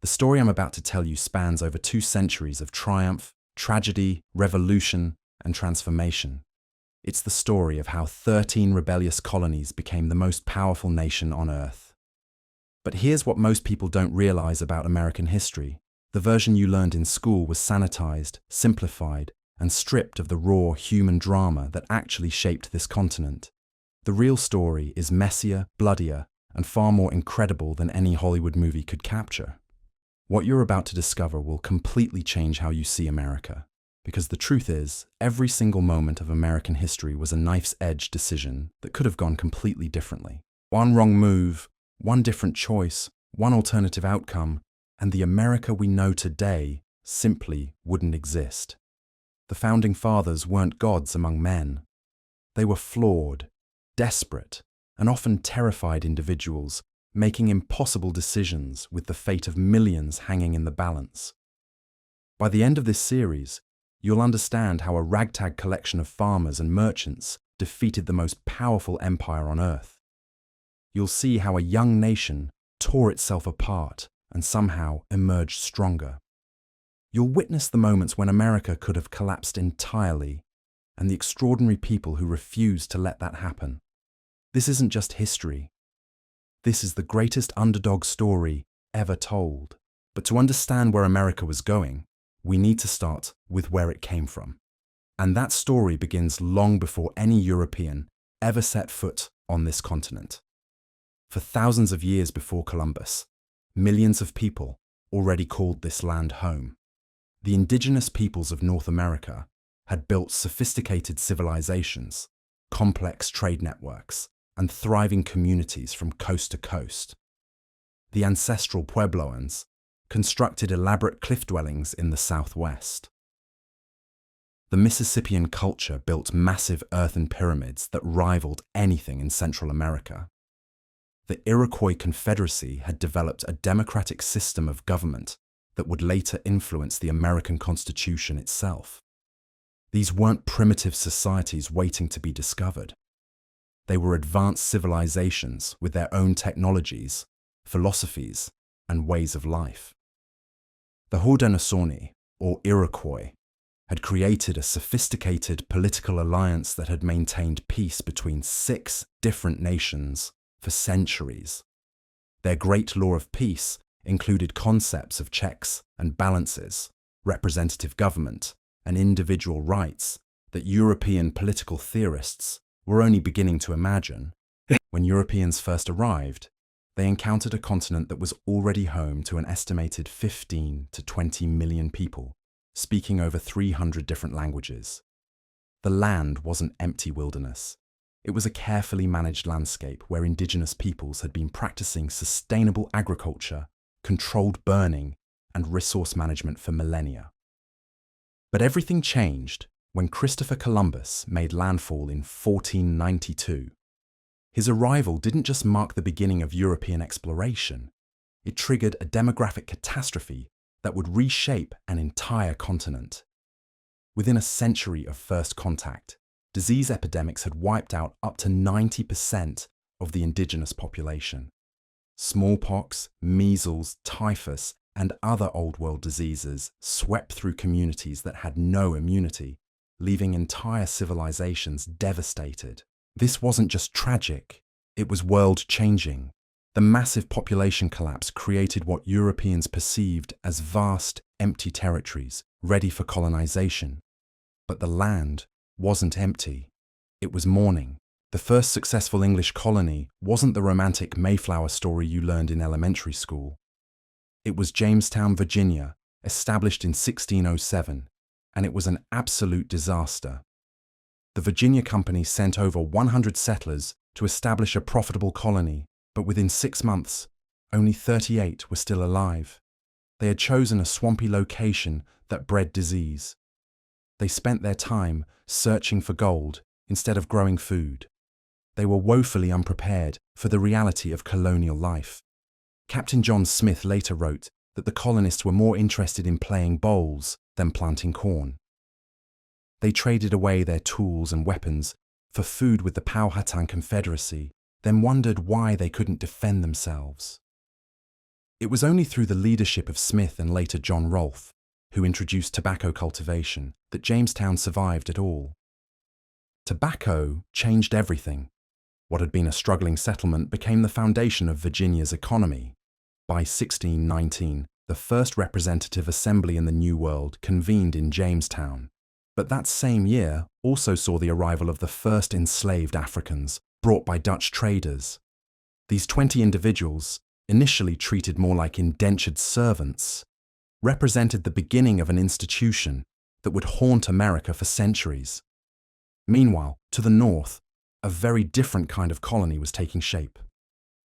The story I'm about to tell you spans over 2 centuries of triumph, tragedy, revolution, and transformation. It's the story of how 13 rebellious colonies became the most powerful nation on Earth. But here's what most people don't realize about American history. The version you learned in school was sanitized, simplified, and stripped of the raw human drama that actually shaped this continent. The real story is messier, bloodier, and far more incredible than any Hollywood movie could capture. What you're about to discover will completely change how you see America. Because the truth is, every single moment of American history was a knife's-edge decision that could have gone completely differently. One wrong move, one different choice, one alternative outcome, and the America we know today simply wouldn't exist. The Founding Fathers weren't gods among men. They were flawed, desperate, and often terrified individuals, making impossible decisions with the fate of millions hanging in the balance. By the end of this series, you'll understand how a ragtag collection of farmers and merchants defeated the most powerful empire on Earth. You'll see how a young nation tore itself apart and somehow emerged stronger. You'll witness the moments when America could have collapsed entirely, and the extraordinary people who refused to let that happen. This isn't just history. This is the greatest underdog story ever told. But to understand where America was going, we need to start with where it came from. And that story begins long before any European ever set foot on this continent. For thousands of years before Columbus, millions of people already called this land home. The indigenous peoples of North America had built sophisticated civilizations, complex trade networks, and thriving communities from coast to coast. The ancestral Puebloans constructed elaborate cliff dwellings in the southwest. The Mississippian culture built massive earthen pyramids that rivaled anything in Central America. The Iroquois Confederacy had developed a democratic system of government that would later influence the American Constitution itself. These weren't primitive societies waiting to be discovered. They were advanced civilizations with their own technologies, philosophies, and ways of life. The Haudenosaunee, or Iroquois, had created a sophisticated political alliance that had maintained peace between 6 different nations for centuries. Their great law of peace included concepts of checks and balances, representative government, and individual rights that European political theorists were only beginning to imagine. When Europeans first arrived, they encountered a continent that was already home to an estimated 15 to 20 million people, speaking over 300 different languages. The land wasn't empty wilderness. It was a carefully managed landscape where indigenous peoples had been practicing sustainable agriculture, controlled burning, and resource management for millennia. But everything changed when Christopher Columbus made landfall in 1492. His arrival didn't just mark the beginning of European exploration, it triggered a demographic catastrophe that would reshape an entire continent. Within a century of first contact, disease epidemics had wiped out up to 90% of the indigenous population. Smallpox, measles, typhus, and other Old World diseases swept through communities that had no immunity, leaving entire civilizations devastated. This wasn't just tragic, it was world-changing. The massive population collapse created what Europeans perceived as vast, empty territories ready for colonization. But the land wasn't empty. It was mourning. The first successful English colony wasn't the romantic Mayflower story you learned in elementary school. It was Jamestown, Virginia, established in 1607, and it was an absolute disaster. The Virginia Company sent over 100 settlers to establish a profitable colony, but within 6 months, only 38 were still alive. They had chosen a swampy location that bred disease. They spent their time searching for gold instead of growing food. They were woefully unprepared for the reality of colonial life. Captain John Smith later wrote that the colonists were more interested in playing bowls than planting corn. They traded away their tools and weapons for food with the Powhatan Confederacy, then wondered why they couldn't defend themselves. It was only through the leadership of Smith and later John Rolfe, who introduced tobacco cultivation, that Jamestown survived at all. Tobacco changed everything. What had been a struggling settlement became the foundation of Virginia's economy. By 1619, the first representative assembly in the New World convened in Jamestown. But that same year also saw the arrival of the first enslaved Africans, brought by Dutch traders. These 20 individuals, initially treated more like indentured servants, represented the beginning of an institution that would haunt America for centuries. Meanwhile, to the north, a very different kind of colony was taking shape.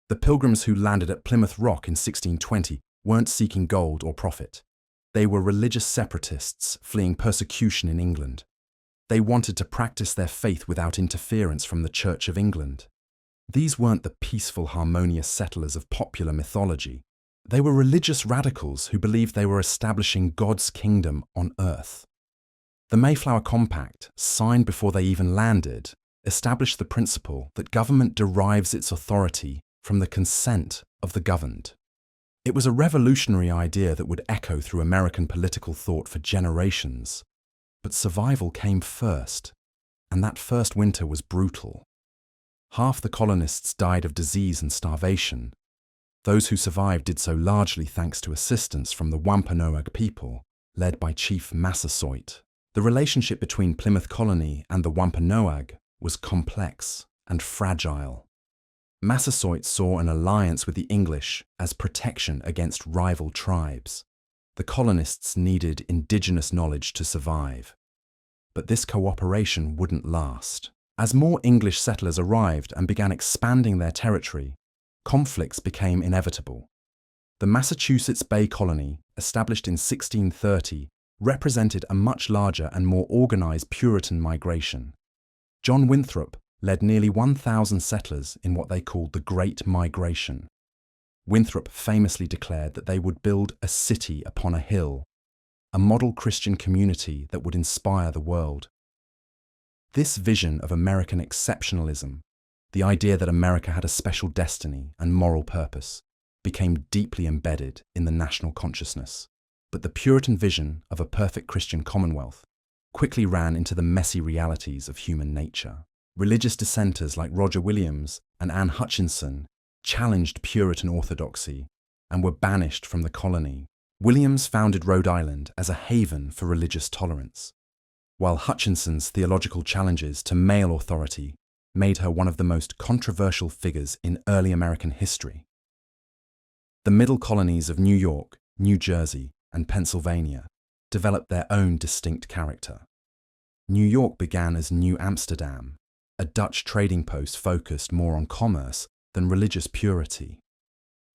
The Pilgrims who landed at Plymouth Rock in 1620 weren't seeking gold or profit. They were religious separatists fleeing persecution in England. They wanted to practice their faith without interference from the Church of England. These weren't the peaceful, harmonious settlers of popular mythology. They were religious radicals who believed they were establishing God's kingdom on earth. The Mayflower Compact, signed before they even landed, established the principle that government derives its authority from the consent of the governed. It was a revolutionary idea that would echo through American political thought for generations. But survival came first, and that first winter was brutal. Half the colonists died of disease and starvation. Those who survived did so largely thanks to assistance from the Wampanoag people, led by Chief Massasoit. The relationship between Plymouth Colony and the Wampanoag was complex and fragile. Massasoit saw an alliance with the English as protection against rival tribes. The colonists needed indigenous knowledge to survive. But this cooperation wouldn't last. As more English settlers arrived and began expanding their territory, conflicts became inevitable. The Massachusetts Bay Colony, established in 1630, represented a much larger and more organized Puritan migration. John Winthrop led nearly 1,000 settlers in what they called the Great Migration. Winthrop famously declared that they would build a city upon a hill, a model Christian community that would inspire the world. This vision of American exceptionalism, the idea that America had a special destiny and moral purpose, became deeply embedded in the national consciousness. But the Puritan vision of a perfect Christian commonwealth quickly ran into the messy realities of human nature. Religious dissenters like Roger Williams and Anne Hutchinson challenged Puritan orthodoxy and were banished from the colony. Williams founded Rhode Island as a haven for religious tolerance, while Hutchinson's theological challenges to male authority made her one of the most controversial figures in early American history. The middle colonies of New York, New Jersey, and Pennsylvania developed their own distinct character. New York began as New Amsterdam, a Dutch trading post focused more on commerce than religious purity.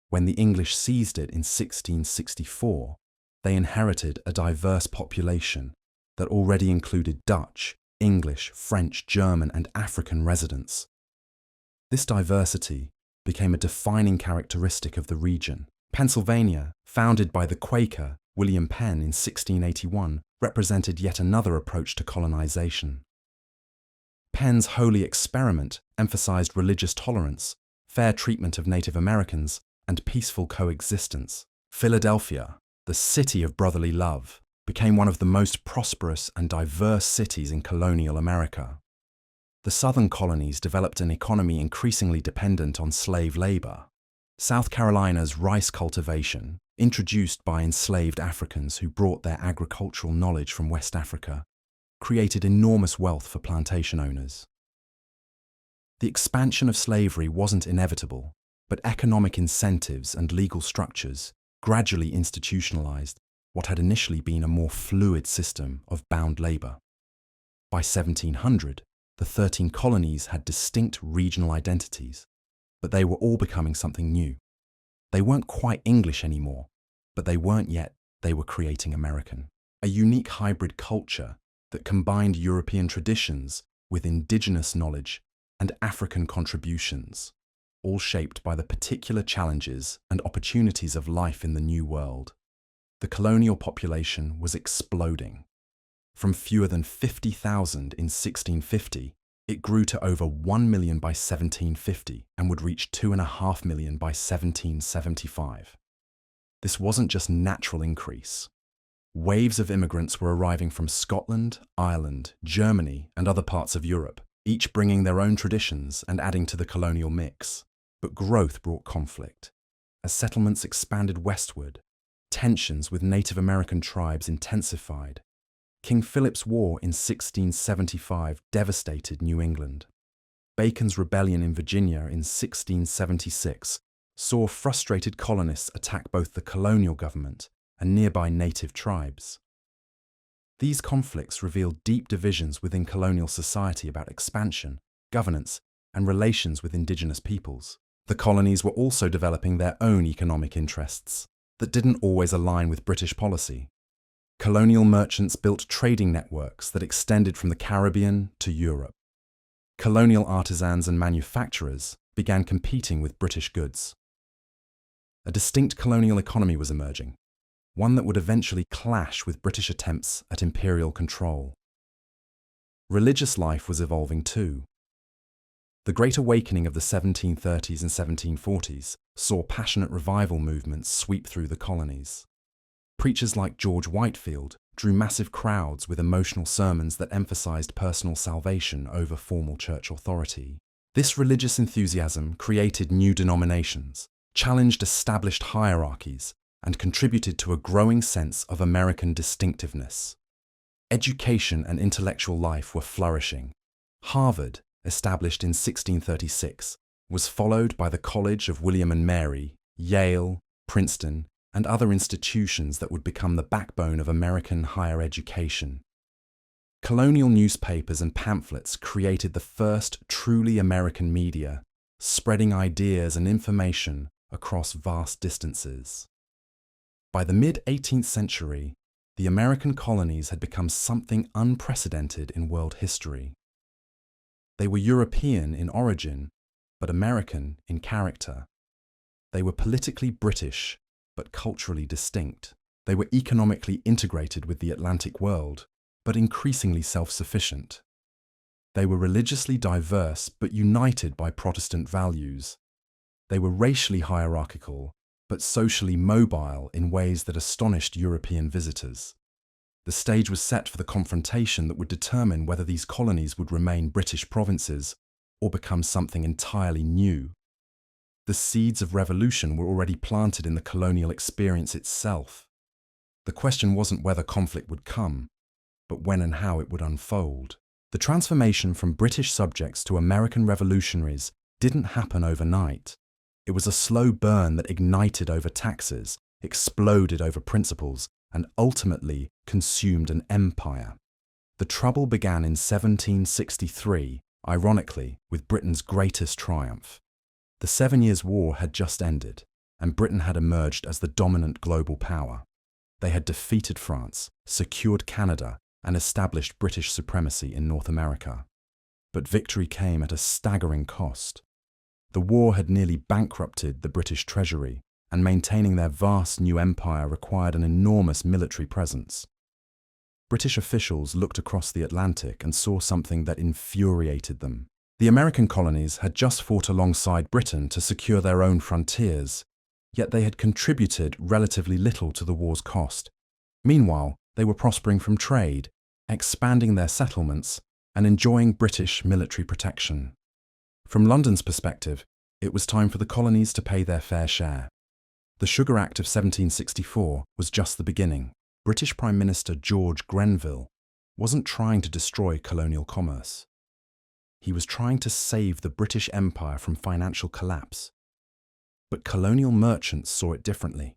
When the English seized it in 1664, they inherited a diverse population that already included Dutch, English, French, German, and African residents. This diversity became a defining characteristic of the region. Pennsylvania, founded by the Quaker William Penn in 1681, represented yet another approach to colonization. Penn's holy experiment emphasized religious tolerance, fair treatment of Native Americans, and peaceful coexistence. Philadelphia, the city of brotherly love, became one of the most prosperous and diverse cities in colonial America. The southern colonies developed an economy increasingly dependent on slave labor. South Carolina's rice cultivation, introduced by enslaved Africans who brought their agricultural knowledge from West Africa, created enormous wealth for plantation owners. The expansion of slavery wasn't inevitable, but economic incentives and legal structures gradually institutionalized what had initially been a more fluid system of bound labor. By 1700, the 13 colonies had distinct regional identities, but they were all becoming something new. They weren't quite English anymore, but they weren't yet, they were creating American. A unique hybrid culture that combined European traditions with indigenous knowledge and African contributions, all shaped by the particular challenges and opportunities of life in the New World. The colonial population was exploding. From fewer than 50,000 in 1650, it grew to over 1 million by 1750 and would reach 2.5 million by 1775. This wasn't just natural increase. Waves of immigrants were arriving from Scotland, Ireland, Germany, and other parts of Europe, each bringing their own traditions and adding to the colonial mix. But growth brought conflict. As settlements expanded westward, tensions with Native American tribes intensified. King Philip's War in 1675 devastated New England. Bacon's rebellion in Virginia in 1676 saw frustrated colonists attack both the colonial government and nearby native tribes. These conflicts revealed deep divisions within colonial society about expansion, governance, and relations with indigenous peoples. The colonies were also developing their own economic interests that didn't always align with British policy. Colonial merchants built trading networks that extended from the Caribbean to Europe. Colonial artisans and manufacturers began competing with British goods. A distinct colonial economy was emerging, one that would eventually clash with British attempts at imperial control. Religious life was evolving too. The Great Awakening of the 1730s and 1740s saw passionate revival movements sweep through the colonies. Preachers like George Whitefield drew massive crowds with emotional sermons that emphasized personal salvation over formal church authority. This religious enthusiasm created new denominations, challenged established hierarchies, and contributed to a growing sense of American distinctiveness. Education and intellectual life were flourishing. Harvard, established in 1636, was followed by the College of William and Mary, Yale, Princeton, and other institutions that would become the backbone of American higher education. Colonial newspapers and pamphlets created the first truly American media, spreading ideas and information across vast distances. By the mid-18th century, the American colonies had become something unprecedented in world history. They were European in origin, but American in character. They were politically British, but culturally distinct. They were economically integrated with the Atlantic world, but increasingly self-sufficient. They were religiously diverse, but united by Protestant values. They were racially hierarchical, but socially mobile in ways that astonished European visitors. The stage was set for the confrontation that would determine whether these colonies would remain British provinces or become something entirely new. The seeds of revolution were already planted in the colonial experience itself. The question wasn't whether conflict would come, but when and how it would unfold. The transformation from British subjects to American revolutionaries didn't happen overnight. It was a slow burn that ignited over taxes, exploded over principles, and ultimately consumed an empire. The trouble began in 1763, ironically, with Britain's greatest triumph. The 7 Years' War had just ended, and Britain had emerged as the dominant global power. They had defeated France, secured Canada, and established British supremacy in North America. But victory came at a staggering cost. The war had nearly bankrupted the British treasury, and maintaining their vast new empire required an enormous military presence. British officials looked across the Atlantic and saw something that infuriated them. The American colonies had just fought alongside Britain to secure their own frontiers, yet they had contributed relatively little to the war's cost. Meanwhile, they were prospering from trade, expanding their settlements, and enjoying British military protection. From London's perspective, it was time for the colonies to pay their fair share. The Sugar Act of 1764 was just the beginning. British Prime Minister George Grenville wasn't trying to destroy colonial commerce. He was trying to save the British Empire from financial collapse. But colonial merchants saw it differently.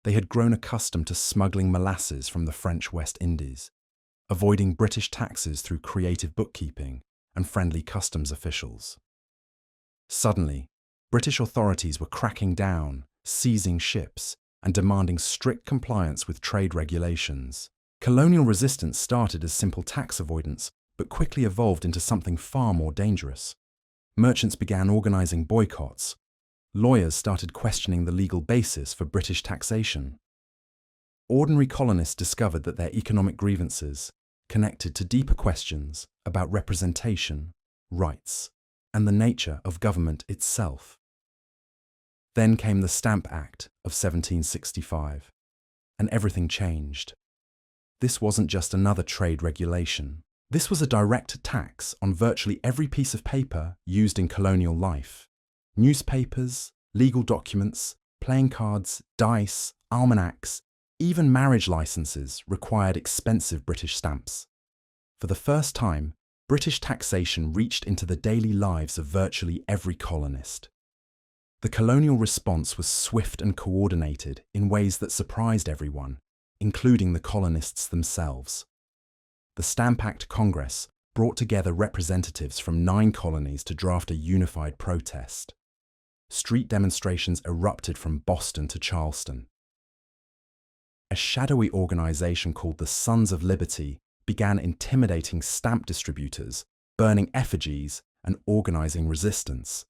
They had grown accustomed to smuggling molasses from the French West Indies, avoiding British taxes through creative bookkeeping and friendly customs officials. Suddenly, British authorities were cracking down, seizing ships, and demanding strict compliance with trade regulations. Colonial resistance started as simple tax avoidance, but quickly evolved into something far more dangerous. Merchants began organizing boycotts. Lawyers started questioning the legal basis for British taxation. Ordinary colonists discovered that their economic grievances connected to deeper questions about representation, rights, and the nature of government itself. Then came the Stamp Act of 1765, and everything changed. This wasn't just another trade regulation. This was a direct tax on virtually every piece of paper used in colonial life. Newspapers, legal documents, playing cards, dice, almanacs, even marriage licenses required expensive British stamps. For the first time, British taxation reached into the daily lives of virtually every colonist. The colonial response was swift and coordinated in ways that surprised everyone, including the colonists themselves. The Stamp Act Congress brought together representatives from 9 colonies to draft a unified protest. Street demonstrations erupted from Boston to Charleston. A shadowy organization called the Sons of Liberty began intimidating stamp distributors, burning effigies, and organizing resistance.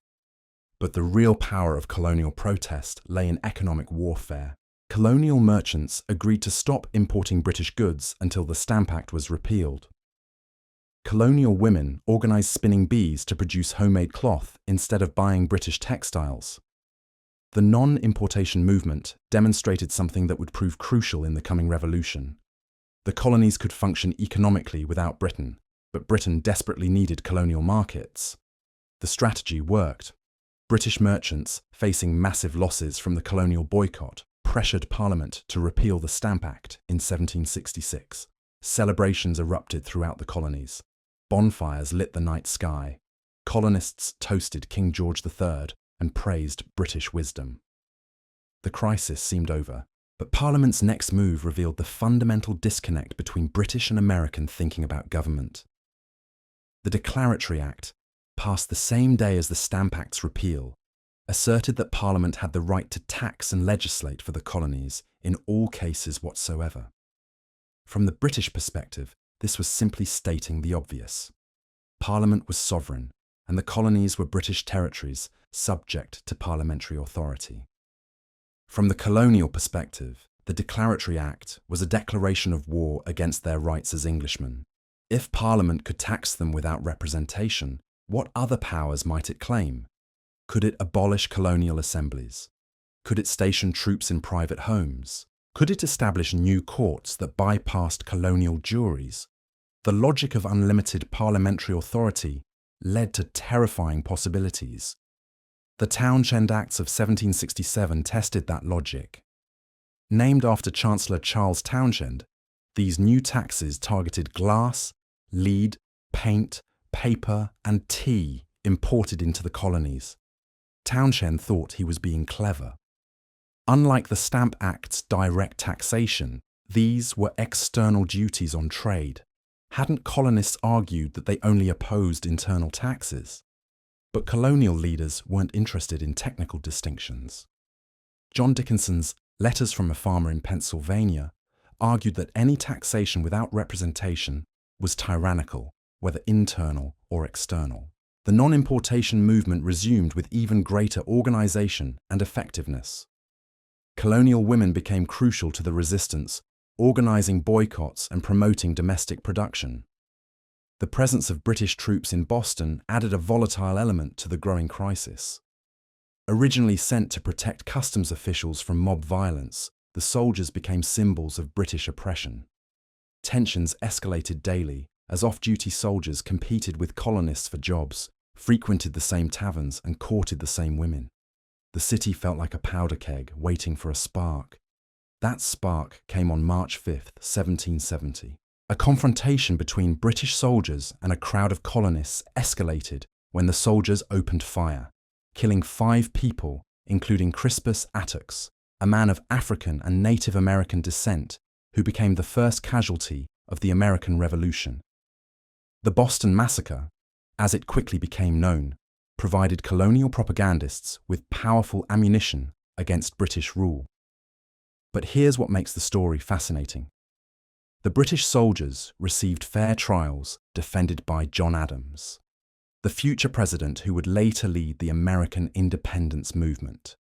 But the real power of colonial protest lay in economic warfare. Colonial merchants agreed to stop importing British goods until the Stamp Act was repealed. Colonial women organized spinning bees to produce homemade cloth instead of buying British textiles. The non-importation movement demonstrated something that would prove crucial in the coming revolution. The colonies could function economically without Britain, but Britain desperately needed colonial markets. The strategy worked. British merchants, facing massive losses from the colonial boycott, pressured Parliament to repeal the Stamp Act in 1766. Celebrations erupted throughout the colonies. Bonfires lit the night sky. Colonists toasted King George III and praised British wisdom. The crisis seemed over, but Parliament's next move revealed the fundamental disconnect between British and American thinking about government. The Declaratory Act, passed the same day as the Stamp Act's repeal, asserted that Parliament had the right to tax and legislate for the colonies in all cases whatsoever. From the British perspective, this was simply stating the obvious. Parliament was sovereign, and the colonies were British territories subject to parliamentary authority. From the colonial perspective, the Declaratory Act was a declaration of war against their rights as Englishmen. If Parliament could tax them without representation, what other powers might it claim? Could it abolish colonial assemblies? Could it station troops in private homes? Could it establish new courts that bypassed colonial juries? The logic of unlimited parliamentary authority led to terrifying possibilities. The Townshend Acts of 1767 tested that logic. Named after Chancellor Charles Townshend, these new taxes targeted glass, lead, paint, paper, and tea imported into the colonies. Townshend thought he was being clever. Unlike the Stamp Act's direct taxation, these were external duties on trade. Hadn't colonists argued that they only opposed internal taxes? But colonial leaders weren't interested in technical distinctions. John Dickinson's Letters from a Farmer in Pennsylvania argued that any taxation without representation was tyrannical, whether internal or external. The non-importation movement resumed with even greater organization and effectiveness. Colonial women became crucial to the resistance, organizing boycotts and promoting domestic production. The presence of British troops in Boston added a volatile element to the growing crisis. Originally sent to protect customs officials from mob violence, the soldiers became symbols of British oppression. Tensions escalated daily as off-duty soldiers competed with colonists for jobs, frequented the same taverns, and courted the same women. The city felt like a powder keg waiting for a spark. That spark came on March 5, 1770. A confrontation between British soldiers and a crowd of colonists escalated when the soldiers opened fire, killing 5 people, including Crispus Attucks, a man of African and Native American descent who became the first casualty of the American Revolution. The Boston Massacre, as it quickly became known, provided colonial propagandists with powerful ammunition against British rule. But here's what makes the story fascinating. The British soldiers received fair trials defended by John Adams, the future president who would later lead the American independence movement.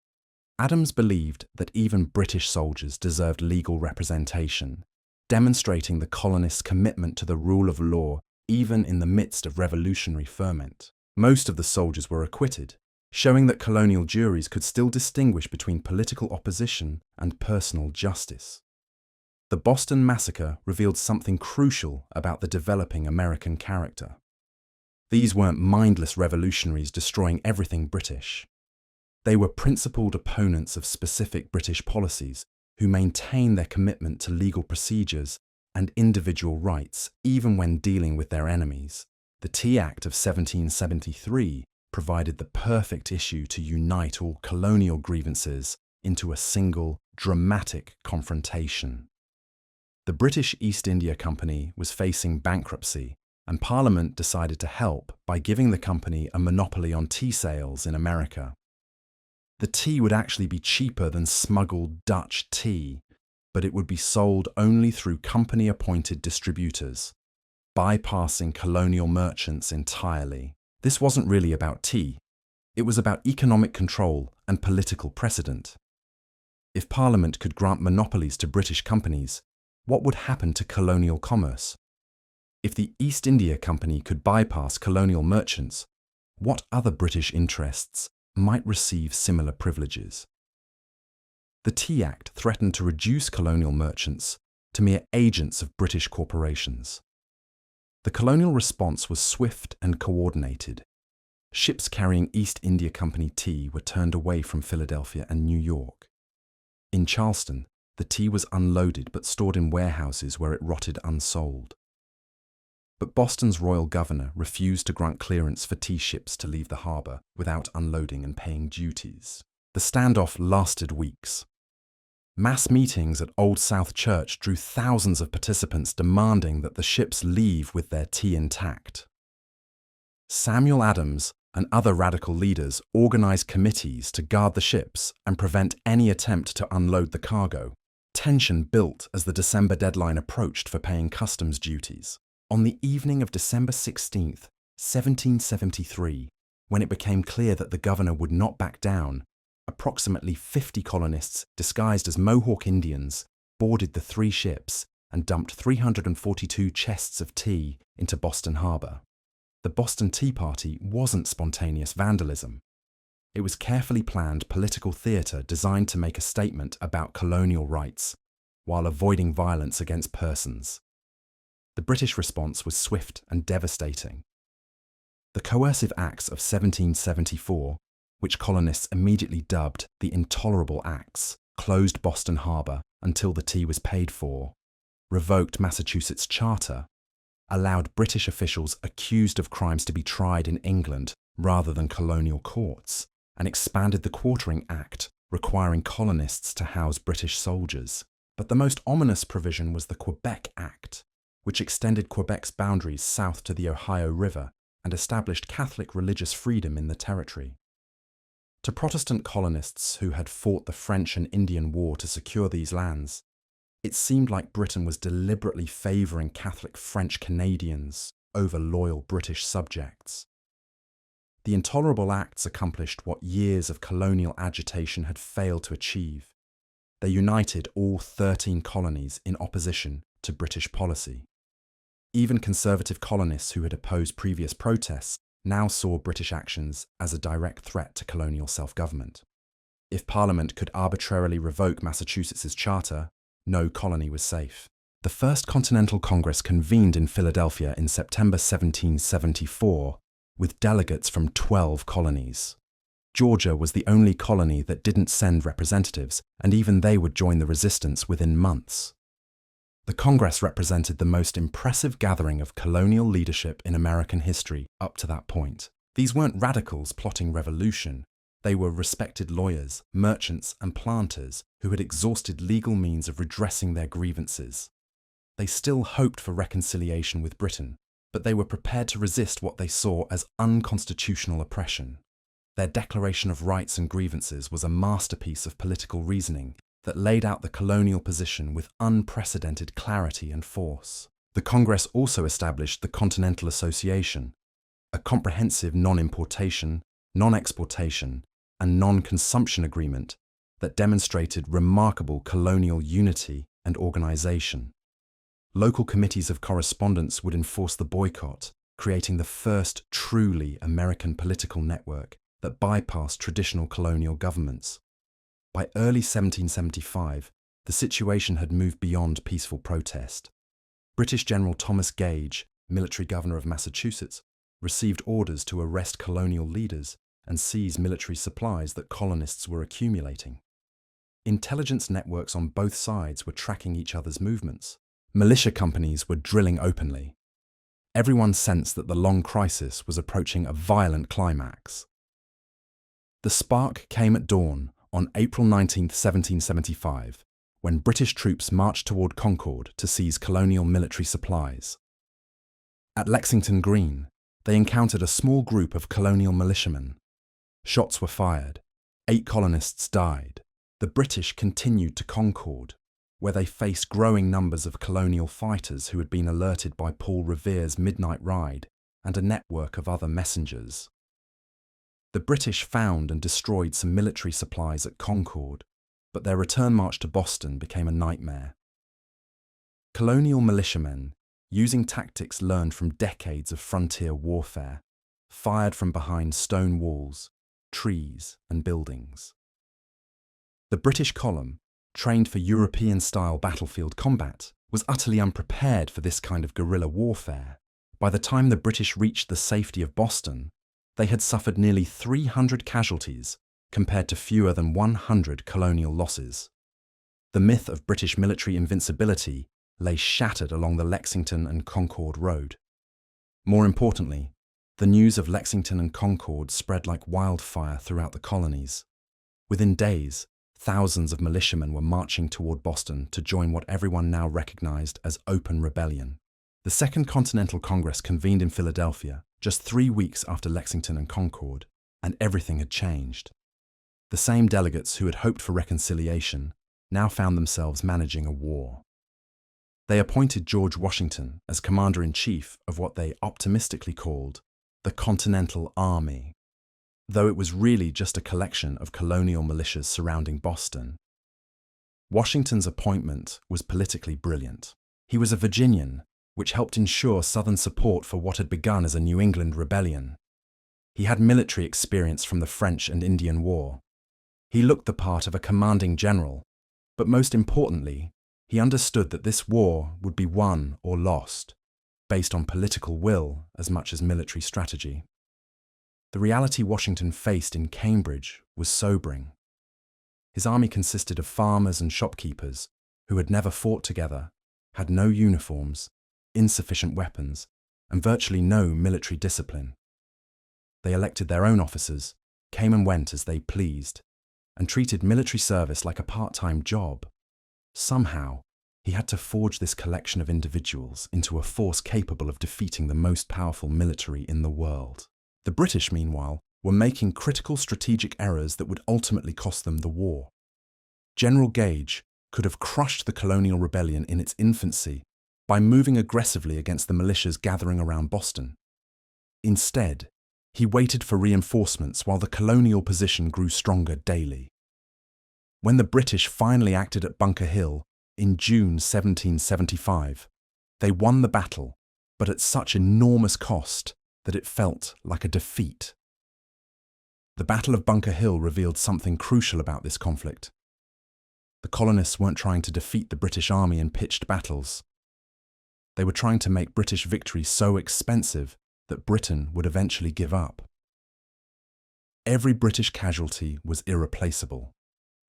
Adams believed that even British soldiers deserved legal representation, demonstrating the colonists' commitment to the rule of law even in the midst of revolutionary ferment. Most of the soldiers were acquitted, showing that colonial juries could still distinguish between political opposition and personal justice. The Boston Massacre revealed something crucial about the developing American character. These weren't mindless revolutionaries destroying everything British. They were principled opponents of specific British policies who maintained their commitment to legal procedures and individual rights even when dealing with their enemies. The Tea Act of 1773 provided the perfect issue to unite all colonial grievances into a single, dramatic confrontation. The British East India Company was facing bankruptcy, and Parliament decided to help by giving the company a monopoly on tea sales in America. The tea would actually be cheaper than smuggled Dutch tea, but it would be sold only through company-appointed distributors, bypassing colonial merchants entirely. This wasn't really about tea. It was about economic control and political precedent. If Parliament could grant monopolies to British companies, what would happen to colonial commerce? If the East India Company could bypass colonial merchants, what other British interests might receive similar privileges? The Tea Act threatened to reduce colonial merchants to mere agents of British corporations. The colonial response was swift and coordinated. Ships carrying East India Company tea were turned away from Philadelphia and New York. In Charleston, the tea was unloaded but stored in warehouses where it rotted unsold. But Boston's royal governor refused to grant clearance for tea ships to leave the harbour without unloading and paying duties. The standoff lasted weeks. Mass meetings at Old South Church drew thousands of participants demanding that the ships leave with their tea intact. Samuel Adams and other radical leaders organized committees to guard the ships and prevent any attempt to unload the cargo. Tension built as the December deadline approached for paying customs duties. On the evening of December 16, 1773, when it became clear that the governor would not back down, approximately 50 colonists disguised as Mohawk Indians boarded the 3 ships and dumped 342 chests of tea into Boston Harbor. The Boston Tea Party wasn't spontaneous vandalism. It was carefully planned political theatre designed to make a statement about colonial rights while avoiding violence against persons. The British response was swift and devastating. The Coercive Acts of 1774, which colonists immediately dubbed the Intolerable Acts, closed Boston Harbor until the tea was paid for, revoked Massachusetts' charter, allowed British officials accused of crimes to be tried in England rather than colonial courts, and expanded the Quartering Act, requiring colonists to house British soldiers. But the most ominous provision was the Quebec Act, which extended Quebec's boundaries south to the Ohio River and established Catholic religious freedom in the territory. To Protestant colonists who had fought the French and Indian War to secure these lands, it seemed like Britain was deliberately favouring Catholic French Canadians over loyal British subjects. The Intolerable Acts accomplished what years of colonial agitation had failed to achieve. They united all 13 colonies in opposition to British policy. Even conservative colonists who had opposed previous protests now saw British actions as a direct threat to colonial self-government. If Parliament could arbitrarily revoke Massachusetts' charter, no colony was safe. The First Continental Congress convened in Philadelphia in September 1774 with delegates from 12 colonies. Georgia was the only colony that didn't send representatives, and even they would join the resistance within months. The Congress represented the most impressive gathering of colonial leadership in American history up to that point. These weren't radicals plotting revolution. They were respected lawyers, merchants, and planters who had exhausted legal means of redressing their grievances. They still hoped for reconciliation with Britain, but they were prepared to resist what they saw as unconstitutional oppression. Their Declaration of Rights and Grievances was a masterpiece of political reasoning that laid out the colonial position with unprecedented clarity and force. The Congress also established the Continental Association, a comprehensive non-importation, non-exportation, and non-consumption agreement that demonstrated remarkable colonial unity and organization. Local committees of correspondence would enforce the boycott, creating the first truly American political network that bypassed traditional colonial governments. By early 1775, the situation had moved beyond peaceful protest. British General Thomas Gage, military governor of Massachusetts, received orders to arrest colonial leaders and seize military supplies that colonists were accumulating. Intelligence networks on both sides were tracking each other's movements. Militia companies were drilling openly. Everyone sensed that the long crisis was approaching a violent climax. The spark came at dawn on April 19, 1775, when British troops marched toward Concord to seize colonial military supplies. At Lexington Green, they encountered a small group of colonial militiamen. Shots were fired. 8 colonists died. The British continued to Concord, where they faced growing numbers of colonial fighters who had been alerted by Paul Revere's midnight ride and a network of other messengers. The British found and destroyed some military supplies at Concord, but their return march to Boston became a nightmare. Colonial militiamen, using tactics learned from decades of frontier warfare, fired from behind stone walls, trees, and buildings. The British column, trained for European-style battlefield combat, was utterly unprepared for this kind of guerrilla warfare. By the time the British reached the safety of Boston, they had suffered nearly 300 casualties compared to fewer than 100 colonial losses. The myth of British military invincibility lay shattered along the Lexington and Concord Road. More importantly, the news of Lexington and Concord spread like wildfire throughout the colonies. Within days, thousands of militiamen were marching toward Boston to join what everyone now recognized as open rebellion. The Second Continental Congress convened in Philadelphia just 3 weeks after Lexington and Concord, and everything had changed. The same delegates who had hoped for reconciliation now found themselves managing a war. They appointed George Washington as commander-in-chief of what they optimistically called the Continental Army, though it was really just a collection of colonial militias surrounding Boston. Washington's appointment was politically brilliant. He was a Virginian, which helped ensure Southern support for what had begun as a New England rebellion. He had military experience from the French and Indian War. He looked the part of a commanding general, but most importantly, he understood that this war would be won or lost, based on political will as much as military strategy. The reality Washington faced in Cambridge was sobering. His army consisted of farmers and shopkeepers who had never fought together, had no uniforms, insufficient weapons, and virtually no military discipline. They elected their own officers, came and went as they pleased, and treated military service like a part-time job. Somehow, he had to forge this collection of individuals into a force capable of defeating the most powerful military in the world. The British, meanwhile, were making critical strategic errors that would ultimately cost them the war. General Gage could have crushed the colonial rebellion in its infancy by moving aggressively against the militias gathering around Boston. Instead, he waited for reinforcements while the colonial position grew stronger daily. When the British finally acted at Bunker Hill in June 1775, they won the battle, but at such enormous cost that it felt like a defeat. The Battle of Bunker Hill revealed something crucial about this conflict. The colonists weren't trying to defeat the British army in pitched battles. They were trying to make British victory so expensive that Britain would eventually give up. Every British casualty was irreplaceable,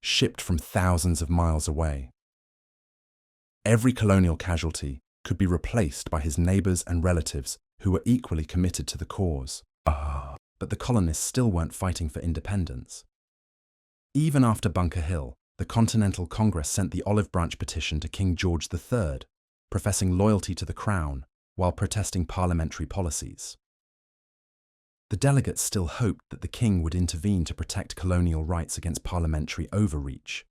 shipped from thousands of miles away. Every colonial casualty could be replaced by his neighbours and relatives who were equally committed to the cause. But the colonists still weren't fighting for independence. Even after Bunker Hill, the Continental Congress sent the Olive Branch Petition to King George III, professing loyalty to the Crown while protesting parliamentary policies. The delegates still hoped that the king would intervene to protect colonial rights against parliamentary overreach.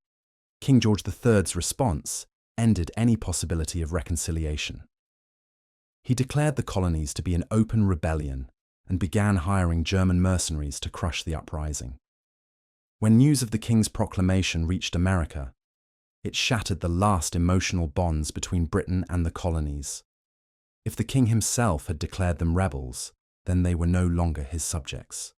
King George III's response ended any possibility of reconciliation. He declared the colonies to be an open rebellion and began hiring German mercenaries to crush the uprising. When news of the king's proclamation reached America, it shattered the last emotional bonds between Britain and the colonies. If the king himself had declared them rebels, then they were no longer his subjects.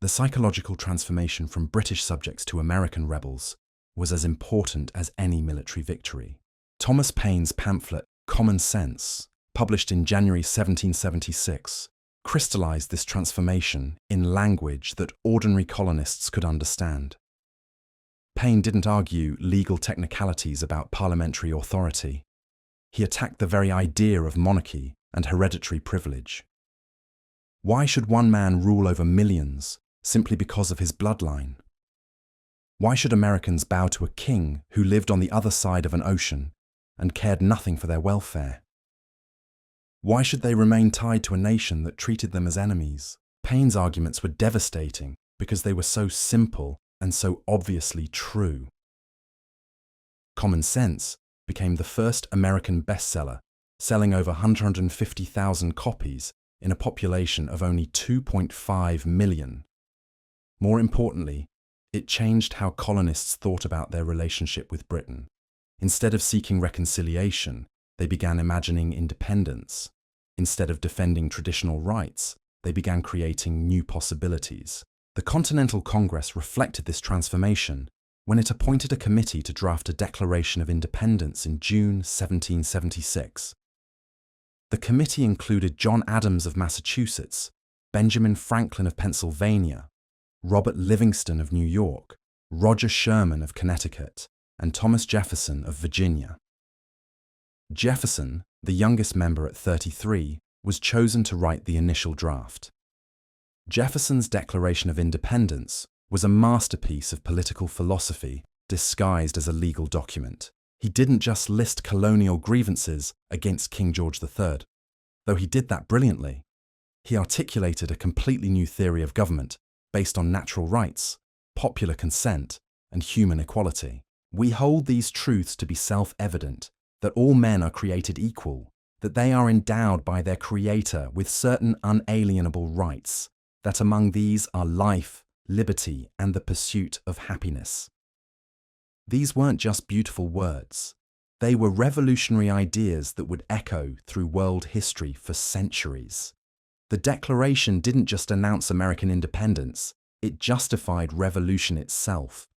The psychological transformation from British subjects to American rebels was as important as any military victory. Thomas Paine's pamphlet, Common Sense, published in January 1776, crystallized this transformation in language that ordinary colonists could understand. Paine didn't argue legal technicalities about parliamentary authority. He attacked the very idea of monarchy and hereditary privilege. Why should one man rule over millions simply because of his bloodline? Why should Americans bow to a king who lived on the other side of an ocean and cared nothing for their welfare? Why should they remain tied to a nation that treated them as enemies? Paine's arguments were devastating because they were so simple and so obviously true. Common Sense became the first American bestseller, selling over 150,000 copies in a population of only 2.5 million. More importantly, it changed how colonists thought about their relationship with Britain. Instead of seeking reconciliation, they began imagining independence. Instead of defending traditional rights, they began creating new possibilities. The Continental Congress reflected this transformation when it appointed a committee to draft a Declaration of Independence in June 1776. The committee included John Adams of Massachusetts, Benjamin Franklin of Pennsylvania, Robert Livingston of New York, Roger Sherman of Connecticut, and Thomas Jefferson of Virginia. Jefferson, the youngest member at 33, was chosen to write the initial draft. Jefferson's Declaration of Independence was a masterpiece of political philosophy disguised as a legal document. He didn't just list colonial grievances against King George III, though he did that brilliantly. He articulated a completely new theory of government based on natural rights, popular consent, and human equality. We hold these truths to be self-evident, that all men are created equal, that they are endowed by their Creator with certain unalienable rights, that among these are life, liberty, and the pursuit of happiness. These weren't just beautiful words. They were revolutionary ideas that would echo through world history for centuries. The Declaration didn't just announce American independence, it justified revolution itself.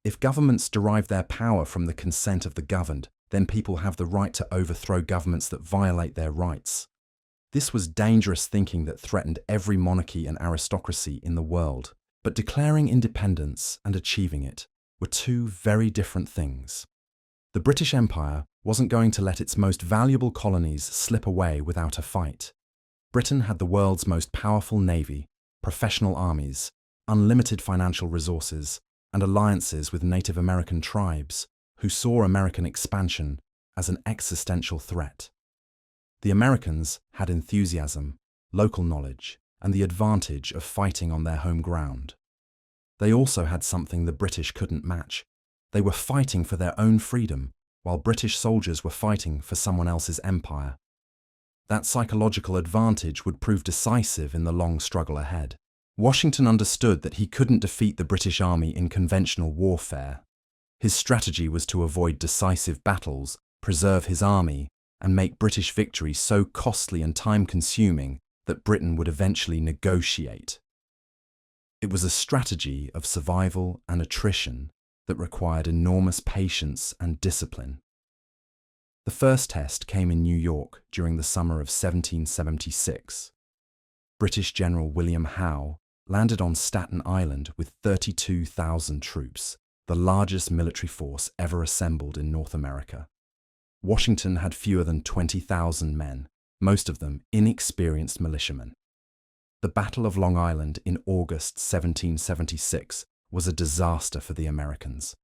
If governments derive their power from the consent of the governed, then people have the right to overthrow governments that violate their rights. This was dangerous thinking that threatened every monarchy and aristocracy in the world. But declaring independence and achieving it were two very different things. The British Empire wasn't going to let its most valuable colonies slip away without a fight. Britain had the world's most powerful navy, professional armies, unlimited financial resources, and alliances with Native American tribes who saw American expansion as an existential threat. The Americans had enthusiasm, local knowledge, and the advantage of fighting on their home ground. They also had something the British couldn't match. They were fighting for their own freedom, while British soldiers were fighting for someone else's empire. That psychological advantage would prove decisive in the long struggle ahead. Washington understood that he couldn't defeat the British Army in conventional warfare. His strategy was to avoid decisive battles, preserve his army, and make British victory so costly and time-consuming that Britain would eventually negotiate. It was a strategy of survival and attrition that required enormous patience and discipline. The first test came in New York during the summer of 1776. British General William Howe landed on Staten Island with 32,000 troops, the largest military force ever assembled in North America. Washington had fewer than 20,000 men, most of them inexperienced militiamen. The Battle of Long Island in August 1776 was a disaster for the Americans.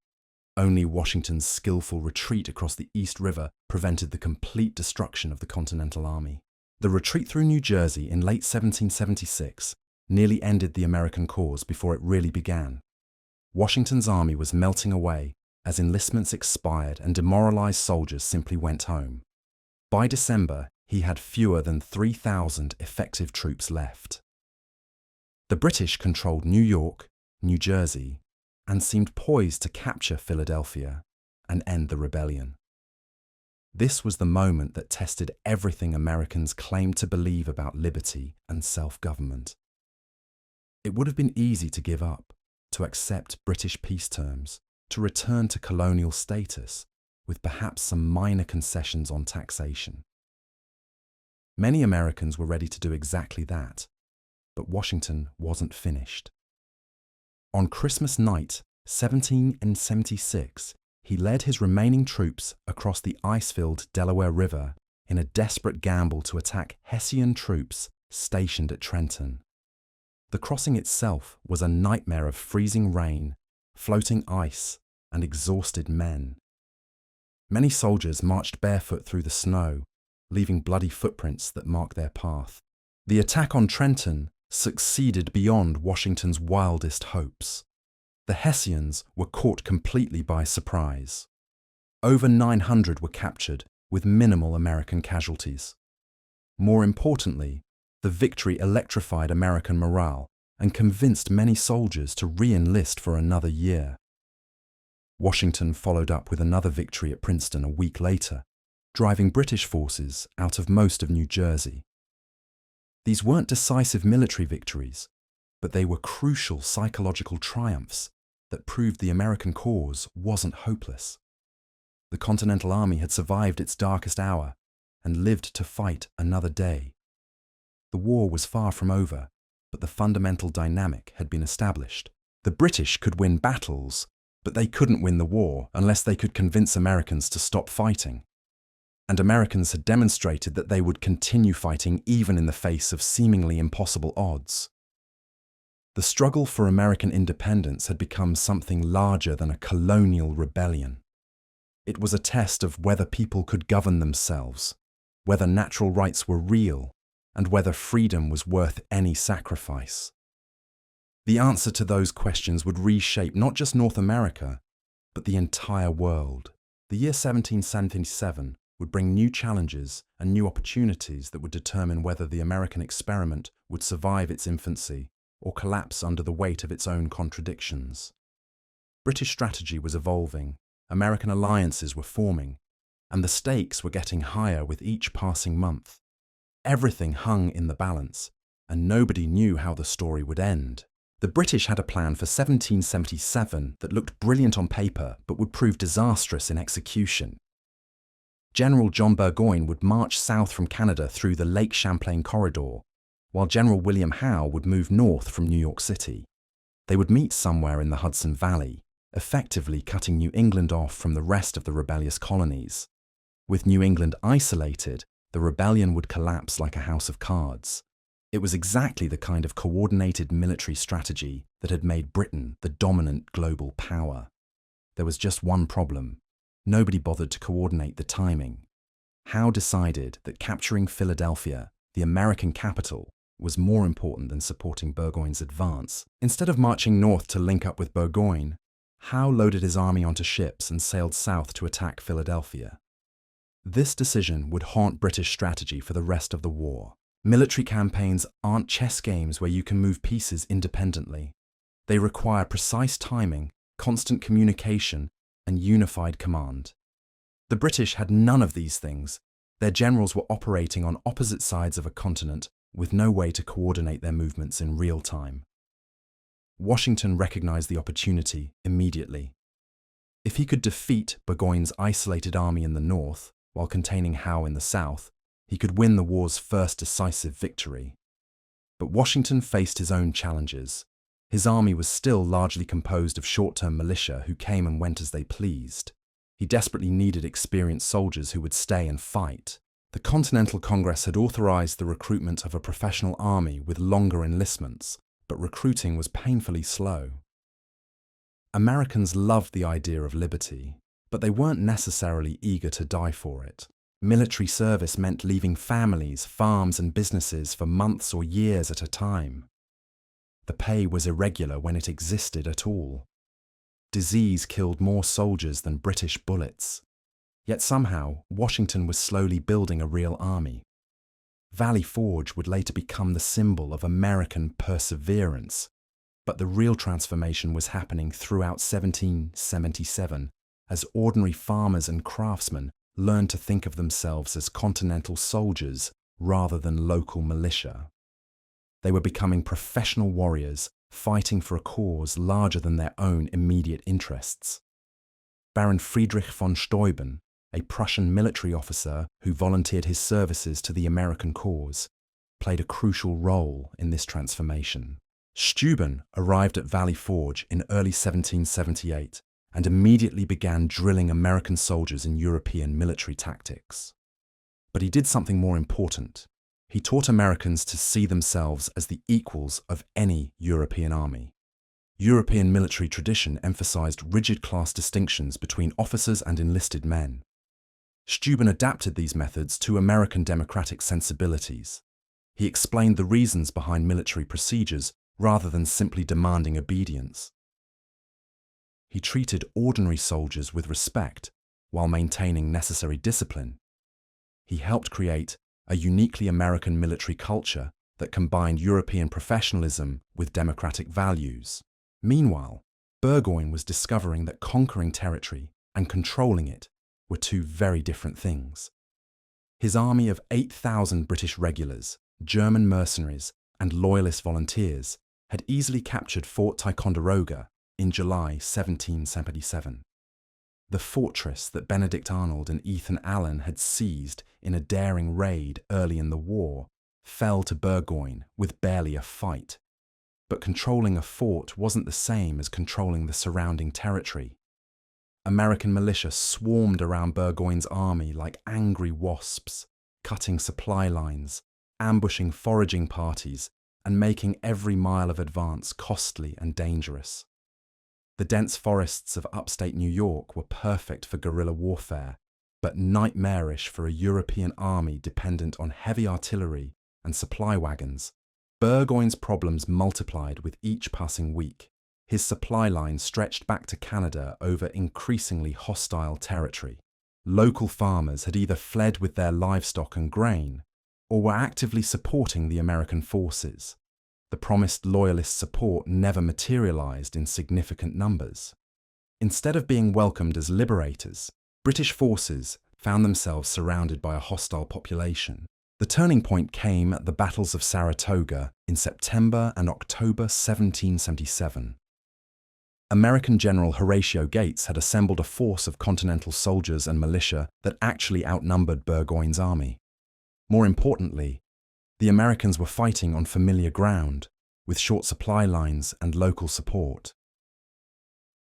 Only Washington's skillful retreat across the East River prevented the complete destruction of the Continental Army. The retreat through New Jersey in late 1776 nearly ended the American cause before it really began. Washington's army was melting away as enlistments expired and demoralized soldiers simply went home. By December, he had fewer than 3,000 effective troops left. The British controlled New York, New Jersey, and seemed poised to capture Philadelphia and end the rebellion. This was the moment that tested everything Americans claimed to believe about liberty and self-government. It would have been easy to give up, to accept British peace terms, to return to colonial status, with perhaps some minor concessions on taxation. Many Americans were ready to do exactly that, but Washington wasn't finished. On Christmas night, 1776, he led his remaining troops across the ice-filled Delaware River in a desperate gamble to attack Hessian troops stationed at Trenton. The crossing itself was a nightmare of freezing rain, floating ice, and exhausted men. Many soldiers marched barefoot through the snow, leaving bloody footprints that marked their path. The attack on Trenton succeeded beyond Washington's wildest hopes. The Hessians were caught completely by surprise. Over 900 were captured, with minimal American casualties. More importantly, the victory electrified American morale and convinced many soldiers to re-enlist for another year. Washington followed up with another victory at Princeton a week later, driving British forces out of most of New Jersey. These weren't decisive military victories, but they were crucial psychological triumphs that proved the American cause wasn't hopeless. The Continental Army had survived its darkest hour and lived to fight another day. The war was far from over, but the fundamental dynamic had been established. The British could win battles, but they couldn't win the war unless they could convince Americans to stop fighting. And Americans had demonstrated that they would continue fighting even in the face of seemingly impossible odds. The struggle for American independence had become something larger than a colonial rebellion. It was a test of whether people could govern themselves, whether natural rights were real, and whether freedom was worth any sacrifice. The answer to those questions would reshape not just North America, but the entire world. The year 1777 would bring new challenges and new opportunities that would determine whether the American experiment would survive its infancy or collapse under the weight of its own contradictions. British strategy was evolving, American alliances were forming, and the stakes were getting higher with each passing month. Everything hung in the balance, and nobody knew how the story would end. The British had a plan for 1777 that looked brilliant on paper but would prove disastrous in execution. General John Burgoyne would march south from Canada through the Lake Champlain corridor, while General William Howe would move north from New York City. They would meet somewhere in the Hudson Valley, effectively cutting New England off from the rest of the rebellious colonies. With New England isolated, the rebellion would collapse like a house of cards. It was exactly the kind of coordinated military strategy that had made Britain the dominant global power. There was just one problem. Nobody bothered to coordinate the timing. Howe decided that capturing Philadelphia, the American capital, was more important than supporting Burgoyne's advance. Instead of marching north to link up with Burgoyne, Howe loaded his army onto ships and sailed south to attack Philadelphia. This decision would haunt British strategy for the rest of the war. Military campaigns aren't chess games where you can move pieces independently. They require precise timing, constant communication, and unified command. The British had none of these things. Their generals were operating on opposite sides of a continent with no way to coordinate their movements in real time. Washington recognized the opportunity immediately. If he could defeat Burgoyne's isolated army in the north while containing Howe in the south, he could win the war's first decisive victory. But Washington faced his own challenges. His army was still largely composed of short-term militia who came and went as they pleased. He desperately needed experienced soldiers who would stay and fight. The Continental Congress had authorized the recruitment of a professional army with longer enlistments, but recruiting was painfully slow. Americans loved the idea of liberty, but they weren't necessarily eager to die for it. Military service meant leaving families, farms, and businesses for months or years at a time. The pay was irregular when it existed at all. Disease killed more soldiers than British bullets. Yet somehow, Washington was slowly building a real army. Valley Forge would later become the symbol of American perseverance, but the real transformation was happening throughout 1777 as ordinary farmers and craftsmen learned to think of themselves as continental soldiers rather than local militia. They were becoming professional warriors fighting for a cause larger than their own immediate interests. Baron Friedrich von Steuben, a Prussian military officer who volunteered his services to the American cause, played a crucial role in this transformation. Steuben arrived at Valley Forge in early 1778 and immediately began drilling American soldiers in European military tactics. But he did something more important. He taught Americans to see themselves as the equals of any European army. European military tradition emphasized rigid class distinctions between officers and enlisted men. Steuben adapted these methods to American democratic sensibilities. He explained the reasons behind military procedures rather than simply demanding obedience. He treated ordinary soldiers with respect while maintaining necessary discipline. He helped create a uniquely American military culture that combined European professionalism with democratic values. Meanwhile, Burgoyne was discovering that conquering territory and controlling it were two very different things. His army of 8,000 British regulars, German mercenaries, and loyalist volunteers had easily captured Fort Ticonderoga in July 1777. The fortress that Benedict Arnold and Ethan Allen had seized in a daring raid early in the war fell to Burgoyne with barely a fight. But controlling a fort wasn't the same as controlling the surrounding territory. American militia swarmed around Burgoyne's army like angry wasps, cutting supply lines, ambushing foraging parties, and making every mile of advance costly and dangerous. The dense forests of upstate New York were perfect for guerrilla warfare, but nightmarish for a European army dependent on heavy artillery and supply wagons. Burgoyne's problems multiplied with each passing week. His supply line stretched back to Canada over increasingly hostile territory. Local farmers had either fled with their livestock and grain, or were actively supporting the American forces. The promised loyalist support never materialized in significant numbers. Instead of being welcomed as liberators, British forces found themselves surrounded by a hostile population. The turning point came at the battles of Saratoga in September and October 1777. American General Horatio Gates had assembled a force of Continental soldiers and militia that actually outnumbered Burgoyne's army. More importantly, the Americans were fighting on familiar ground, with short supply lines and local support.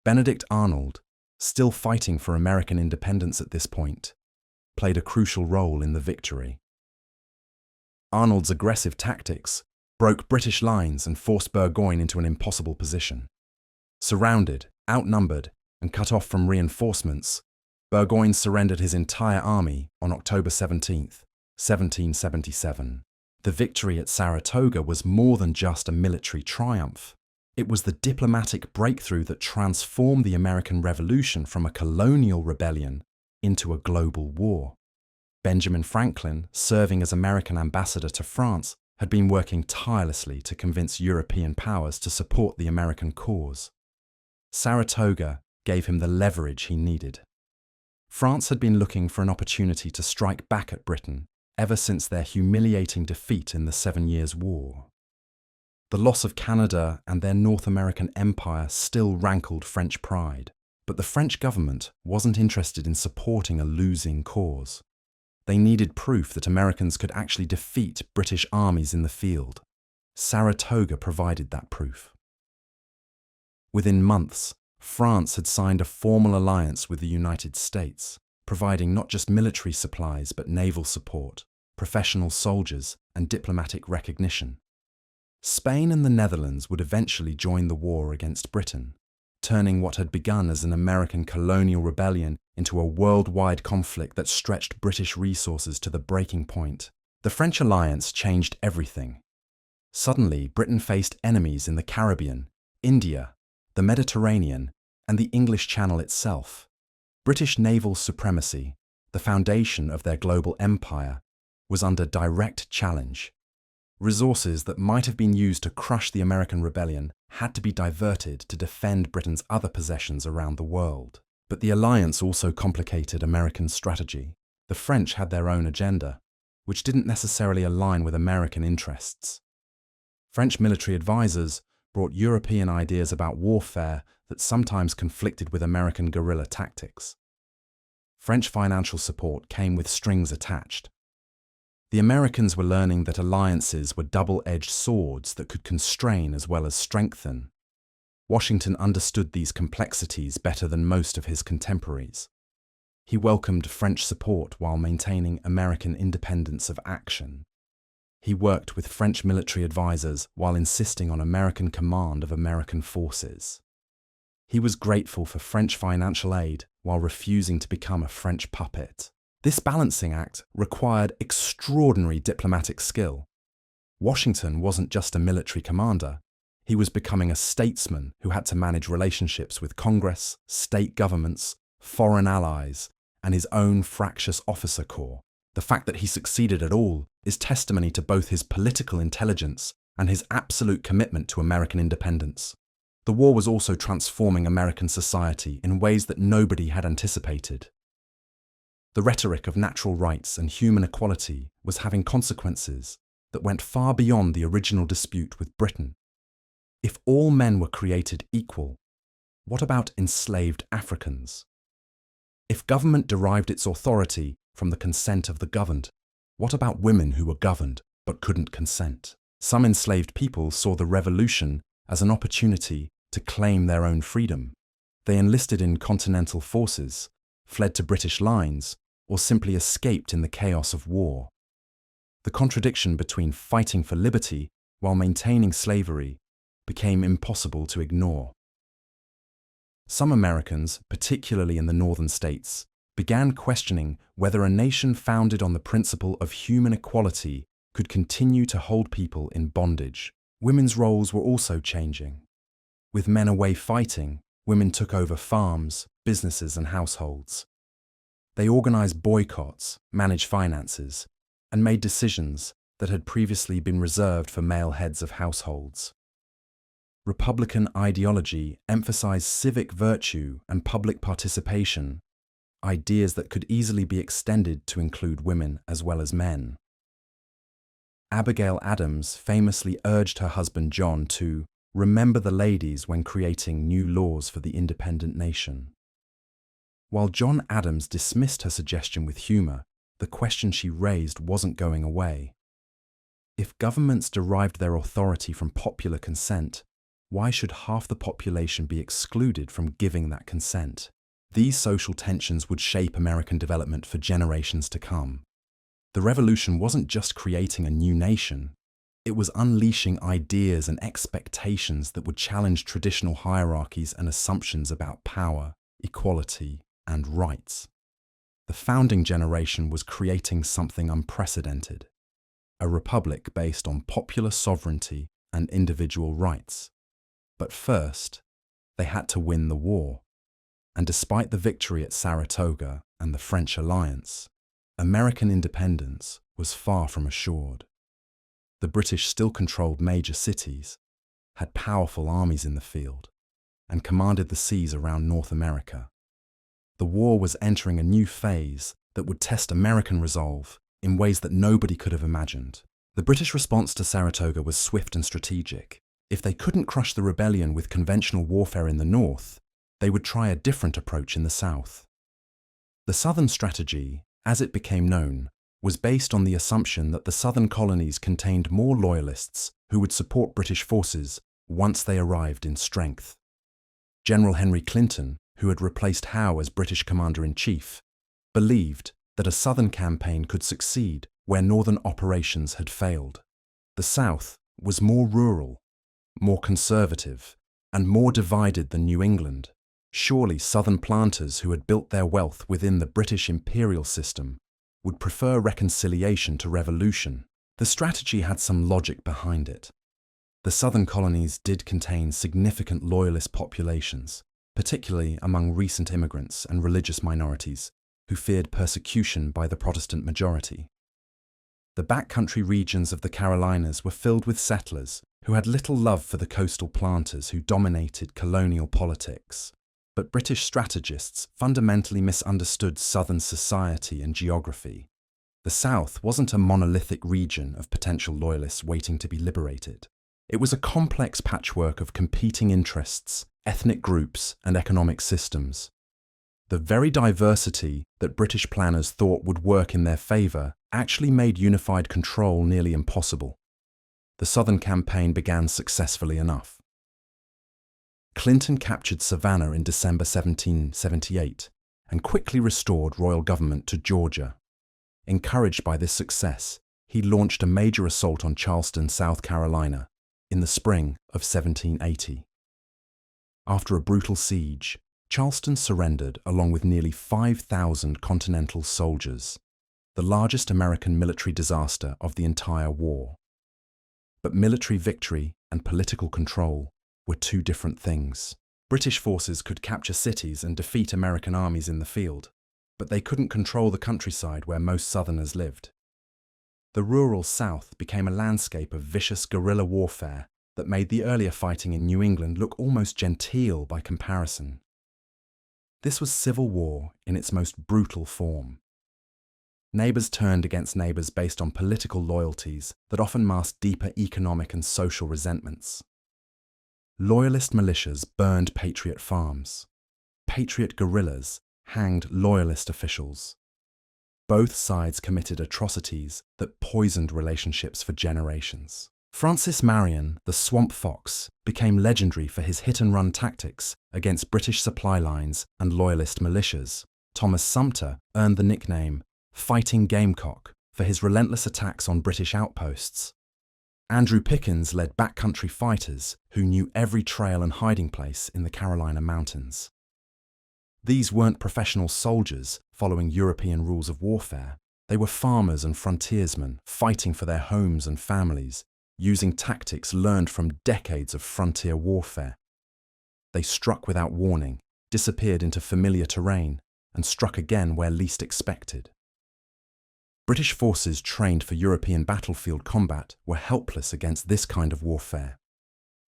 Benedict Arnold, still fighting for American independence at this point, played a crucial role in the victory. Arnold's aggressive tactics broke British lines and forced Burgoyne into an impossible position. Surrounded, outnumbered, and cut off from reinforcements, Burgoyne surrendered his entire army on October 17, 1777. The victory at Saratoga was more than just a military triumph. It was the diplomatic breakthrough that transformed the American Revolution from a colonial rebellion into a global war. Benjamin Franklin, serving as American ambassador to France, had been working tirelessly to convince European powers to support the American cause. Saratoga gave him the leverage he needed. France had been looking for an opportunity to strike back at Britain ever since their humiliating defeat in the 7 Years' War. The loss of Canada and their North American empire still rankled French pride, but the French government wasn't interested in supporting a losing cause. They needed proof that Americans could actually defeat British armies in the field. Saratoga provided that proof. Within months, France had signed a formal alliance with the United States, providing not just military supplies but naval support, professional soldiers, and diplomatic recognition. Spain and the Netherlands would eventually join the war against Britain, turning what had begun as an American colonial rebellion into a worldwide conflict that stretched British resources to the breaking point. The French alliance changed everything. Suddenly, Britain faced enemies in the Caribbean, India, the Mediterranean, and the English Channel itself. British naval supremacy, the foundation of their global empire, was under direct challenge. Resources that might have been used to crush the American rebellion had to be diverted to defend Britain's other possessions around the world. But the alliance also complicated American strategy. The French had their own agenda, which didn't necessarily align with American interests. French military advisors brought European ideas about warfare that sometimes conflicted with American guerrilla tactics. French financial support came with strings attached. The Americans were learning that alliances were double-edged swords that could constrain as well as strengthen. Washington understood these complexities better than most of his contemporaries. He welcomed French support while maintaining American independence of action. He worked with French military advisors while insisting on American command of American forces. He was grateful for French financial aid while refusing to become a French puppet. This balancing act required extraordinary diplomatic skill. Washington wasn't just a military commander. He was becoming a statesman who had to manage relationships with Congress, state governments, foreign allies, and his own fractious officer corps. The fact that he succeeded at all is testimony to both his political intelligence and his absolute commitment to American independence. The war was also transforming American society in ways that nobody had anticipated. The rhetoric of natural rights and human equality was having consequences that went far beyond the original dispute with Britain. If all men were created equal, what about enslaved Africans? If government derived its authority from the consent of the governed, what about women who were governed but couldn't consent? Some enslaved people saw the revolution as an opportunity to claim their own freedom. They enlisted in continental forces, fled to British lines, or simply escaped in the chaos of war. The contradiction between fighting for liberty while maintaining slavery became impossible to ignore. Some Americans, particularly in the northern states, began questioning whether a nation founded on the principle of human equality could continue to hold people in bondage. Women's roles were also changing. With men away fighting, women took over farms, businesses, and households. They organized boycotts, managed finances, and made decisions that had previously been reserved for male heads of households. Republican ideology emphasized civic virtue and public participation, ideas that could easily be extended to include women as well as men. Abigail Adams famously urged her husband John to remember the ladies when creating new laws for the independent nation. While John Adams dismissed her suggestion with humor, the question she raised wasn't going away. If governments derived their authority from popular consent, why should half the population be excluded from giving that consent? These social tensions would shape American development for generations to come. The revolution wasn't just creating a new nation, it was unleashing ideas and expectations that would challenge traditional hierarchies and assumptions about power, equality, and rights. The founding generation was creating something unprecedented, a republic based on popular sovereignty and individual rights. But first, they had to win the war. And despite the victory at Saratoga and the French alliance, American independence was far from assured. The British still controlled major cities, had powerful armies in the field, and commanded the seas around North America. The war was entering a new phase that would test American resolve in ways that nobody could have imagined. The British response to Saratoga was swift and strategic. If they couldn't crush the rebellion with conventional warfare in the north, they would try a different approach in the south. The Southern strategy, as it became known, was based on the assumption that the southern colonies contained more loyalists who would support British forces once they arrived in strength. General Henry Clinton, who had replaced Howe as British commander-in-chief, believed that a southern campaign could succeed where northern operations had failed. The South was more rural, more conservative, and more divided than New England. Surely southern planters who had built their wealth within the British imperial system would prefer reconciliation to revolution. The strategy had some logic behind it. The southern colonies did contain significant loyalist populations, particularly among recent immigrants and religious minorities who feared persecution by the Protestant majority. The backcountry regions of the Carolinas were filled with settlers who had little love for the coastal planters who dominated colonial politics. But British strategists fundamentally misunderstood southern society and geography. The South wasn't a monolithic region of potential loyalists waiting to be liberated. It was a complex patchwork of competing interests, ethnic groups, and economic systems. The very diversity that British planners thought would work in their favour actually made unified control nearly impossible. The Southern Campaign began successfully enough. Clinton captured Savannah in December 1778 and quickly restored royal government to Georgia. Encouraged by this success, he launched a major assault on Charleston, South Carolina, in the spring of 1780. After a brutal siege, Charleston surrendered along with nearly 5,000 Continental soldiers, the largest American military disaster of the entire war. But military victory and political control were two different things. British forces could capture cities and defeat American armies in the field, but they couldn't control the countryside where most Southerners lived. The rural South became a landscape of vicious guerrilla warfare that made the earlier fighting in New England look almost genteel by comparison. This was civil war in its most brutal form. Neighbours turned against neighbours based on political loyalties that often masked deeper economic and social resentments. Loyalist militias burned patriot farms. Patriot guerrillas hanged loyalist officials. Both sides committed atrocities that poisoned relationships for generations. Francis Marion, the Swamp Fox, became legendary for his hit-and-run tactics against British supply lines and loyalist militias. Thomas Sumter earned the nickname Fighting Gamecock for his relentless attacks on British outposts. Andrew Pickens led backcountry fighters who knew every trail and hiding place in the Carolina mountains. These weren't professional soldiers following European rules of warfare. They were farmers and frontiersmen fighting for their homes and families, using tactics learned from decades of frontier warfare. They struck without warning, disappeared into familiar terrain, and struck again where least expected. British forces trained for European battlefield combat were helpless against this kind of warfare.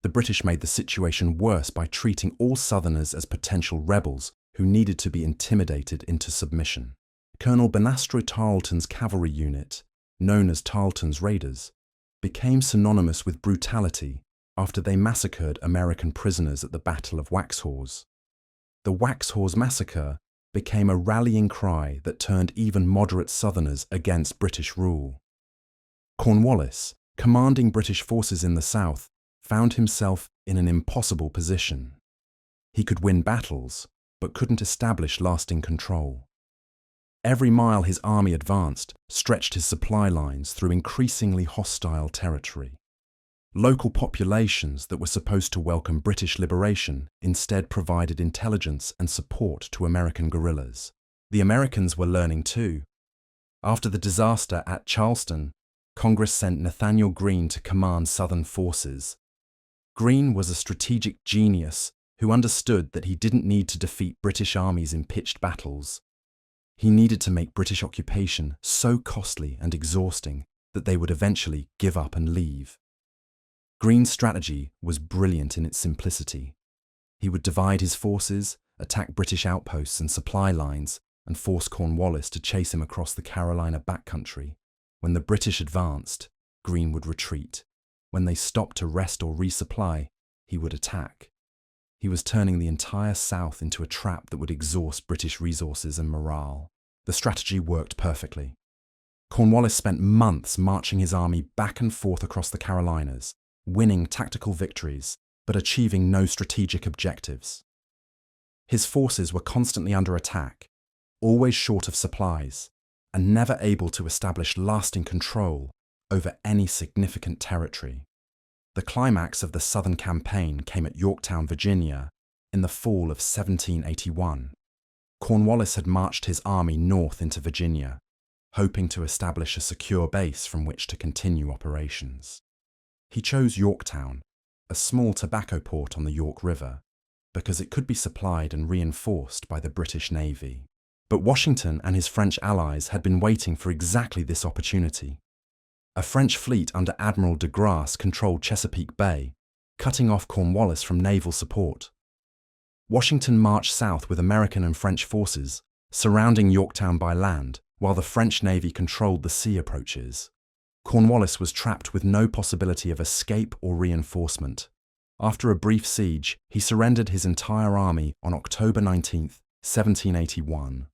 The British made the situation worse by treating all Southerners as potential rebels who needed to be intimidated into submission. Colonel Benastre Tarleton's cavalry unit, known as Tarleton's Raiders, became synonymous with brutality after they massacred American prisoners at the Battle of Waxhaws. The Waxhaws Massacre became a rallying cry that turned even moderate Southerners against British rule. Cornwallis, commanding British forces in the South, found himself in an impossible position. He could win battles, but couldn't establish lasting control. Every mile his army advanced stretched his supply lines through increasingly hostile territory. Local populations that were supposed to welcome British liberation instead provided intelligence and support to American guerrillas. The Americans were learning too. After the disaster at Charleston, Congress sent Nathanael Greene to command Southern forces. Greene was a strategic genius who understood that he didn't need to defeat British armies in pitched battles. He needed to make British occupation so costly and exhausting that they would eventually give up and leave. Greene's strategy was brilliant in its simplicity. He would divide his forces, attack British outposts and supply lines, and force Cornwallis to chase him across the Carolina backcountry. When the British advanced, Greene would retreat. When they stopped to rest or resupply, he would attack. He was turning the entire South into a trap that would exhaust British resources and morale. The strategy worked perfectly. Cornwallis spent months marching his army back and forth across the Carolinas, winning tactical victories, but achieving no strategic objectives. His forces were constantly under attack, always short of supplies, and never able to establish lasting control over any significant territory. The climax of the Southern Campaign came at Yorktown, Virginia, in the fall of 1781. Cornwallis had marched his army north into Virginia, hoping to establish a secure base from which to continue operations. He chose Yorktown, a small tobacco port on the York River, because it could be supplied and reinforced by the British Navy. But Washington and his French allies had been waiting for exactly this opportunity. A French fleet under Admiral de Grasse controlled Chesapeake Bay, cutting off Cornwallis from naval support. Washington marched south with American and French forces, surrounding Yorktown by land, while the French Navy controlled the sea approaches. Cornwallis was trapped with no possibility of escape or reinforcement. After a brief siege, he surrendered his entire army on October 19, 1781.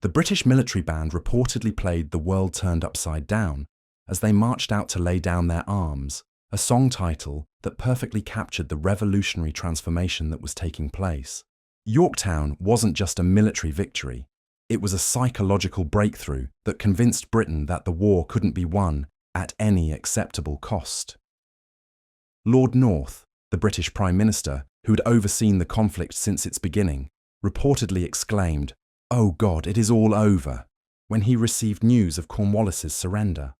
The British military band reportedly played "The World Turned Upside Down" as they marched out to lay down their arms, a song title that perfectly captured the revolutionary transformation that was taking place. Yorktown wasn't just a military victory, it was a psychological breakthrough that convinced Britain that the war couldn't be won at any acceptable cost. Lord North, the British Prime Minister, who had overseen the conflict since its beginning, reportedly exclaimed, "Oh God, it is all over," when he received news of Cornwallis's surrender.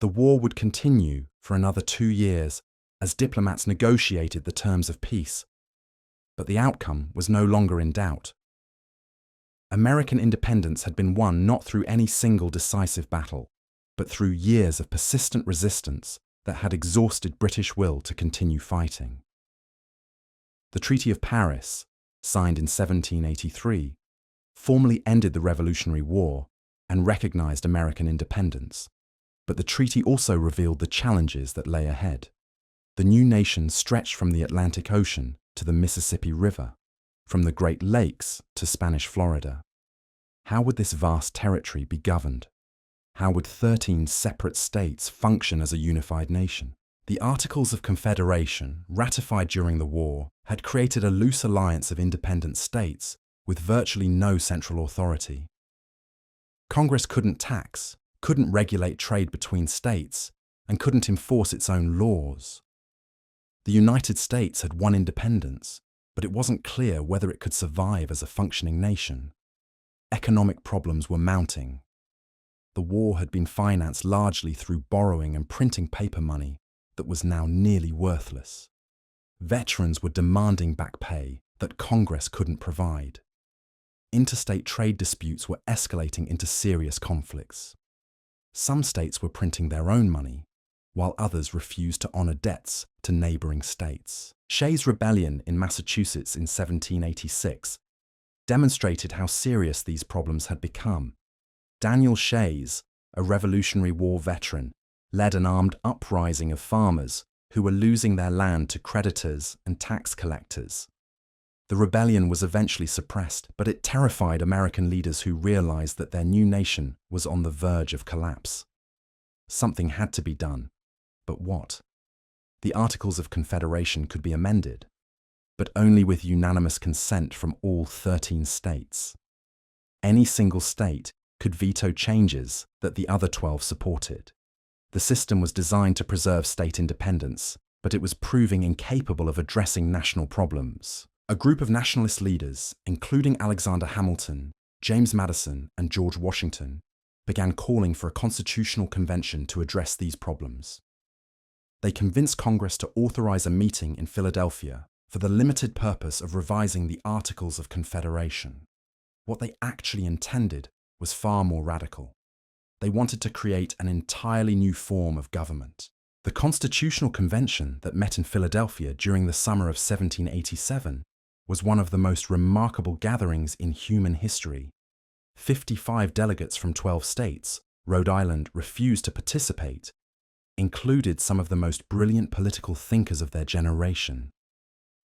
The war would continue for another 2 years as diplomats negotiated the terms of peace, but the outcome was no longer in doubt. American independence had been won not through any single decisive battle, but through years of persistent resistance that had exhausted British will to continue fighting. The Treaty of Paris, signed in 1783, formally ended the Revolutionary War and recognized American independence. But the treaty also revealed the challenges that lay ahead. The new nation stretched from the Atlantic Ocean to the Mississippi River, from the Great Lakes to Spanish Florida. How would this vast territory be governed? How would 13 separate states function as a unified nation? The Articles of Confederation, ratified during the war, had created a loose alliance of independent states with virtually no central authority. Congress couldn't tax, couldn't regulate trade between states, and couldn't enforce its own laws. The United States had won independence, but it wasn't clear whether it could survive as a functioning nation. Economic problems were mounting. The war had been financed largely through borrowing and printing paper money that was now nearly worthless. Veterans were demanding back pay that Congress couldn't provide. Interstate trade disputes were escalating into serious conflicts. Some states were printing their own money, while others refused to honor debts to neighboring states. Shays' Rebellion in Massachusetts in 1786 demonstrated how serious these problems had become. Daniel Shays, a Revolutionary War veteran, led an armed uprising of farmers who were losing their land to creditors and tax collectors. The rebellion was eventually suppressed, but it terrified American leaders who realized that their new nation was on the verge of collapse. Something had to be done. But what? The Articles of Confederation could be amended, but only with unanimous consent from all 13 states. Any single state could veto changes that the other 12 supported. The system was designed to preserve state independence, but it was proving incapable of addressing national problems. A group of nationalist leaders, including Alexander Hamilton, James Madison, and George Washington, began calling for a constitutional convention to address these problems. They convinced Congress to authorize a meeting in Philadelphia for the limited purpose of revising the Articles of Confederation. What they actually intended was far more radical. They wanted to create an entirely new form of government. The Constitutional Convention that met in Philadelphia during the summer of 1787 was one of the most remarkable gatherings in human history. 55 delegates from 12 states, Rhode Island refused to participate, included some of the most brilliant political thinkers of their generation.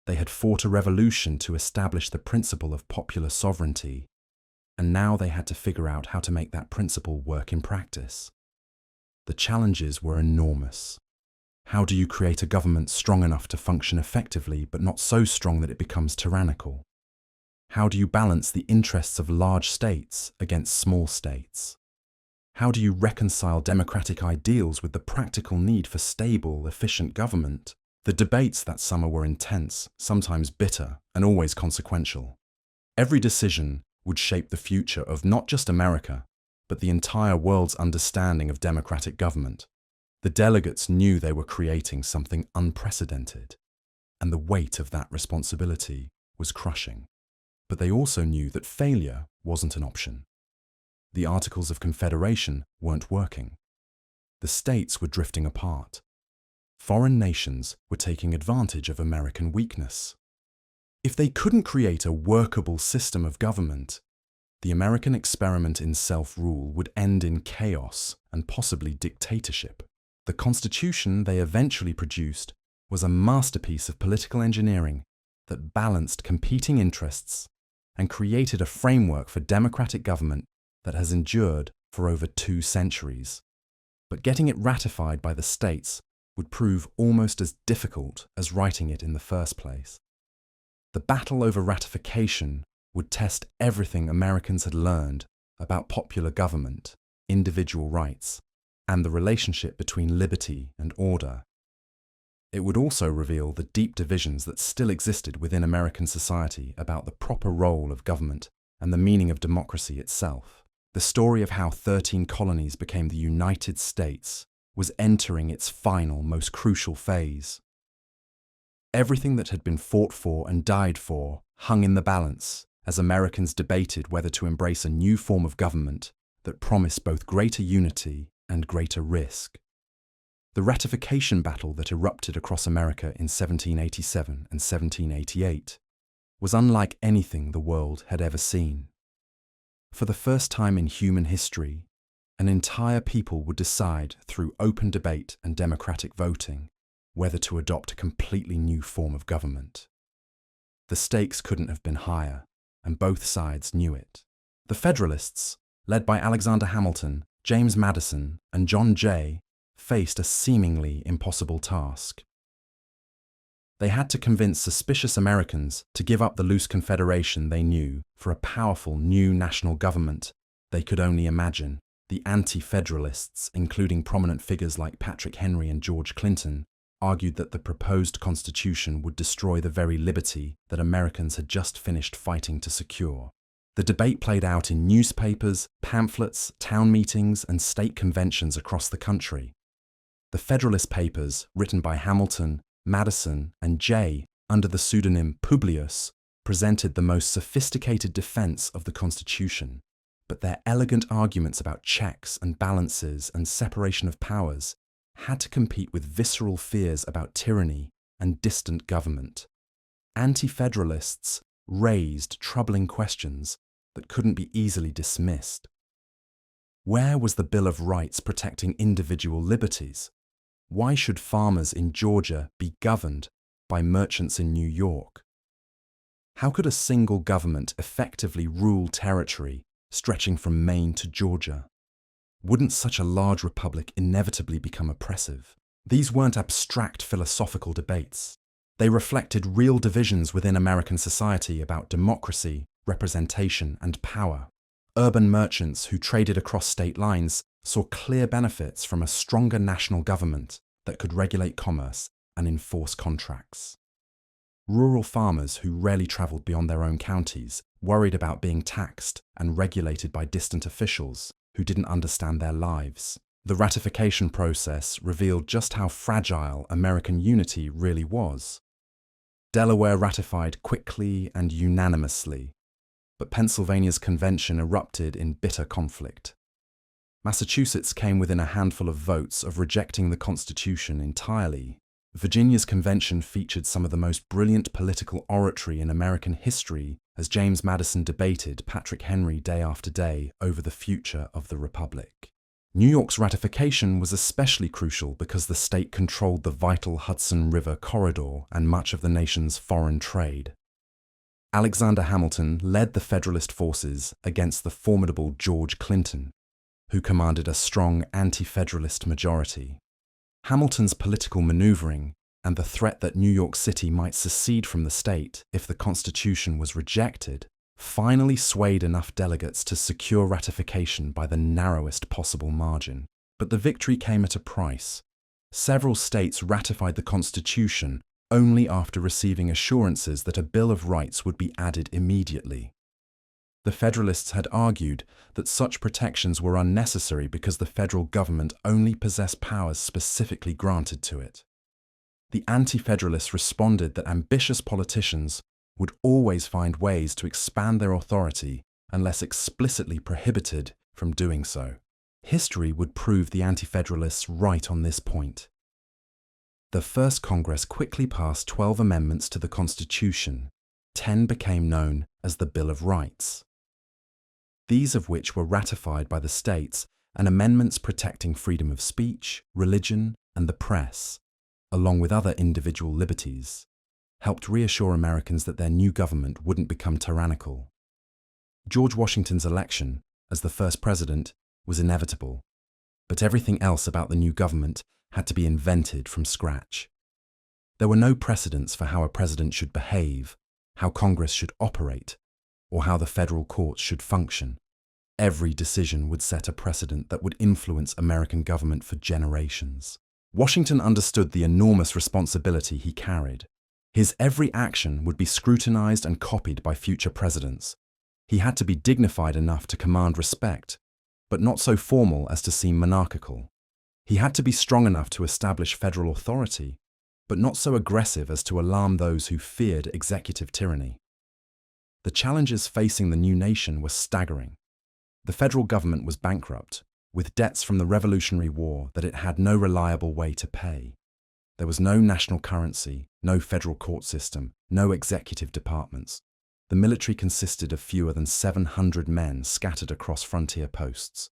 They had fought a revolution to establish the principle of popular sovereignty, and now they had to figure out how to make that principle work in practice. The challenges were enormous. How do you create a government strong enough to function effectively but not so strong that it becomes tyrannical? How do you balance the interests of large states against small states? How do you reconcile democratic ideals with the practical need for stable, efficient government? The debates that summer were intense, sometimes bitter, and always consequential. Every decision would shape the future of not just America, but the entire world's understanding of democratic government. The delegates knew they were creating something unprecedented, and the weight of that responsibility was crushing. But they also knew that failure wasn't an option. The Articles of Confederation weren't working. The states were drifting apart. Foreign nations were taking advantage of American weakness. If they couldn't create a workable system of government, The American experiment in self-rule would end in chaos and possibly dictatorship. The Constitution they eventually produced was a masterpiece of political engineering that balanced competing interests and created a framework for democratic government that has endured for over 2 centuries. But getting it ratified by the states would prove almost as difficult as writing it in the first place. The battle over ratification would test everything Americans had learned about popular government, individual rights, and the relationship between liberty and order. It would also reveal the deep divisions that still existed within American society about the proper role of government and the meaning of democracy itself. The story of how 13 colonies became the United States was entering its final, most crucial phase. Everything that had been fought for and died for hung in the balance as Americans debated whether to embrace a new form of government that promised both greater unity and greater risk. The ratification battle that erupted across America in 1787 and 1788 was unlike anything the world had ever seen. For the first time in human history, an entire people would decide through open debate and democratic voting whether to adopt a completely new form of government. The stakes couldn't have been higher, and both sides knew it. The Federalists, led by Alexander Hamilton, James Madison, and John Jay, faced a seemingly impossible task. They had to convince suspicious Americans to give up the loose confederation they knew for a powerful new national government they could only imagine. The anti-federalists, including prominent figures like Patrick Henry and George Clinton, argued that the proposed constitution would destroy the very liberty that Americans had just finished fighting to secure. The debate played out in newspapers, pamphlets, town meetings, and state conventions across the country. The Federalist Papers, written by Hamilton, Madison, and Jay under the pseudonym Publius, presented the most sophisticated defense of the Constitution, but their elegant arguments about checks and balances and separation of powers had to compete with visceral fears about tyranny and distant government. Anti-federalists raised troubling questions that couldn't be easily dismissed. Where was the Bill of Rights protecting individual liberties? Why should farmers in Georgia be governed by merchants in New York? How could a single government effectively rule territory stretching from Maine to Georgia? Wouldn't such a large republic inevitably become oppressive? These weren't abstract philosophical debates. They reflected real divisions within American society about democracy, representation, and power. Urban merchants who traded across state lines saw clear benefits from a stronger national government that could regulate commerce and enforce contracts. Rural farmers who rarely traveled beyond their own counties worried about being taxed and regulated by distant officials who didn't understand their lives. The ratification process revealed just how fragile American unity really was. Delaware ratified quickly and unanimously, but Pennsylvania's convention erupted in bitter conflict. Massachusetts came within a handful of votes of rejecting the Constitution entirely. Virginia's convention featured some of the most brilliant political oratory in American history as James Madison debated Patrick Henry day after day over the future of the Republic. New York's ratification was especially crucial because the state controlled the vital Hudson River corridor and much of the nation's foreign trade. Alexander Hamilton led the Federalist forces against the formidable George Clinton, who commanded a strong anti-federalist majority. Hamilton's political maneuvering and the threat that New York City might secede from the state if the Constitution was rejected finally swayed enough delegates to secure ratification by the narrowest possible margin. But the victory came at a price. Several states ratified the Constitution only after receiving assurances that a Bill of Rights would be added immediately. The Federalists had argued that such protections were unnecessary because the federal government only possessed powers specifically granted to it. The anti-federalists responded that ambitious politicians would always find ways to expand their authority unless explicitly prohibited from doing so. History would prove the anti-federalists right on this point. The first Congress quickly passed 12 amendments to the Constitution. 10 became known as the Bill of Rights. these of which were ratified by the states, and amendments protecting freedom of speech, religion, and the press, along with other individual liberties, helped reassure Americans that their new government wouldn't become tyrannical. George Washington's election as the first president was inevitable, but everything else about the new government had to be invented from scratch. There were no precedents for how a president should behave, how Congress should operate, or how the federal courts should function. Every decision would set a precedent that would influence American government for generations. Washington understood the enormous responsibility he carried. His every action would be scrutinized and copied by future presidents. He had to be dignified enough to command respect, but not so formal as to seem monarchical. He had to be strong enough to establish federal authority, but not so aggressive as to alarm those who feared executive tyranny. The challenges facing the new nation were staggering. The federal government was bankrupt, with debts from the Revolutionary War that it had no reliable way to pay. There was no national currency, no federal court system, no executive departments. The military consisted of fewer than 700 men scattered across frontier posts.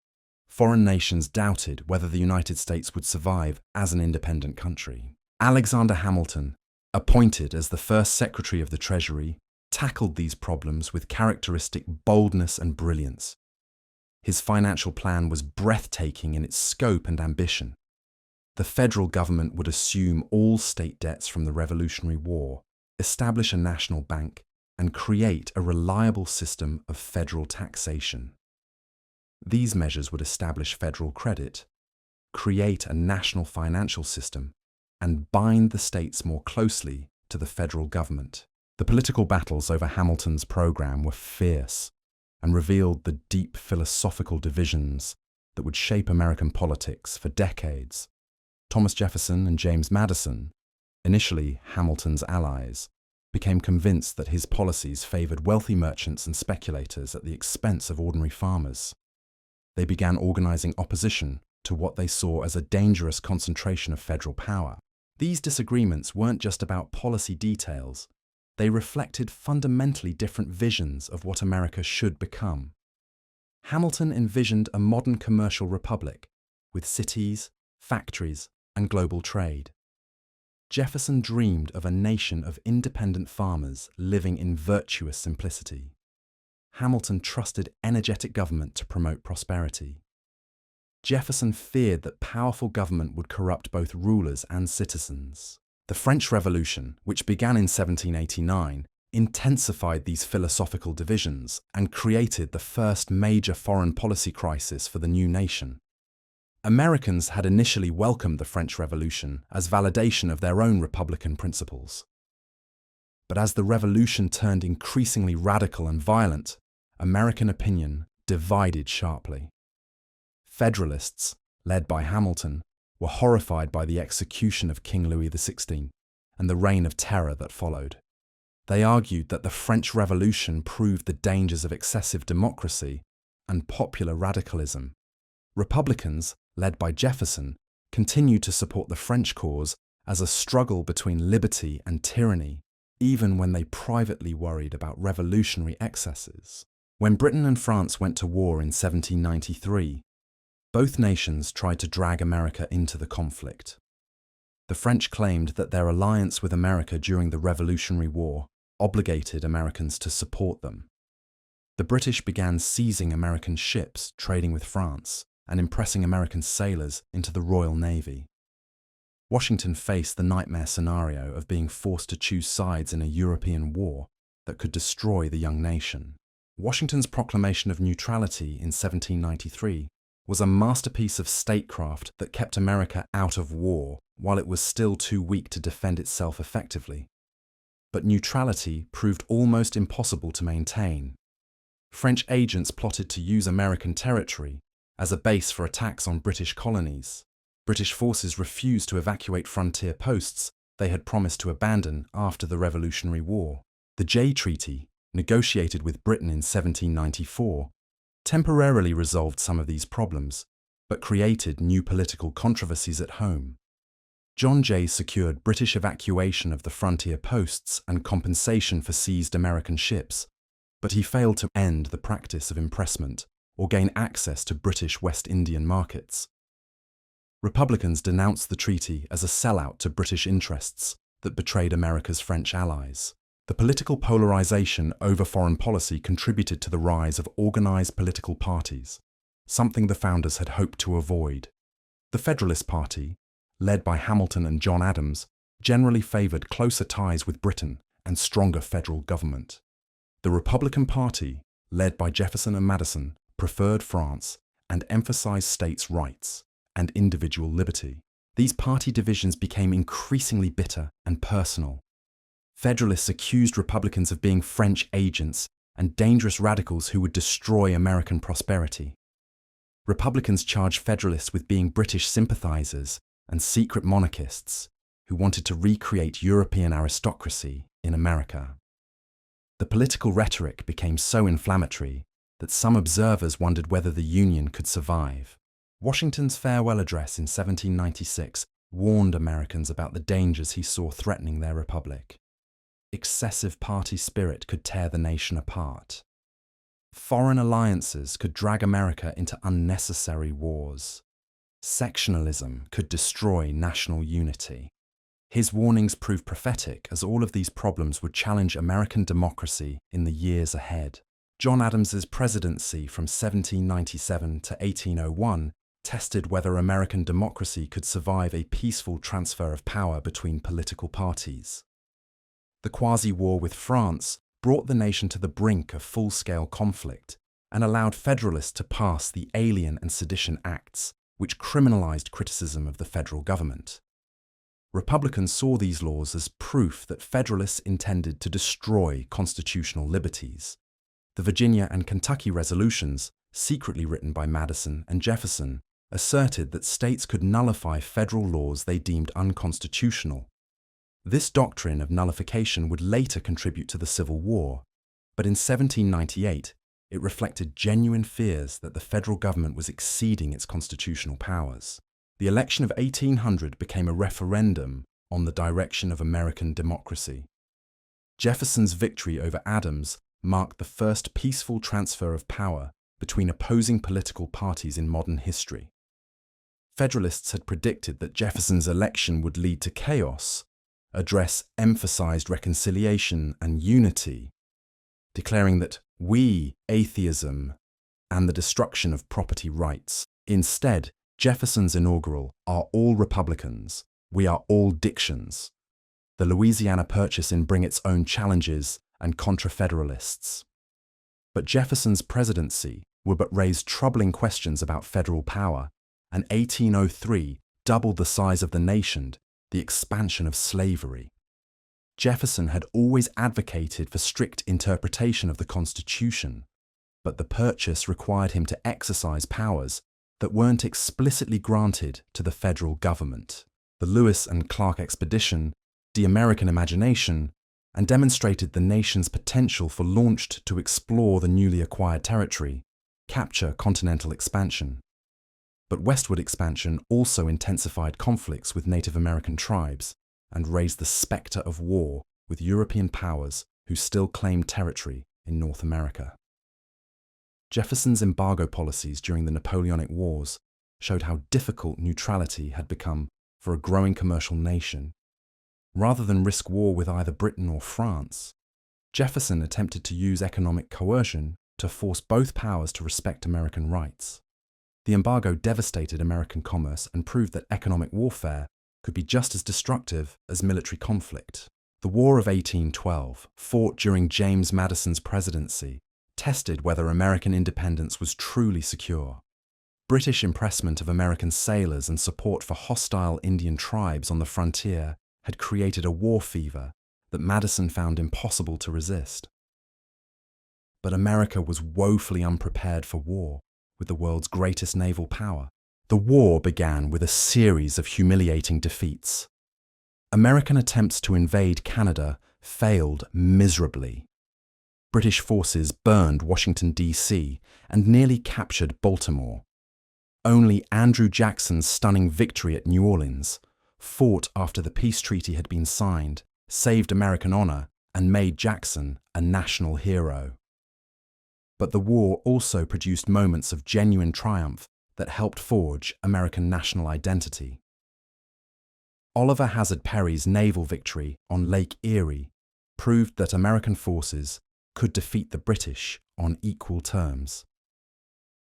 Foreign nations doubted whether the United States would survive as an independent country. Alexander Hamilton, appointed as the first Secretary of the Treasury, tackled these problems with characteristic boldness and brilliance. His financial plan was breathtaking in its scope and ambition. The federal government would assume all state debts from the Revolutionary War, establish a national bank, and create a reliable system of federal taxation. These measures would establish federal credit, create a national financial system, and bind the states more closely to the federal government. The political battles over Hamilton's program were fierce and revealed the deep philosophical divisions that would shape American politics for decades. Thomas Jefferson and James Madison, initially Hamilton's allies, became convinced that his policies favored wealthy merchants and speculators at the expense of ordinary farmers. They began organizing opposition to what they saw as a dangerous concentration of federal power. These disagreements weren't just about policy details. They reflected fundamentally different visions of what America should become. Hamilton envisioned a modern commercial republic with cities, factories, and global trade. Jefferson dreamed of a nation of independent farmers living in virtuous simplicity. Hamilton trusted energetic government to promote prosperity. Jefferson feared that powerful government would corrupt both rulers and citizens. The French Revolution, which began in 1789, intensified these philosophical divisions and created the first major foreign policy crisis for the new nation. Americans had initially welcomed the French Revolution as validation of their own republican principles. But as the revolution turned increasingly radical and violent, American opinion divided sharply. Federalists, led by Hamilton, were horrified by the execution of King Louis XVI and the reign of terror that followed. They argued that the French Revolution proved the dangers of excessive democracy and popular radicalism. Republicans, led by Jefferson, continued to support the French cause as a struggle between liberty and tyranny, even when they privately worried about revolutionary excesses. When Britain and France went to war in 1793, both nations tried to drag America into the conflict. The French claimed that their alliance with America during the Revolutionary War obligated Americans to support them. The British began seizing American ships trading with France and impressing American sailors into the Royal Navy. Washington faced the nightmare scenario of being forced to choose sides in a European war that could destroy the young nation. Washington's proclamation of neutrality in 1793 was a masterpiece of statecraft that kept America out of war while it was still too weak to defend itself effectively. But neutrality proved almost impossible to maintain. French agents plotted to use American territory as a base for attacks on British colonies. British forces refused to evacuate frontier posts they had promised to abandon after the Revolutionary War. The Jay Treaty, negotiated with Britain in 1794, temporarily resolved some of these problems, but created new political controversies at home. John Jay secured British evacuation of the frontier posts and compensation for seized American ships, but he failed to end the practice of impressment or gain access to British West Indian markets. Republicans denounced the treaty as a sellout to British interests that betrayed America's French allies. The political polarization over foreign policy contributed to the rise of organized political parties, something the founders had hoped to avoid. The Federalist Party, led by Hamilton and John Adams, generally favored closer ties with Britain and stronger federal government. The Republican Party, led by Jefferson and Madison, preferred France and emphasized states' rights and individual liberty. These party divisions became increasingly bitter and personal. Federalists accused Republicans of being French agents and dangerous radicals who would destroy American prosperity. Republicans charged Federalists with being British sympathizers and secret monarchists who wanted to recreate European aristocracy in America. The political rhetoric became so inflammatory that some observers wondered whether the Union could survive. Washington's farewell address in 1796 warned Americans about the dangers he saw threatening their republic. Excessive party spirit could tear the nation apart. Foreign alliances could drag America into unnecessary wars. Sectionalism could destroy national unity. His warnings proved prophetic, as all of these problems would challenge American democracy in the years ahead. John Adams's presidency from 1797 to 1801 tested whether American democracy could survive a peaceful transfer of power between political parties. The quasi-war with France brought the nation to the brink of full-scale conflict and allowed Federalists to pass the Alien and Sedition Acts, which criminalized criticism of the federal government. Republicans saw these laws as proof that Federalists intended to destroy constitutional liberties. The Virginia and Kentucky resolutions, secretly written by Madison and Jefferson, asserted that states could nullify federal laws they deemed unconstitutional. This doctrine of nullification would later contribute to the Civil War, but in 1798 it reflected genuine fears that the federal government was exceeding its constitutional powers. The election of 1800 became a referendum on the direction of American democracy. Jefferson's victory over Adams marked the first peaceful transfer of power between opposing political parties in modern history. Federalists had predicted that Jefferson's election would lead to chaos. Address emphasized reconciliation and unity, declaring that we atheism and the destruction of property rights. Instead, Jefferson's inaugural "Are all Republicans? We are all Dictions." The Louisiana Purchase in bring its own challenges and contra-federalists. But Jefferson's presidency would but raise troubling questions about federal power, and 1803 doubled the size of the nation, the expansion of slavery. Jefferson had always advocated for strict interpretation of the Constitution, but the Purchase required him to exercise powers that weren't explicitly granted to the federal government. The Lewis and Clark expedition, the American imagination, and demonstrated the nation's potential for launched to explore the newly acquired territory, capture continental expansion. But westward expansion also intensified conflicts with Native American tribes and raised the specter of war with European powers who still claimed territory in North America. Jefferson's embargo policies during the Napoleonic Wars showed how difficult neutrality had become for a growing commercial nation. Rather than risk war with either Britain or France, Jefferson attempted to use economic coercion to force both powers to respect American rights. The embargo devastated American commerce and proved that economic warfare could be just as destructive as military conflict. The War of 1812, fought during James Madison's presidency, tested whether American independence was truly secure. British impressment of American sailors and support for hostile Indian tribes on the frontier had created a war fever that Madison found impossible to resist. But America was woefully unprepared for war with the world's greatest naval power. The war began with a series of humiliating defeats. American attempts to invade Canada failed miserably. British forces burned Washington, D.C. and nearly captured Baltimore. Only Andrew Jackson's stunning victory at New Orleans, fought after the peace treaty had been signed, saved American honor and made Jackson a national hero. But the war also produced moments of genuine triumph that helped forge American national identity. Oliver Hazard Perry's naval victory on Lake Erie proved that American forces could defeat the British on equal terms.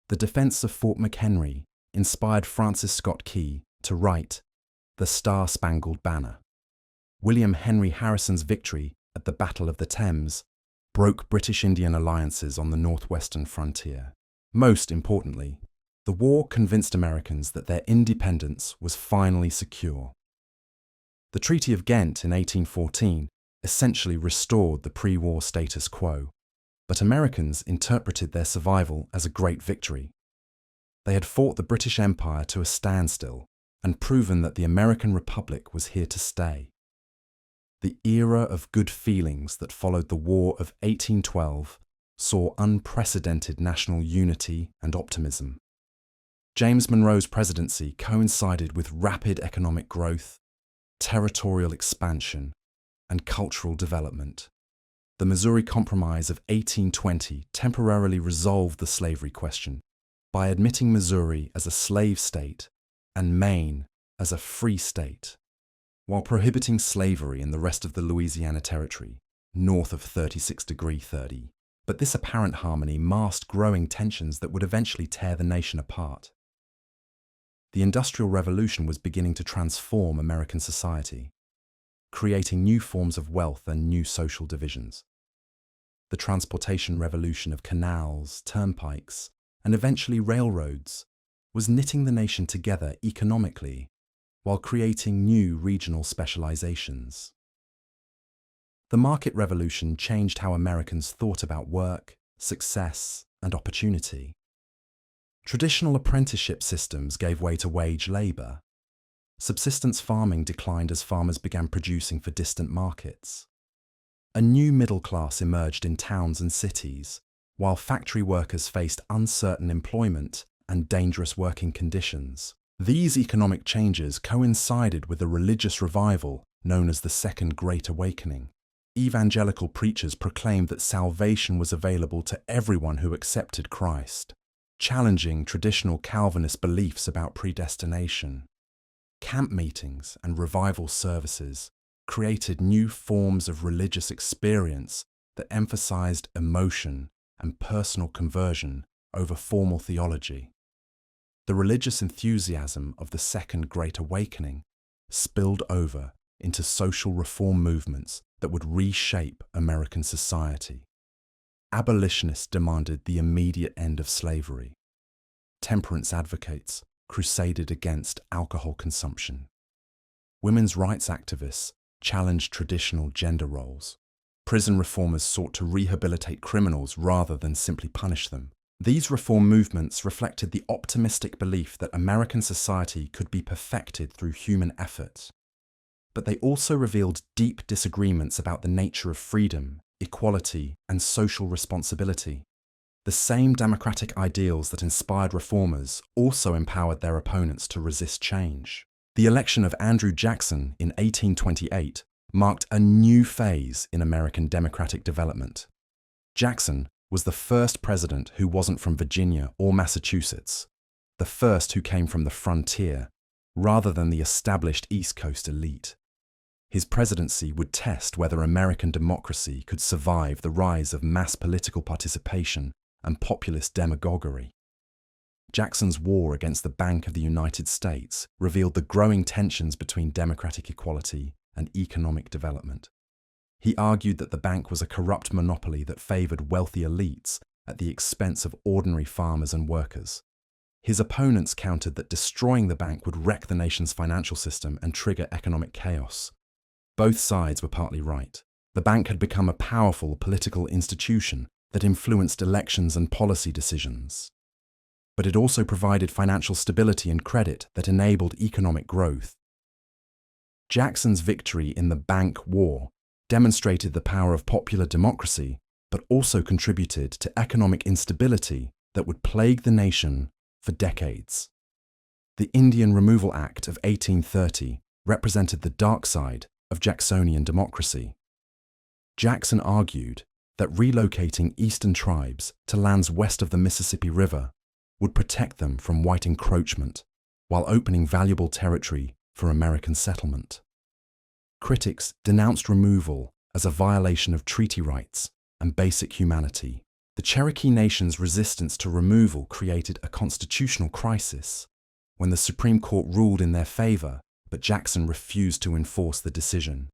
The defense of Fort McHenry inspired Francis Scott Key to write The Star-Spangled Banner. William Henry Harrison's victory at the Battle of the Thames broke British Indian alliances on the northwestern frontier. Most importantly, the war convinced Americans that their independence was finally secure. The Treaty of Ghent in 1814 essentially restored the pre-war status quo, but Americans interpreted their survival as a great victory. They had fought the British Empire to a standstill and proven that the American Republic was here to stay. The era of good feelings that followed the War of 1812 saw unprecedented national unity and optimism. James Monroe's presidency coincided with rapid economic growth, territorial expansion, and cultural development. The Missouri Compromise of 1820 temporarily resolved the slavery question by admitting Missouri as a slave state and Maine as a free state, while prohibiting slavery in the rest of the Louisiana Territory, north of 36°30. But this apparent harmony masked growing tensions that would eventually tear the nation apart. The Industrial Revolution was beginning to transform American society, creating new forms of wealth and new social divisions. The transportation revolution of canals, turnpikes, and eventually railroads was knitting the nation together economically while creating new regional specializations. The market revolution changed how Americans thought about work, success, and opportunity. Traditional apprenticeship systems gave way to wage labor. Subsistence farming declined as farmers began producing for distant markets. A new middle class emerged in towns and cities, while factory workers faced uncertain employment and dangerous working conditions. These economic changes coincided with a religious revival known as the Second Great Awakening. Evangelical preachers proclaimed that salvation was available to everyone who accepted Christ, challenging traditional Calvinist beliefs about predestination. Camp meetings and revival services created new forms of religious experience that emphasized emotion and personal conversion over formal theology. The religious enthusiasm of the Second Great Awakening spilled over into social reform movements that would reshape American society. Abolitionists demanded the immediate end of slavery. Temperance advocates crusaded against alcohol consumption. Women's rights activists challenged traditional gender roles. Prison reformers sought to rehabilitate criminals rather than simply punish them. These reform movements reflected the optimistic belief that American society could be perfected through human effort. But they also revealed deep disagreements about the nature of freedom, equality, and social responsibility. The same democratic ideals that inspired reformers also empowered their opponents to resist change. The election of Andrew Jackson in 1828 marked a new phase in American democratic development. Jackson was the first president who wasn't from Virginia or Massachusetts, the first who came from the frontier, rather than the established East Coast elite. His presidency would test whether American democracy could survive the rise of mass political participation and populist demagoguery. Jackson's war against the Bank of the United States revealed the growing tensions between democratic equality and economic development. He argued that the bank was a corrupt monopoly that favored wealthy elites at the expense of ordinary farmers and workers. His opponents countered that destroying the bank would wreck the nation's financial system and trigger economic chaos. Both sides were partly right. The bank had become a powerful political institution that influenced elections and policy decisions. But it also provided financial stability and credit that enabled economic growth. Jackson's victory in the Bank War demonstrated the power of popular democracy, but also contributed to economic instability that would plague the nation for decades. The Indian Removal Act of 1830 represented the dark side of Jacksonian democracy. Jackson argued that relocating eastern tribes to lands west of the Mississippi River would protect them from white encroachment while opening valuable territory for American settlement. Critics denounced removal as a violation of treaty rights and basic humanity. The Cherokee Nation's resistance to removal created a constitutional crisis when the Supreme Court ruled in their favor, but Jackson refused to enforce the decision.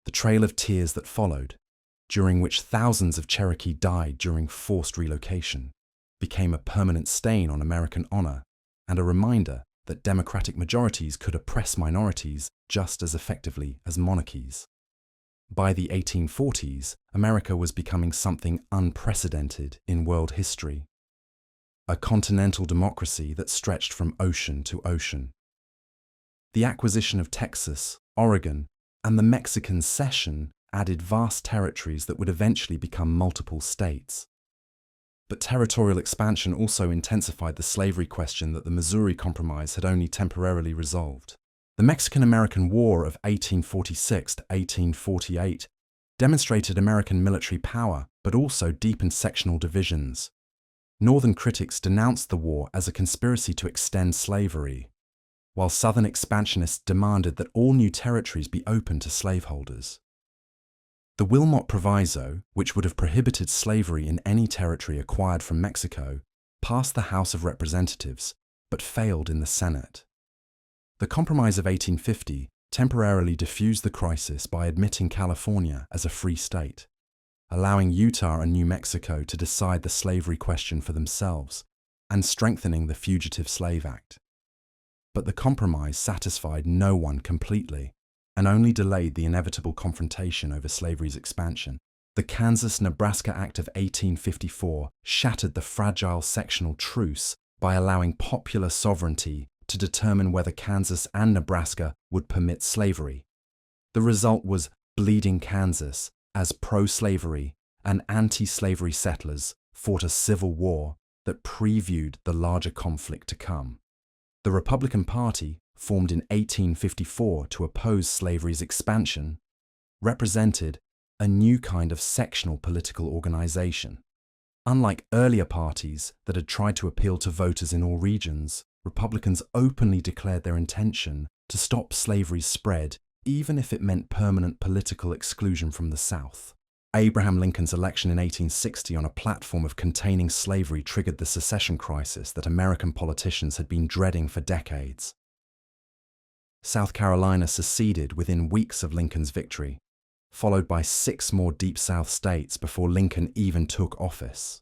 The trail of tears that followed, during which thousands of Cherokee died during forced relocation, became a permanent stain on American honor and a reminder that democratic majorities could oppress minorities just as effectively as monarchies. By the 1840s, America was becoming something unprecedented in world history. A continental democracy that stretched from ocean to ocean. The acquisition of Texas, Oregon, and the Mexican cession added vast territories that would eventually become multiple states. But territorial expansion also intensified the slavery question that the Missouri Compromise had only temporarily resolved. The Mexican-American War of 1846 to 1848 demonstrated American military power, but also deepened sectional divisions. Northern critics denounced the war as a conspiracy to extend slavery, while Southern expansionists demanded that all new territories be open to slaveholders. The Wilmot Proviso, which would have prohibited slavery in any territory acquired from Mexico, passed the House of Representatives, but failed in the Senate. The Compromise of 1850 temporarily diffused the crisis by admitting California as a free state, allowing Utah and New Mexico to decide the slavery question for themselves, and strengthening the Fugitive Slave Act. But the compromise satisfied no one completely, and only delayed the inevitable confrontation over slavery's expansion. The Kansas-Nebraska Act of 1854 shattered the fragile sectional truce by allowing popular sovereignty to determine whether Kansas and Nebraska would permit slavery. The result was Bleeding Kansas, as pro-slavery and anti-slavery settlers fought a civil war that previewed the larger conflict to come. The Republican Party, formed in 1854 to oppose slavery's expansion, represented a new kind of sectional political organization. Unlike earlier parties that had tried to appeal to voters in all regions, Republicans openly declared their intention to stop slavery's spread, even if it meant permanent political exclusion from the South. Abraham Lincoln's election in 1860 on a platform of containing slavery triggered the secession crisis that American politicians had been dreading for decades. South Carolina seceded within weeks of Lincoln's victory, followed by 6 more Deep South states before Lincoln even took office.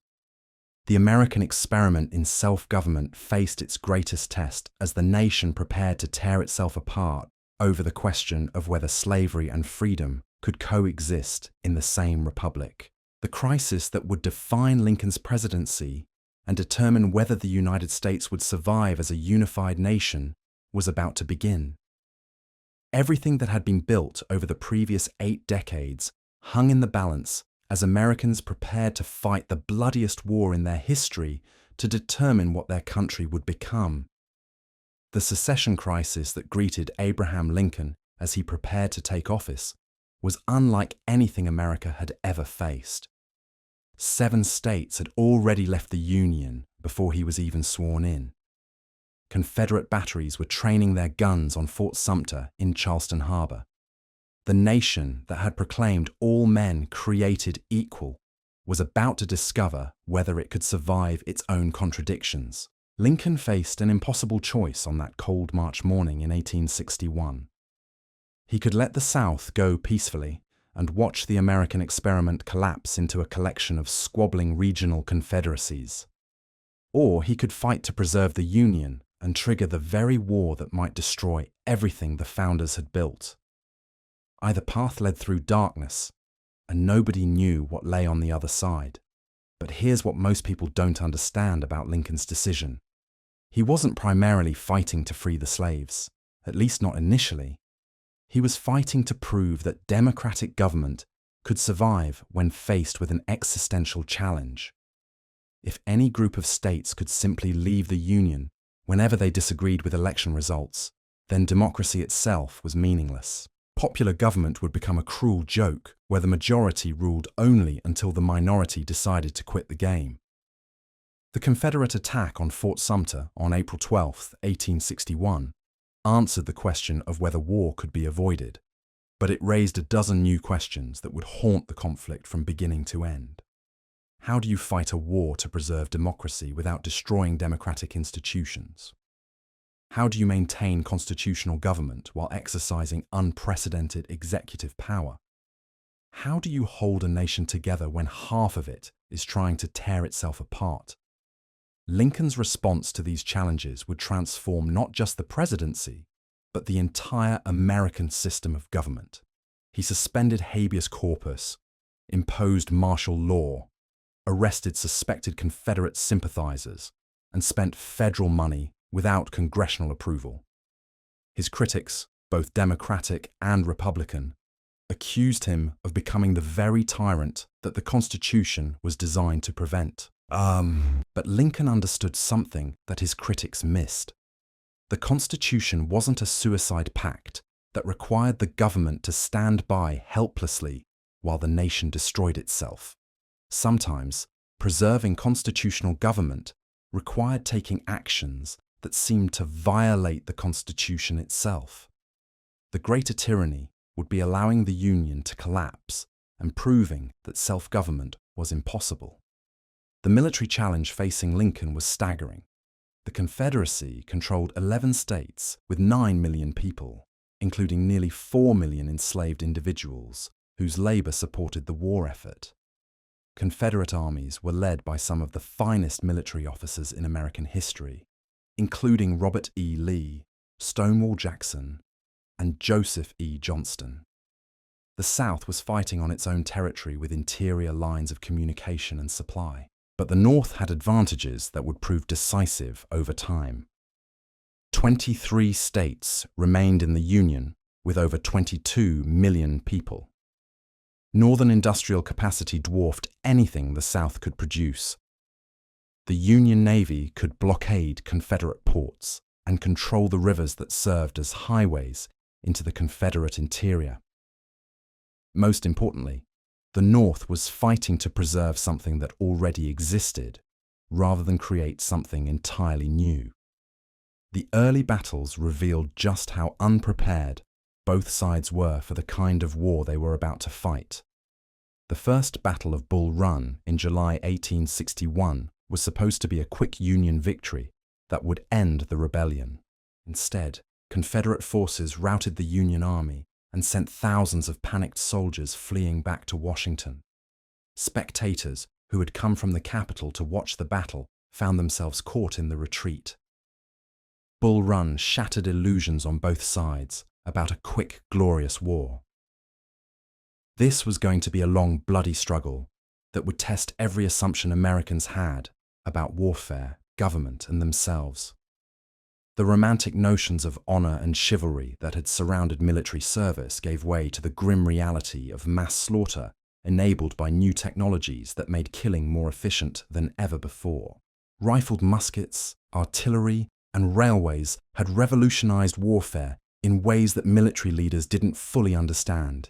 The American experiment in self-government faced its greatest test as the nation prepared to tear itself apart over the question of whether slavery and freedom could coexist in the same republic. The crisis that would define Lincoln's presidency and determine whether the United States would survive as a unified nation was about to begin. Everything that had been built over the previous 8 decades hung in the balance as Americans prepared to fight the bloodiest war in their history to determine what their country would become. The secession crisis that greeted Abraham Lincoln as he prepared to take office was unlike anything America had ever faced. 7 states had already left the Union before he was even sworn in. Confederate batteries were training their guns on Fort Sumter in Charleston Harbor. The nation that had proclaimed all men created equal was about to discover whether it could survive its own contradictions. Lincoln faced an impossible choice on that cold March morning in 1861. He could let the South go peacefully and watch the American experiment collapse into a collection of squabbling regional confederacies. Or he could fight to preserve the Union and trigger the very war that might destroy everything the founders had built. Either path led through darkness, and nobody knew what lay on the other side. But here's what most people don't understand about Lincoln's decision. He wasn't primarily fighting to free the slaves, at least not initially. He was fighting to prove that democratic government could survive when faced with an existential challenge. If any group of states could simply leave the Union whenever they disagreed with election results, then democracy itself was meaningless. popular government would become a cruel joke where the majority ruled only until the minority decided to quit the game. The Confederate attack on Fort Sumter on April 12, 1861, answered the question of whether war could be avoided, but it raised a dozen new questions that would haunt the conflict from beginning to end. How do you fight a war to preserve democracy without destroying democratic institutions? How do you maintain constitutional government while exercising unprecedented executive power? How do you hold a nation together when half of it is trying to tear itself apart? Lincoln's response to these challenges would transform not just the presidency, but the entire American system of government. He suspended habeas corpus, imposed martial law, arrested suspected Confederate sympathizers, and spent federal money without congressional approval. His critics, both Democratic and Republican, accused him of becoming the very tyrant that the Constitution was designed to prevent. But Lincoln understood something that his critics missed. The Constitution wasn't a suicide pact that required the government to stand by helplessly while the nation destroyed itself. Sometimes, preserving constitutional government required taking actions that seemed to violate the Constitution itself. The greater tyranny would be allowing the Union to collapse and proving that self-government was impossible. The military challenge facing Lincoln was staggering. The Confederacy controlled 11 states with 9 million people, including nearly 4 million enslaved individuals whose labor supported the war effort. Confederate armies were led by some of the finest military officers in American history, including Robert E. Lee, Stonewall Jackson, and Joseph E. Johnston. The South was fighting on its own territory with interior lines of communication and supply, but the North had advantages that would prove decisive over time. 23 states remained in the Union with over 22 million people. Northern industrial capacity dwarfed anything the South could produce. The Union Navy could blockade Confederate ports and control the rivers that served as highways into the Confederate interior. Most importantly, the North was fighting to preserve something that already existed, rather than create something entirely new. The early battles revealed just how unprepared both sides were for the kind of war they were about to fight. The First Battle of Bull Run in July 1861 was supposed to be a quick Union victory that would end the rebellion. Instead, Confederate forces routed the Union Army and sent thousands of panicked soldiers fleeing back to Washington. Spectators who had come from the capital to watch the battle found themselves caught in the retreat. Bull Run shattered illusions on both sides about a quick, glorious war. This was going to be a long, bloody struggle that would test every assumption Americans had about warfare, government, and themselves. The romantic notions of honor and chivalry that had surrounded military service gave way to the grim reality of mass slaughter enabled by new technologies that made killing more efficient than ever before. Rifled muskets, artillery, and railways had revolutionized warfare in ways that military leaders didn't fully understand.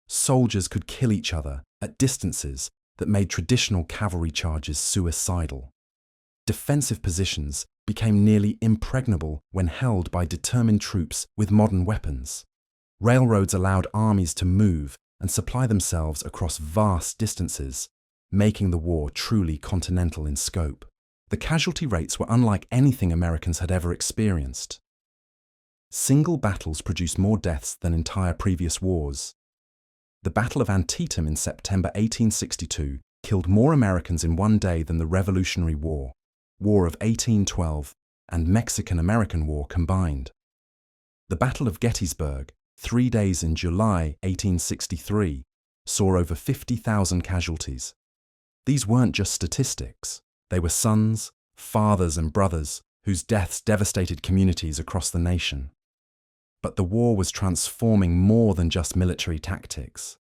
Soldiers could kill each other at distances that made traditional cavalry charges suicidal. Defensive positions became nearly impregnable when held by determined troops with modern weapons. Railroads allowed armies to move and supply themselves across vast distances, making the war truly continental in scope. The casualty rates were unlike anything Americans had ever experienced. Single battles produced more deaths than entire previous wars. The Battle of Antietam in September 1862 killed more Americans in one day than the Revolutionary War, War of 1812, and Mexican-American War combined. The Battle of Gettysburg, 3 days in July 1863, saw over 50,000 casualties. These weren't just statistics. They were sons, fathers, and brothers whose deaths devastated communities across the nation. But the war was transforming more than just military tactics.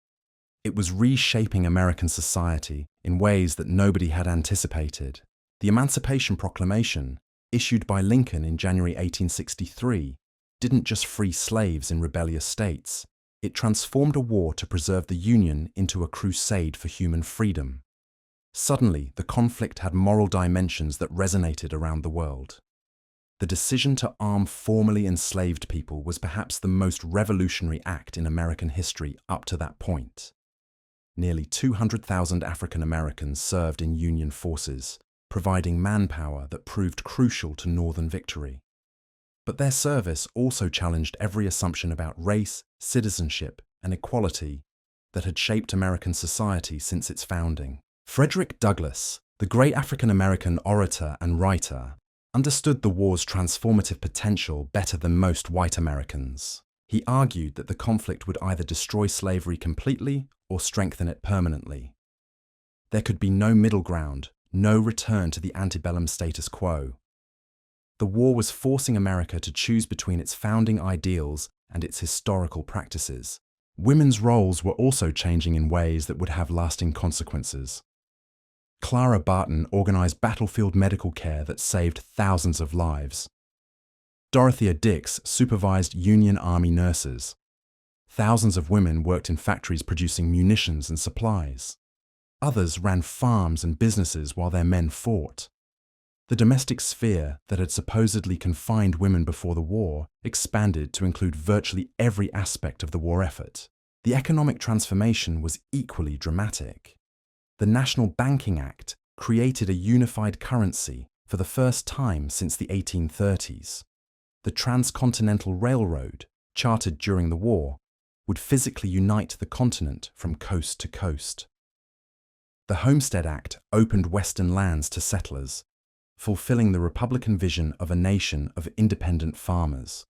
It was reshaping American society in ways that nobody had anticipated. The Emancipation Proclamation, issued by Lincoln in January 1863, didn't just free slaves in rebellious states. It transformed a war to preserve the Union into a crusade for human freedom. Suddenly, the conflict had moral dimensions that resonated around the world. The decision to arm formerly enslaved people was perhaps the most revolutionary act in American history up to that point. Nearly 200,000 African Americans served in Union forces, providing manpower that proved crucial to Northern victory. But their service also challenged every assumption about race, citizenship, and equality that had shaped American society since its founding. Frederick Douglass, the great African American orator and writer, understood the war's transformative potential better than most white Americans. He argued that the conflict would either destroy slavery completely or strengthen it permanently. There could be no middle ground, no return to the antebellum status quo. The war was forcing America to choose between its founding ideals and its historical practices. Women's roles were also changing in ways that would have lasting consequences. Clara Barton organized battlefield medical care that saved thousands of lives. Dorothea Dix supervised Union Army nurses. Thousands of women worked in factories producing munitions and supplies. Others ran farms and businesses while their men fought. The domestic sphere that had supposedly confined women before the war expanded to include virtually every aspect of the war effort. The economic transformation was equally dramatic. The National Banking Act created a unified currency for the first time since the 1830s. The Transcontinental Railroad, chartered during the war, would physically unite the continent from coast to coast. The Homestead Act opened Western lands to settlers, fulfilling the Republican vision of a nation of independent farmers.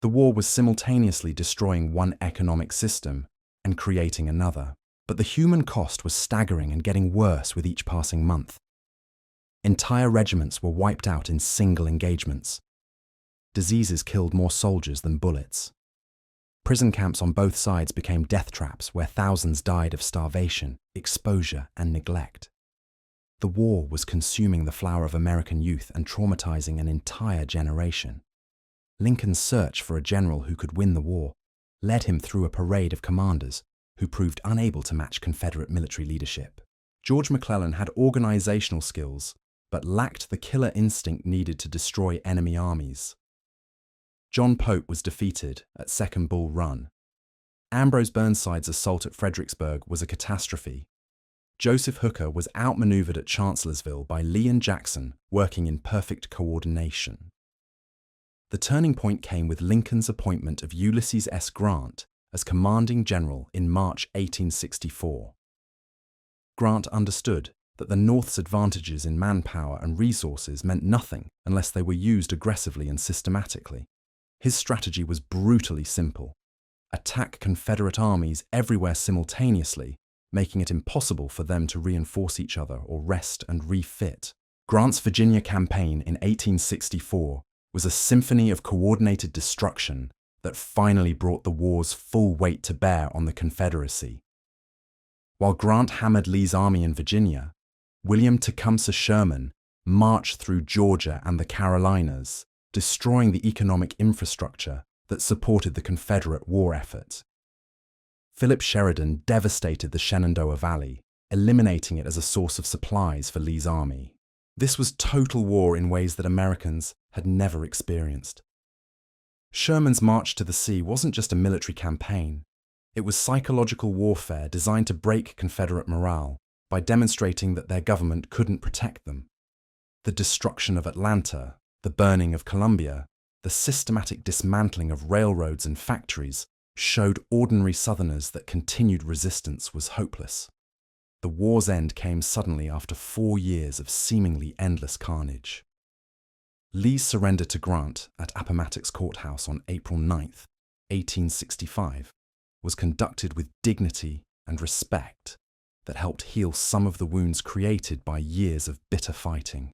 The war was simultaneously destroying one economic system and creating another. But the human cost was staggering and getting worse with each passing month. Entire regiments were wiped out in single engagements. Diseases killed more soldiers than bullets. Prison camps on both sides became death traps where thousands died of starvation, exposure, and neglect. The war was consuming the flower of American youth and traumatizing an entire generation. Lincoln's search for a general who could win the war led him through a parade of commanders who proved unable to match Confederate military leadership. George McClellan had organizational skills, but lacked the killer instinct needed to destroy enemy armies. John Pope was defeated at Second Bull Run. Ambrose Burnside's assault at Fredericksburg was a catastrophe. Joseph Hooker was outmaneuvered at Chancellorsville by Lee and Jackson, working in perfect coordination. The turning point came with Lincoln's appointment of Ulysses S. Grant as commanding general in March 1864. Grant understood that the North's advantages in manpower and resources meant nothing unless they were used aggressively and systematically. His strategy was brutally simple: attack Confederate armies everywhere simultaneously, making it impossible for them to reinforce each other or rest and refit. Grant's Virginia campaign in 1864 was a symphony of coordinated destruction that finally brought the war's full weight to bear on the Confederacy. While Grant hammered Lee's army in Virginia, William Tecumseh Sherman marched through Georgia and the Carolinas, destroying the economic infrastructure that supported the Confederate war effort. Philip Sheridan devastated the Shenandoah Valley, eliminating it as a source of supplies for Lee's army. This was total war in ways that Americans had never experienced. Sherman's march to the sea wasn't just a military campaign. It was psychological warfare designed to break Confederate morale by demonstrating that their government couldn't protect them. The destruction of Atlanta, the burning of Columbia, the systematic dismantling of railroads and factories showed ordinary Southerners that continued resistance was hopeless. The war's end came suddenly after 4 years of seemingly endless carnage. Lee's surrender to Grant at Appomattox Courthouse on April 9, 1865, was conducted with dignity and respect that helped heal some of the wounds created by years of bitter fighting.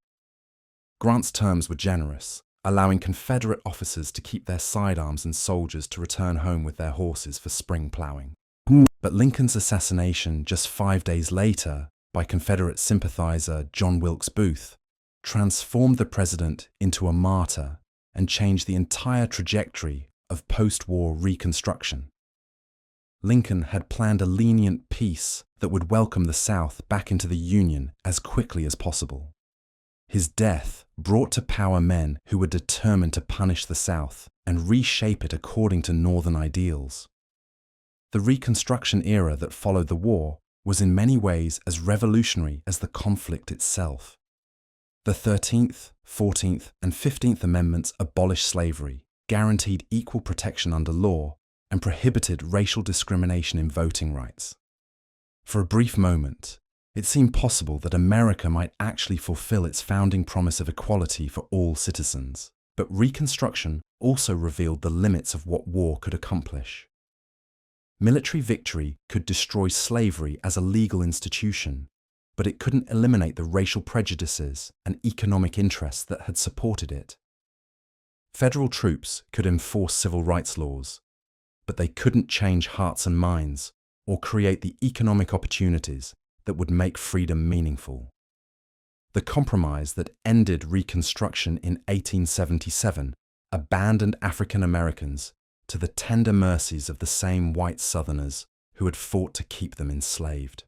Grant's terms were generous, allowing Confederate officers to keep their sidearms and soldiers to return home with their horses for spring plowing. But Lincoln's assassination just 5 days later by Confederate sympathizer John Wilkes Booth transformed the president into a martyr and changed the entire trajectory of post-war Reconstruction. Lincoln had planned a lenient peace that would welcome the South back into the Union as quickly as possible. His death brought to power men who were determined to punish the South and reshape it according to Northern ideals. The Reconstruction era that followed the war was in many ways as revolutionary as the conflict itself. The 13th, 14th, and 15th Amendments abolished slavery, guaranteed equal protection under law, and prohibited racial discrimination in voting rights. For a brief moment, it seemed possible that America might actually fulfill its founding promise of equality for all citizens. But Reconstruction also revealed the limits of what war could accomplish. Military victory could destroy slavery as a legal institution, but it couldn't eliminate the racial prejudices and economic interests that had supported it. Federal troops could enforce civil rights laws, but they couldn't change hearts and minds or create the economic opportunities that would make freedom meaningful. The compromise that ended Reconstruction in 1877 abandoned African Americans to the tender mercies of the same white Southerners who had fought to keep them enslaved.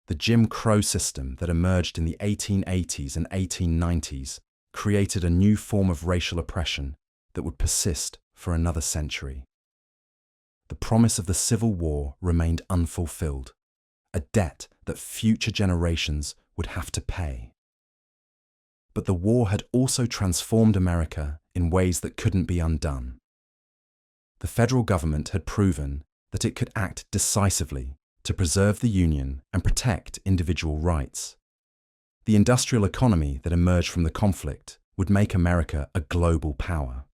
The Jim Crow system that emerged in the 1880s and 1890s created a new form of racial oppression that would persist for another century. The promise of the Civil War remained unfulfilled, a debt that future generations would have to pay. But the war had also transformed America in ways that couldn't be undone. The federal government had proven that it could act decisively to preserve the Union and protect individual rights. The industrial economy that emerged from the conflict would make America a global power.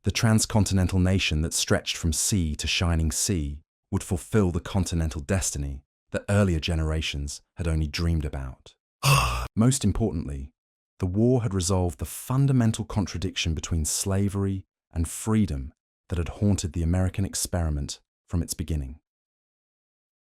The transcontinental nation that stretched from sea to shining sea would fulfill the continental destiny that earlier generations had only dreamed about. Most importantly, the war had resolved the fundamental contradiction between slavery and freedom that had haunted the American experiment from its beginning.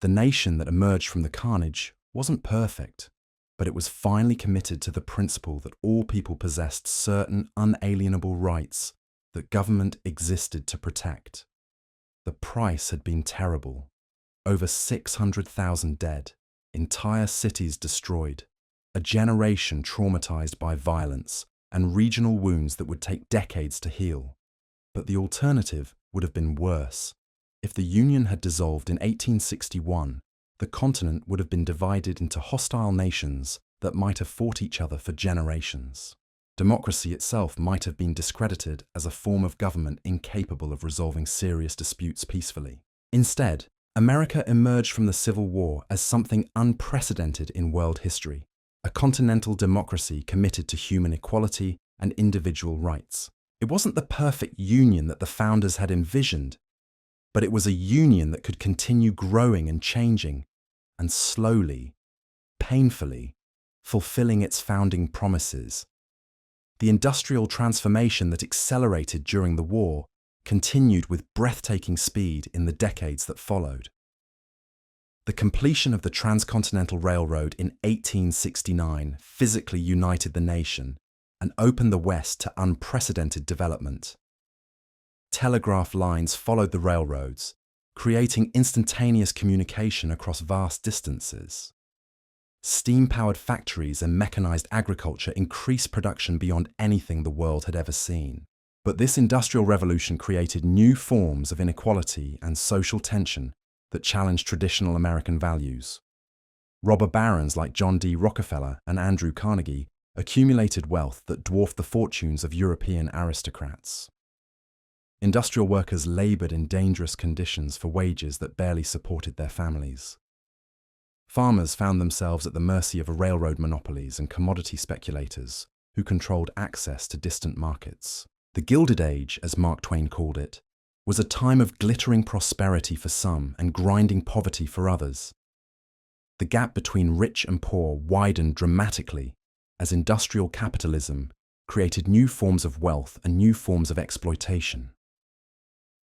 The nation that emerged from the carnage wasn't perfect, but it was finally committed to the principle that all people possessed certain unalienable rights that government existed to protect. The price had been terrible. Over 600,000 dead, entire cities destroyed, a generation traumatized by violence and regional wounds that would take decades to heal. But the alternative would have been worse. If the Union had dissolved in 1861, the continent would have been divided into hostile nations that might have fought each other for generations. Democracy itself might have been discredited as a form of government incapable of resolving serious disputes peacefully. Instead, America emerged from the Civil War as something unprecedented in world history, a continental democracy committed to human equality and individual rights. It wasn't the perfect union that the founders had envisioned, but it was a union that could continue growing and changing, and slowly, painfully, fulfilling its founding promises. The industrial transformation that accelerated during the war continued with breathtaking speed in the decades that followed. The completion of the Transcontinental Railroad in 1869 physically united the nation and opened the West to unprecedented development. Telegraph lines followed the railroads, creating instantaneous communication across vast distances. Steam-powered factories and mechanized agriculture increased production beyond anything the world had ever seen. But this industrial revolution created new forms of inequality and social tension that challenged traditional American values. Robber barons like John D. Rockefeller and Andrew Carnegie accumulated wealth that dwarfed the fortunes of European aristocrats. Industrial workers labored in dangerous conditions for wages that barely supported their families. Farmers found themselves at the mercy of railroad monopolies and commodity speculators who controlled access to distant markets. The Gilded Age, as Mark Twain called it, was a time of glittering prosperity for some and grinding poverty for others. The gap between rich and poor widened dramatically as industrial capitalism created new forms of wealth and new forms of exploitation.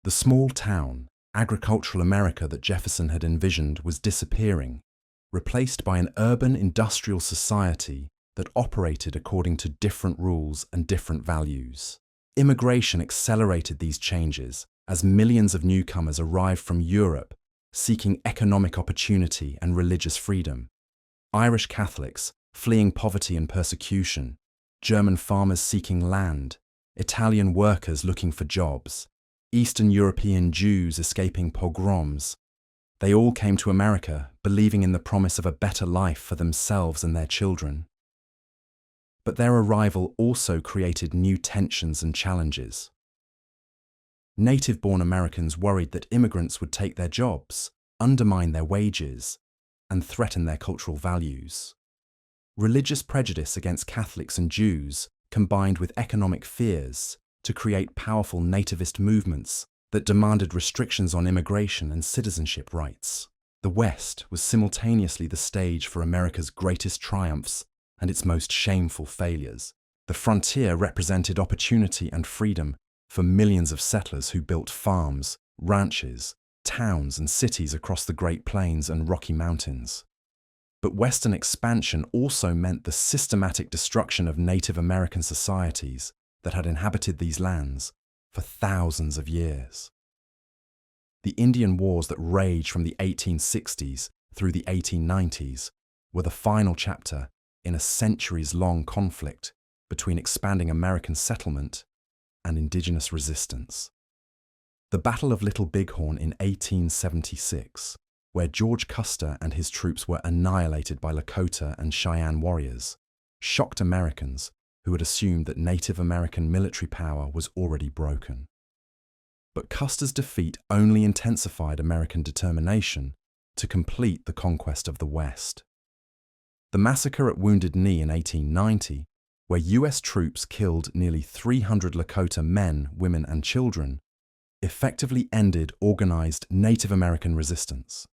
The small town, agricultural America that Jefferson had envisioned was disappearing, replaced by an urban industrial society that operated according to different rules and different values. Immigration accelerated these changes as millions of newcomers arrived from Europe seeking economic opportunity and religious freedom. Irish Catholics fleeing poverty and persecution, German farmers seeking land, Italian workers looking for jobs, Eastern European Jews escaping pogroms. They all came to America believing in the promise of a better life for themselves and their children. But their arrival also created new tensions and challenges. Native-born Americans worried that immigrants would take their jobs, undermine their wages, and threaten their cultural values. Religious prejudice against Catholics and Jews combined with economic fears to create powerful nativist movements that demanded restrictions on immigration and citizenship rights. The West was simultaneously the stage for America's greatest triumphs and its most shameful failures. The frontier represented opportunity and freedom for millions of settlers who built farms, ranches, towns and cities across the Great Plains and Rocky Mountains. But Western expansion also meant the systematic destruction of Native American societies that had inhabited these lands for thousands of years. The Indian Wars that raged from the 1860s through the 1890s were the final chapter in a centuries-long conflict between expanding American settlement and indigenous resistance. The Battle of Little Bighorn in 1876, where George Custer and his troops were annihilated by Lakota and Cheyenne warriors, shocked Americans who had assumed that Native American military power was already broken. But Custer's defeat only intensified American determination to complete the conquest of the West. The massacre at Wounded Knee in 1890, where US troops killed nearly 300 Lakota men, women, and children, effectively ended organized Native American resistance.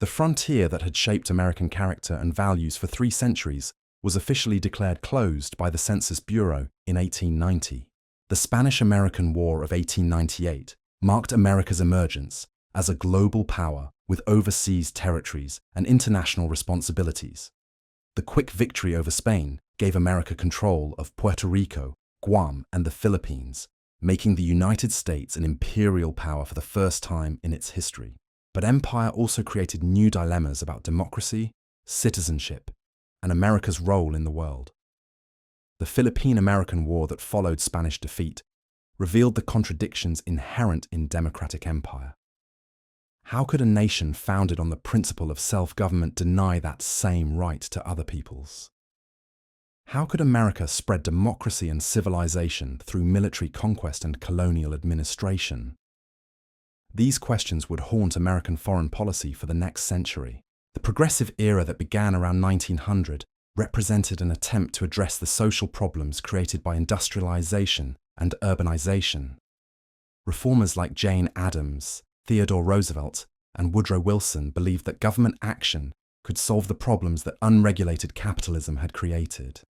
The frontier that had shaped American character and values for 3 centuries was officially declared closed by the Census Bureau in 1890. The Spanish-American War of 1898 marked America's emergence as a global power with overseas territories and international responsibilities. The quick victory over Spain gave America control of Puerto Rico, Guam, and the Philippines, making the United States an imperial power for the first time in its history. But empire also created new dilemmas about democracy, citizenship, and America's role in the world. The Philippine-American War that followed Spanish defeat revealed the contradictions inherent in democratic empire. How could a nation founded on the principle of self-government deny that same right to other peoples? How could America spread democracy and civilization through military conquest and colonial administration? These questions would haunt American foreign policy for the next century. The progressive era that began around 1900 represented an attempt to address the social problems created by industrialization and urbanization. Reformers like Jane Addams, Theodore Roosevelt, and Woodrow Wilson believed that government action could solve the problems that unregulated capitalism had created.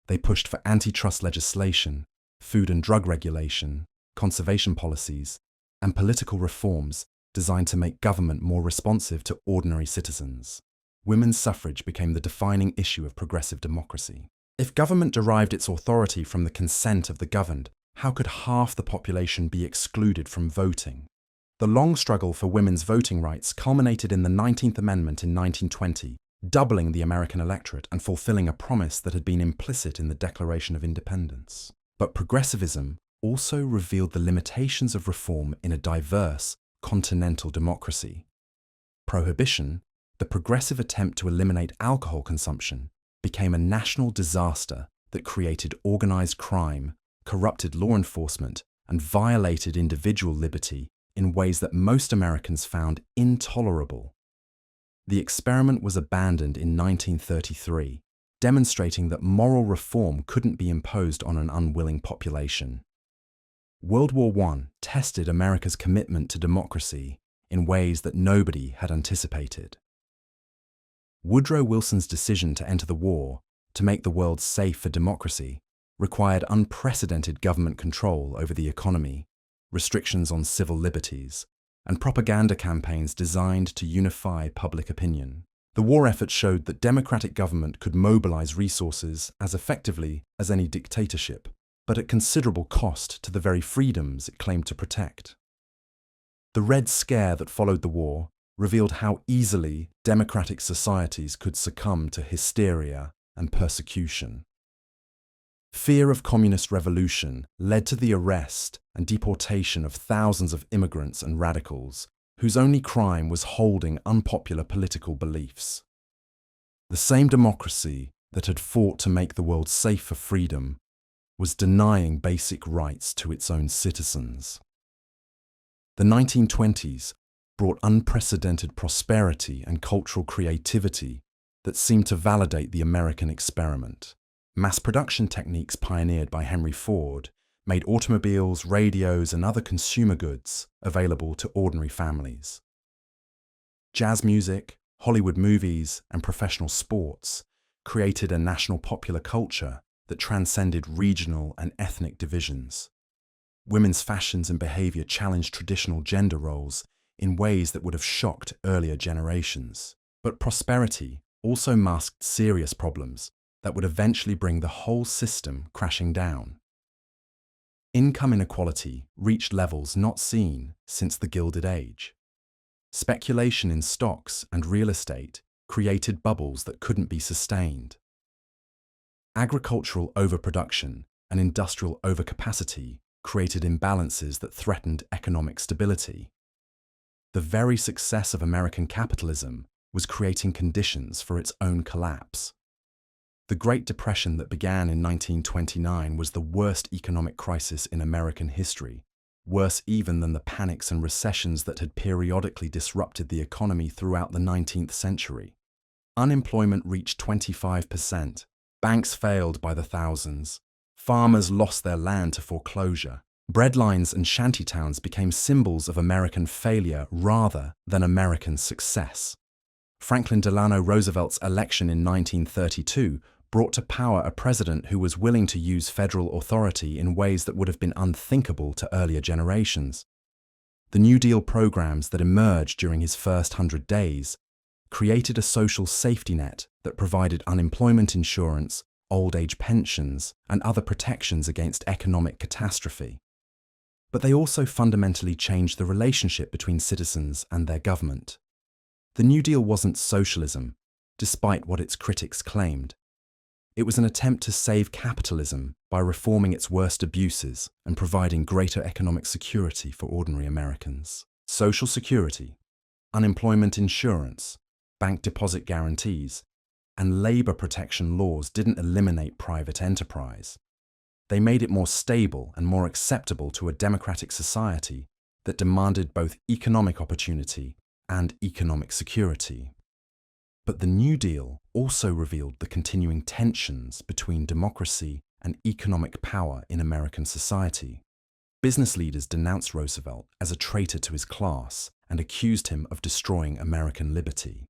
They pushed for antitrust legislation, food and drug regulation, conservation policies, and political reforms designed to make government more responsive to ordinary citizens. Women's suffrage became the defining issue of progressive democracy. If government derived its authority from the consent of the governed, how could half the population be excluded from voting? The long struggle for women's voting rights culminated in the 19th Amendment in 1920, doubling the American electorate and fulfilling a promise that had been implicit in the Declaration of Independence. But progressivism also revealed the limitations of reform in a diverse, continental democracy. Prohibition, the progressive attempt to eliminate alcohol consumption, became a national disaster that created organized crime, corrupted law enforcement, and violated individual liberty in ways that most Americans found intolerable. The experiment was abandoned in 1933, demonstrating that moral reform couldn't be imposed on an unwilling population. World War I tested America's commitment to democracy in ways that nobody had anticipated. Woodrow Wilson's decision to enter the war, to make the world safe for democracy, required unprecedented government control over the economy, restrictions on civil liberties, and propaganda campaigns designed to unify public opinion. The war effort showed that democratic government could mobilize resources as effectively as any dictatorship, but at considerable cost to the very freedoms it claimed to protect. The Red Scare that followed the war revealed how easily democratic societies could succumb to hysteria and persecution. Fear of communist revolution led to the arrest and deportation of thousands of immigrants and radicals, whose only crime was holding unpopular political beliefs. The same democracy that had fought to make the world safe for freedom was denying basic rights to its own citizens. The 1920s brought unprecedented prosperity and cultural creativity that seemed to validate the American experiment. Mass production techniques pioneered by Henry Ford made automobiles, radios, and other consumer goods available to ordinary families. Jazz music, Hollywood movies, and professional sports created a national popular culture that transcended regional and ethnic divisions. Women's fashions and behavior challenged traditional gender roles in ways that would have shocked earlier generations. But prosperity also masked serious problems that would eventually bring the whole system crashing down. Income inequality reached levels not seen since the Gilded Age. Speculation in stocks and real estate created bubbles that couldn't be sustained. Agricultural overproduction and industrial overcapacity created imbalances that threatened economic stability. The very success of American capitalism was creating conditions for its own collapse. The Great Depression that began in 1929 was the worst economic crisis in American history, worse even than the panics and recessions that had periodically disrupted the economy throughout the 19th century. Unemployment reached 25%, banks failed by the thousands, farmers lost their land to foreclosure, breadlines and shantytowns became symbols of American failure rather than American success. Franklin Delano Roosevelt's election in 1932 brought to power a president who was willing to use federal authority in ways that would have been unthinkable to earlier generations. The New Deal programs that emerged during his first 100 days created a social safety net that provided unemployment insurance, old age pensions, and other protections against economic catastrophe. But they also fundamentally changed the relationship between citizens and their government. The New Deal wasn't socialism, despite what its critics claimed. It was an attempt to save capitalism by reforming its worst abuses and providing greater economic security for ordinary Americans. Social security, unemployment insurance, bank deposit guarantees, and labor protection laws didn't eliminate private enterprise. They made it more stable and more acceptable to a democratic society that demanded both economic opportunity and economic security. But the New Deal also revealed the continuing tensions between democracy and economic power in American society. Business leaders denounced Roosevelt as a traitor to his class and accused him of destroying American liberty.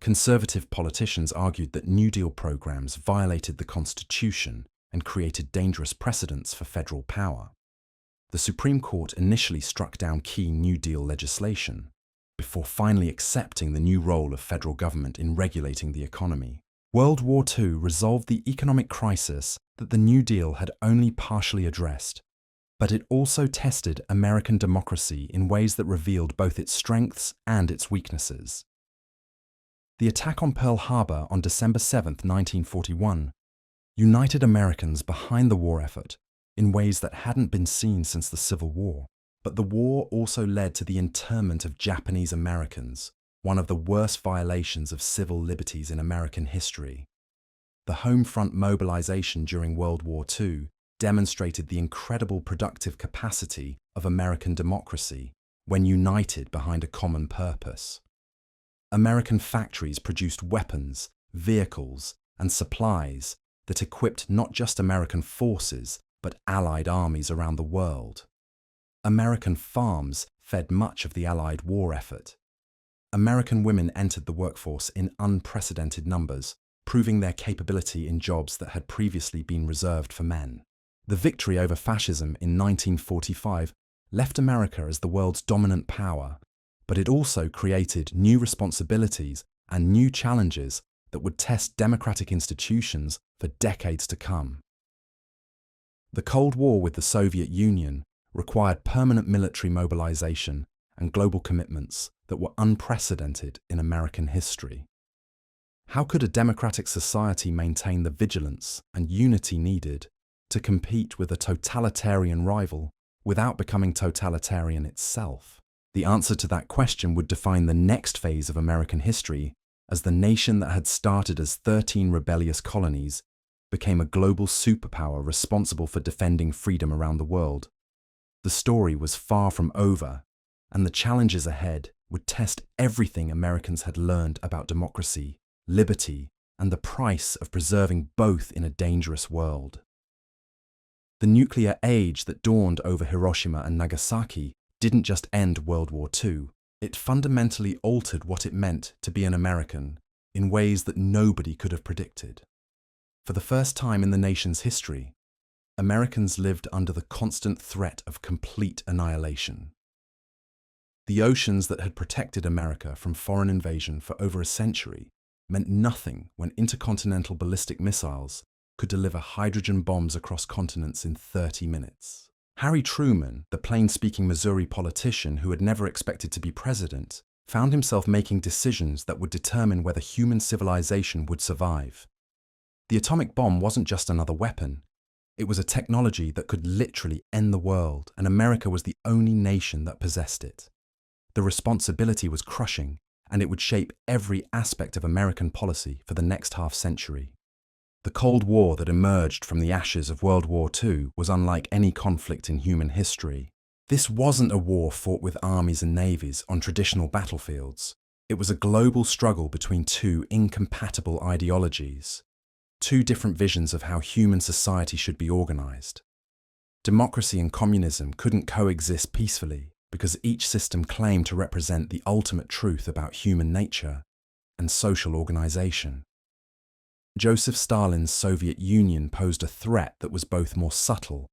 Conservative politicians argued that New Deal programs violated the Constitution and created dangerous precedents for federal power. The Supreme Court initially struck down key New Deal legislation, before finally accepting the new role of federal government in regulating the economy. World War II resolved the economic crisis that the New Deal had only partially addressed, but it also tested American democracy in ways that revealed both its strengths and its weaknesses. The attack on Pearl Harbor on December 7, 1941, united Americans behind the war effort in ways that hadn't been seen since the Civil War. But the war also led to the internment of Japanese Americans, one of the worst violations of civil liberties in American history. The home front mobilization during World War II demonstrated the incredible productive capacity of American democracy when united behind a common purpose. American factories produced weapons, vehicles, and supplies that equipped not just American forces, but Allied armies around the world. American farms fed much of the Allied war effort. American women entered the workforce in unprecedented numbers, proving their capability in jobs that had previously been reserved for men. The victory over fascism in 1945 left America as the world's dominant power, but it also created new responsibilities and new challenges that would test democratic institutions for decades to come. The Cold War with the Soviet Union required permanent military mobilization and global commitments that were unprecedented in American history. How could a democratic society maintain the vigilance and unity needed to compete with a totalitarian rival without becoming totalitarian itself? The answer to that question would define the next phase of American history as the nation that had started as 13 rebellious colonies became a global superpower responsible for defending freedom around the world. The story was far from over, and the challenges ahead would test everything Americans had learned about democracy, liberty, and the price of preserving both in a dangerous world. The nuclear age that dawned over Hiroshima and Nagasaki didn't just end World War II, it fundamentally altered what it meant to be an American in ways that nobody could have predicted. For the first time in the nation's history, Americans lived under the constant threat of complete annihilation. The oceans that had protected America from foreign invasion for over a century meant nothing when intercontinental ballistic missiles could deliver hydrogen bombs across continents in 30 minutes. Harry Truman, the plain-speaking Missouri politician who had never expected to be president, found himself making decisions that would determine whether human civilization would survive. The atomic bomb wasn't just another weapon. It was a technology that could literally end the world, and America was the only nation that possessed it. The responsibility was crushing, and it would shape every aspect of American policy for the next half-century. The Cold War that emerged from the ashes of World War II was unlike any conflict in human history. This wasn't a war fought with armies and navies on traditional battlefields. It was a global struggle between two incompatible ideologies, two different visions of how human society should be organized. Democracy and communism couldn't coexist peacefully because each system claimed to represent the ultimate truth about human nature and social organization. Joseph Stalin's Soviet Union posed a threat that was both more subtle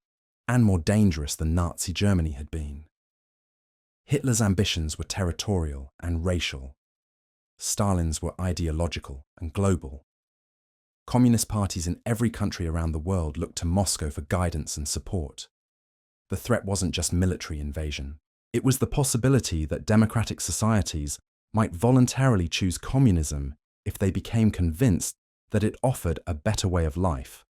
and more dangerous than Nazi Germany had been. Hitler's ambitions were territorial and racial. Stalin's were ideological and global. Communist parties in every country around the world looked to Moscow for guidance and support. The threat wasn't just military invasion. It was the possibility that democratic societies might voluntarily choose communism if they became convinced that it offered a better way of life.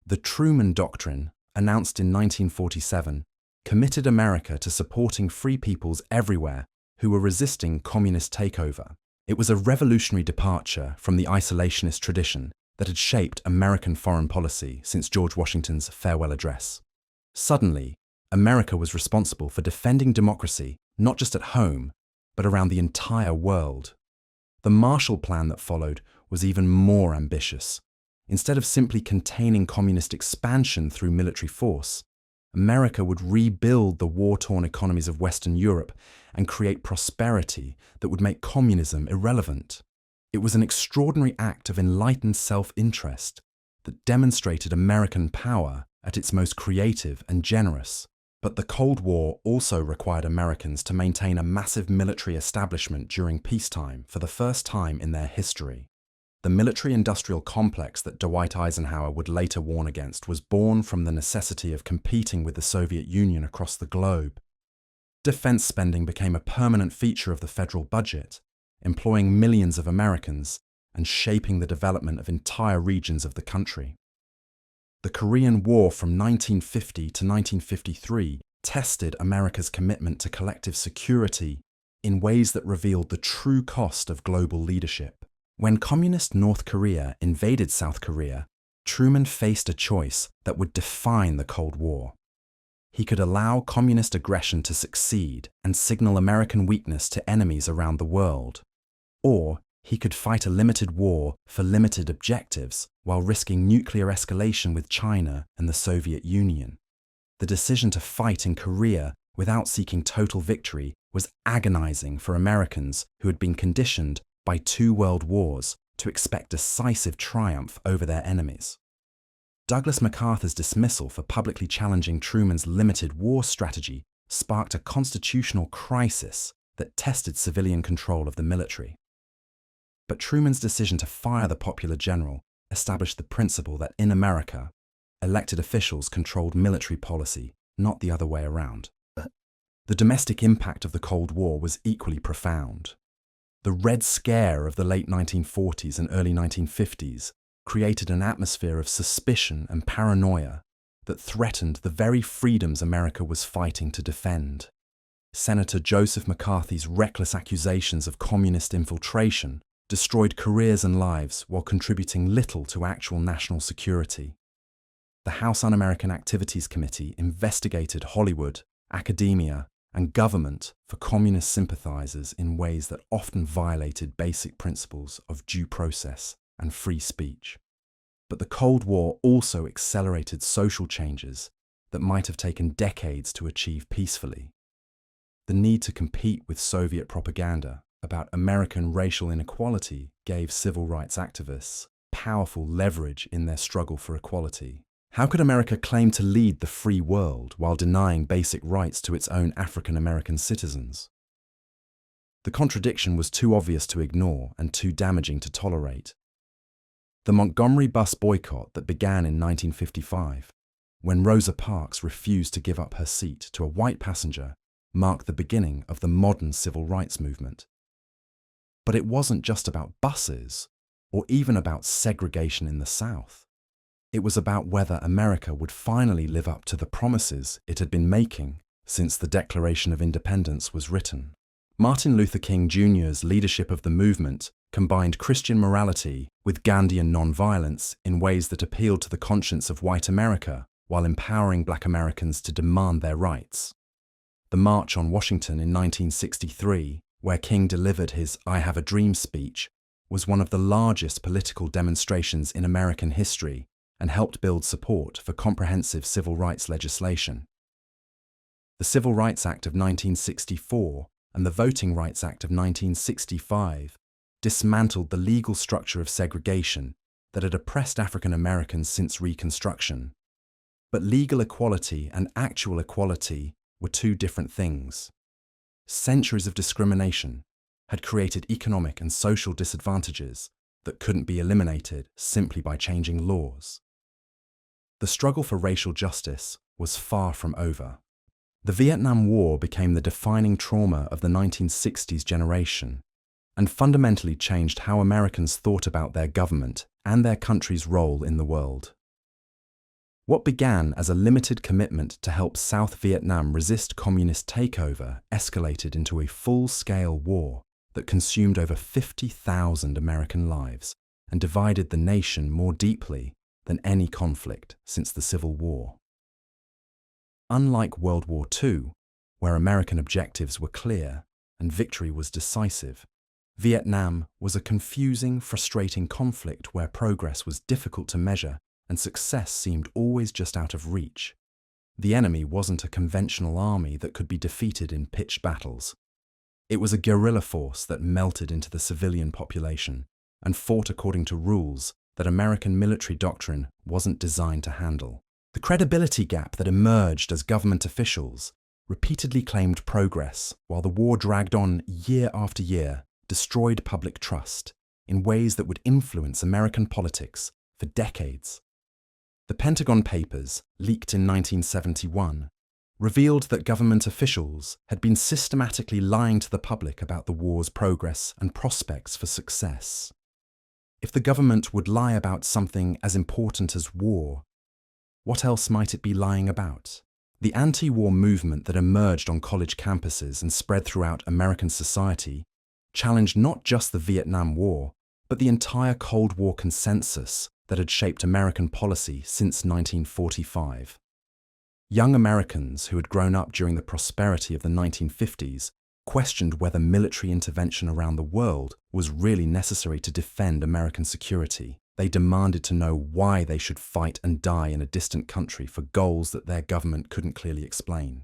The Truman Doctrine, announced in 1947, committed America to supporting free peoples everywhere who were resisting communist takeover. It was a revolutionary departure from the isolationist tradition that had shaped American foreign policy since George Washington's farewell address. Suddenly, America was responsible for defending democracy not just at home, but around the entire world. The Marshall Plan that followed was even more ambitious. Instead of simply containing communist expansion through military force, America would rebuild the war-torn economies of Western Europe and create prosperity that would make communism irrelevant. It was an extraordinary act of enlightened self-interest that demonstrated American power at its most creative and generous. But the Cold War also required Americans to maintain a massive military establishment during peacetime for the first time in their history. The military-industrial complex that Dwight Eisenhower would later warn against was born from the necessity of competing with the Soviet Union across the globe. Defense spending became a permanent feature of the federal budget, employing millions of Americans and shaping the development of entire regions of the country. The Korean War from 1950 to 1953 tested America's commitment to collective security in ways that revealed the true cost of global leadership. When communist North Korea invaded South Korea, Truman faced a choice that would define the Cold War. He could allow communist aggression to succeed and signal American weakness to enemies around the world, or he could fight a limited war for limited objectives while risking nuclear escalation with China and the Soviet Union. The decision to fight in Korea without seeking total victory was agonizing for Americans who had been conditioned by 2 world wars to expect decisive triumph over their enemies. Douglas MacArthur's dismissal for publicly challenging Truman's limited war strategy sparked a constitutional crisis that tested civilian control of the military. But Truman's decision to fire the popular general established the principle that in America, elected officials controlled military policy, not the other way around. The domestic impact of the Cold War was equally profound. The Red Scare of the late 1940s and early 1950s created an atmosphere of suspicion and paranoia that threatened the very freedoms America was fighting to defend. Senator Joseph McCarthy's reckless accusations of communist infiltration destroyed careers and lives while contributing little to actual national security. The House Un-American Activities Committee investigated Hollywood, academia, and government for communist sympathizers in ways that often violated basic principles of due process and free speech. But the Cold War also accelerated social changes that might have taken decades to achieve peacefully. The need to compete with Soviet propaganda about American racial inequality gave civil rights activists powerful leverage in their struggle for equality. How could America claim to lead the free world while denying basic rights to its own African American citizens? The contradiction was too obvious to ignore and too damaging to tolerate. The Montgomery bus boycott that began in 1955, when Rosa Parks refused to give up her seat to a white passenger, marked the beginning of the modern civil rights movement. But it wasn't just about buses, or even about segregation in the South. It was about whether America would finally live up to the promises it had been making since the Declaration of Independence was written. Martin Luther King Jr.'s leadership of the movement combined Christian morality with Gandhian nonviolence in ways that appealed to the conscience of white America while empowering Black Americans to demand their rights. The March on Washington in 1963, where King delivered his "I Have a Dream" speech, was one of the largest political demonstrations in American history and helped build support for comprehensive civil rights legislation. The Civil Rights Act of 1964 and the Voting Rights Act of 1965 dismantled the legal structure of segregation that had oppressed African Americans since Reconstruction. But legal equality and actual equality were two different things. Centuries of discrimination had created economic and social disadvantages that couldn't be eliminated simply by changing laws. The struggle for racial justice was far from over. The Vietnam War became the defining trauma of the 1960s generation and fundamentally changed how Americans thought about their government and their country's role in the world. What began as a limited commitment to help South Vietnam resist communist takeover escalated into a full-scale war that consumed over 50,000 American lives and divided the nation more deeply than any conflict since the Civil War. Unlike World War II, where American objectives were clear and victory was decisive, Vietnam was a confusing, frustrating conflict where progress was difficult to measure and success seemed always just out of reach. The enemy wasn't a conventional army that could be defeated in pitched battles. It was a guerrilla force that melted into the civilian population and fought according to rules that American military doctrine wasn't designed to handle. The credibility gap that emerged as government officials repeatedly claimed progress while the war dragged on year after year destroyed public trust in ways that would influence American politics for decades. The Pentagon Papers, leaked in 1971, revealed that government officials had been systematically lying to the public about the war's progress and prospects for success. If the government would lie about something as important as war, what else might it be lying about? The anti-war movement that emerged on college campuses and spread throughout American society challenged not just the Vietnam War, but the entire Cold War consensus that had shaped American policy since 1945. Young Americans who had grown up during the prosperity of the 1950s questioned whether military intervention around the world was really necessary to defend American security. They demanded to know why they should fight and die in a distant country for goals that their government couldn't clearly explain.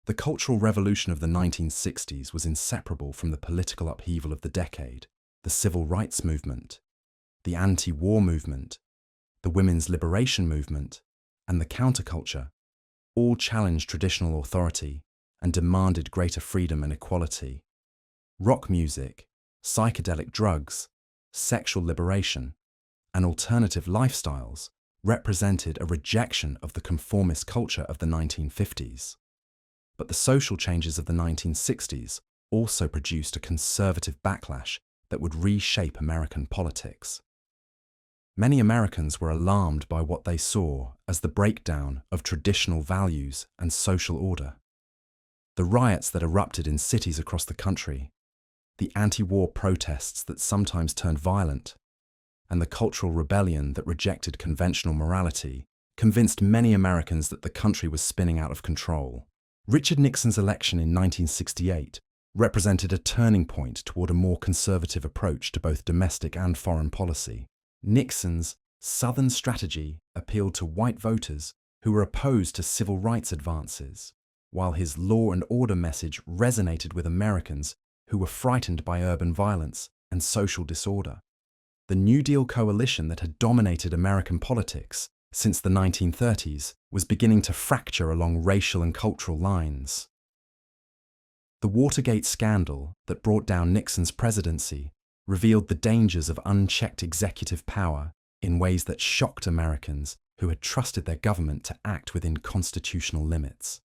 The Cultural Revolution of the 1960s was inseparable from the political upheaval of the decade. The Civil Rights Movement, the anti-war movement, the women's liberation movement, and the counterculture all challenged traditional authority and demanded greater freedom and equality. Rock music, psychedelic drugs, sexual liberation, and alternative lifestyles represented a rejection of the conformist culture of the 1950s. But the social changes of the 1960s also produced a conservative backlash that would reshape American politics. Many Americans were alarmed by what they saw as the breakdown of traditional values and social order. The riots that erupted in cities across the country, the anti-war protests that sometimes turned violent, and the cultural rebellion that rejected conventional morality convinced many Americans that the country was spinning out of control. Richard Nixon's election in 1968 represented a turning point toward a more conservative approach to both domestic and foreign policy. Nixon's Southern strategy appealed to white voters who were opposed to civil rights advances, while his law and order message resonated with Americans who were frightened by urban violence and social disorder. The New Deal coalition that had dominated American politics since the 1930s was beginning to fracture along racial and cultural lines. The Watergate scandal that brought down Nixon's presidency revealed the dangers of unchecked executive power in ways that shocked Americans who had trusted their government to act within constitutional limits.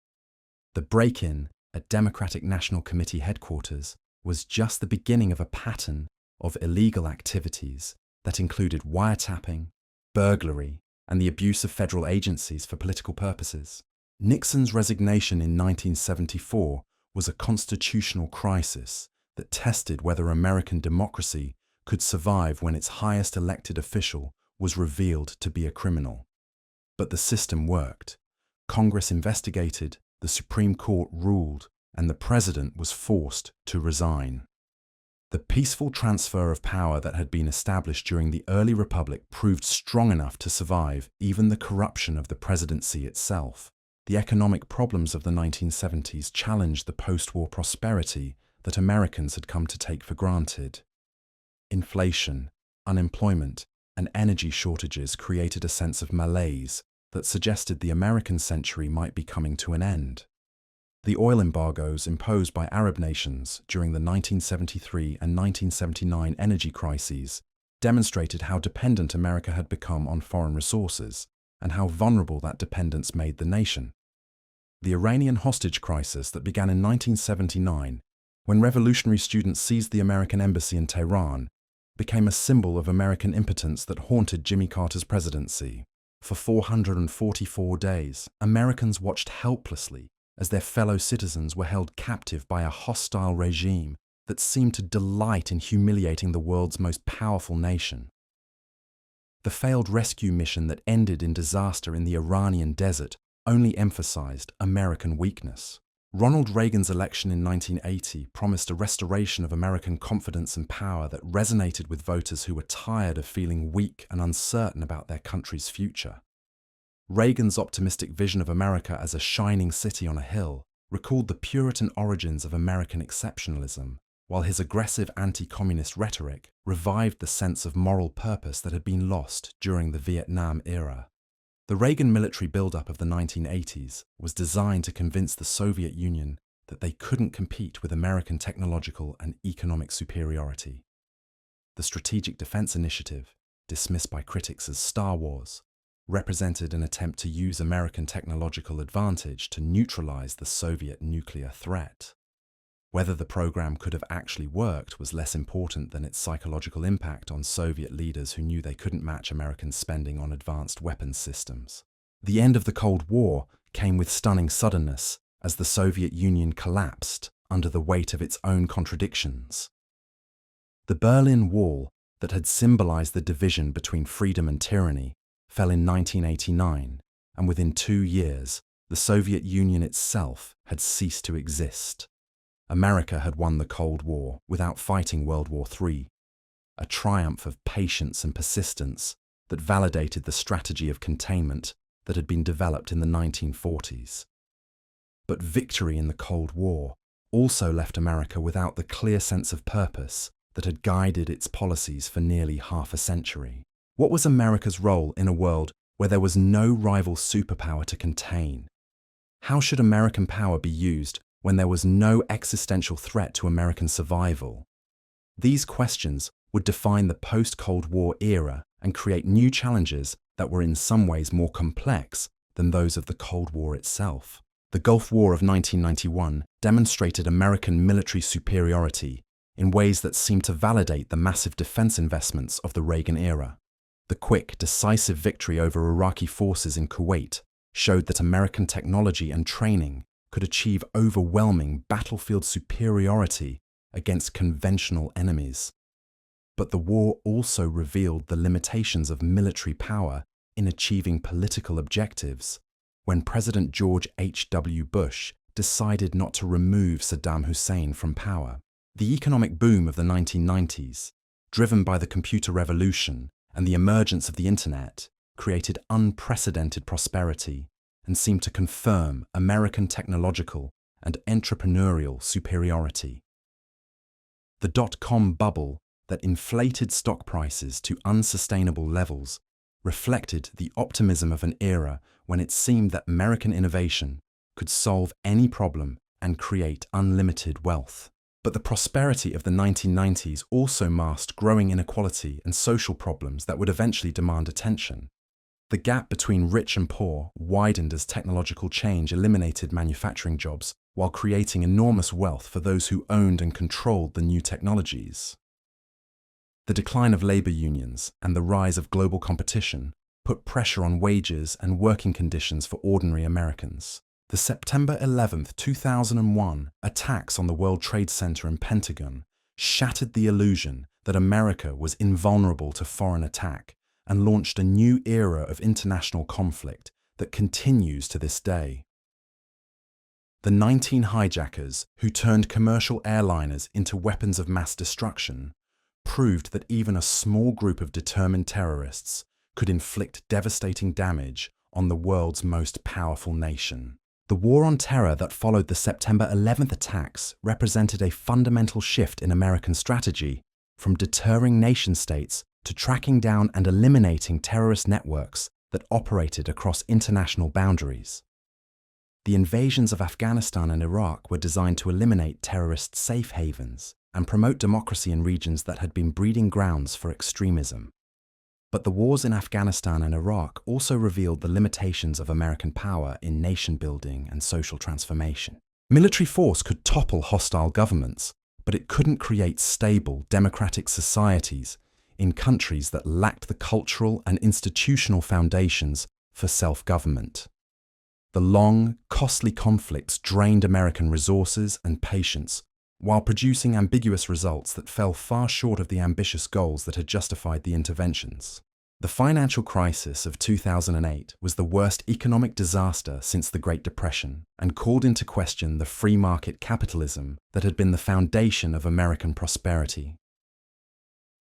The break-in at Democratic National Committee headquarters was just the beginning of a pattern of illegal activities that included wiretapping, burglary, and the abuse of federal agencies for political purposes. Nixon's resignation in 1974 was a constitutional crisis that tested whether American democracy could survive when its highest elected official was revealed to be a criminal. But the system worked. Congress investigated, the Supreme Court ruled, and the president was forced to resign. The peaceful transfer of power that had been established during the early republic proved strong enough to survive even the corruption of the presidency itself. The economic problems of the 1970s challenged the post-war prosperity that Americans had come to take for granted. Inflation, unemployment, and energy shortages created a sense of malaise that suggested the American century might be coming to an end. The oil embargoes imposed by Arab nations during the 1973 and 1979 energy crises demonstrated how dependent America had become on foreign resources and how vulnerable that dependence made the nation. The Iranian hostage crisis that began in 1979, when revolutionary students seized the American embassy in Tehran, became a symbol of American impotence that haunted Jimmy Carter's presidency. For 444 days, Americans watched helplessly as their fellow citizens were held captive by a hostile regime that seemed to delight in humiliating the world's most powerful nation. The failed rescue mission that ended in disaster in the Iranian desert only emphasized American weakness. Ronald Reagan's election in 1980 promised a restoration of American confidence and power that resonated with voters who were tired of feeling weak and uncertain about their country's future. Reagan's optimistic vision of America as a shining city on a hill recalled the Puritan origins of American exceptionalism, while his aggressive anti-communist rhetoric revived the sense of moral purpose that had been lost during the Vietnam era. The Reagan military buildup of the 1980s was designed to convince the Soviet Union that they couldn't compete with American technological and economic superiority. The Strategic Defense Initiative, dismissed by critics as Star Wars, represented an attempt to use American technological advantage to neutralize the Soviet nuclear threat. Whether the program could have actually worked was less important than its psychological impact on Soviet leaders who knew they couldn't match American spending on advanced weapons systems. The end of the Cold War came with stunning suddenness as the Soviet Union collapsed under the weight of its own contradictions. The Berlin Wall, that had symbolized the division between freedom and tyranny, fell in 1989, and within 2 years, the Soviet Union itself had ceased to exist. America had won the Cold War without fighting World War III, a triumph of patience and persistence that validated the strategy of containment that had been developed in the 1940s. But victory in the Cold War also left America without the clear sense of purpose that had guided its policies for nearly half a century. What was America's role in a world where there was no rival superpower to contain? How should American power be used when there was no existential threat to American survival? These questions would define the post-Cold War era and create new challenges that were in some ways more complex than those of the Cold War itself. The Gulf War of 1991 demonstrated American military superiority in ways that seemed to validate the massive defense investments of the Reagan era. The quick, decisive victory over Iraqi forces in Kuwait showed that American technology and training could achieve overwhelming battlefield superiority against conventional enemies. But the war also revealed the limitations of military power in achieving political objectives when President George H.W. Bush decided not to remove Saddam Hussein from power. The economic boom of the 1990s, driven by the computer revolution and the emergence of the Internet, created unprecedented prosperity and seemed to confirm American technological and entrepreneurial superiority. The dot-com bubble that inflated stock prices to unsustainable levels reflected the optimism of an era when it seemed that American innovation could solve any problem and create unlimited wealth. But the prosperity of the 1990s also masked growing inequality and social problems that would eventually demand attention. The gap between rich and poor widened as technological change eliminated manufacturing jobs while creating enormous wealth for those who owned and controlled the new technologies. The decline of labor unions and the rise of global competition put pressure on wages and working conditions for ordinary Americans. The September 11, 2001 attacks on the World Trade Center and Pentagon shattered the illusion that America was invulnerable to foreign attack and launched a new era of international conflict that continues to this day. The 19 hijackers who turned commercial airliners into weapons of mass destruction proved that even a small group of determined terrorists could inflict devastating damage on the world's most powerful nation. The war on terror that followed the September 11th attacks represented a fundamental shift in American strategy, from deterring nation-states to tracking down and eliminating terrorist networks that operated across international boundaries. The invasions of Afghanistan and Iraq were designed to eliminate terrorist safe havens and promote democracy in regions that had been breeding grounds for extremism. But the wars in Afghanistan and Iraq also revealed the limitations of American power in nation-building and social transformation. Military force could topple hostile governments, but it couldn't create stable, democratic societies in countries that lacked the cultural and institutional foundations for self-government. The long, costly conflicts drained American resources and patience, while producing ambiguous results that fell far short of the ambitious goals that had justified the interventions. The financial crisis of 2008 was the worst economic disaster since the Great Depression and called into question the free market capitalism that had been the foundation of American prosperity.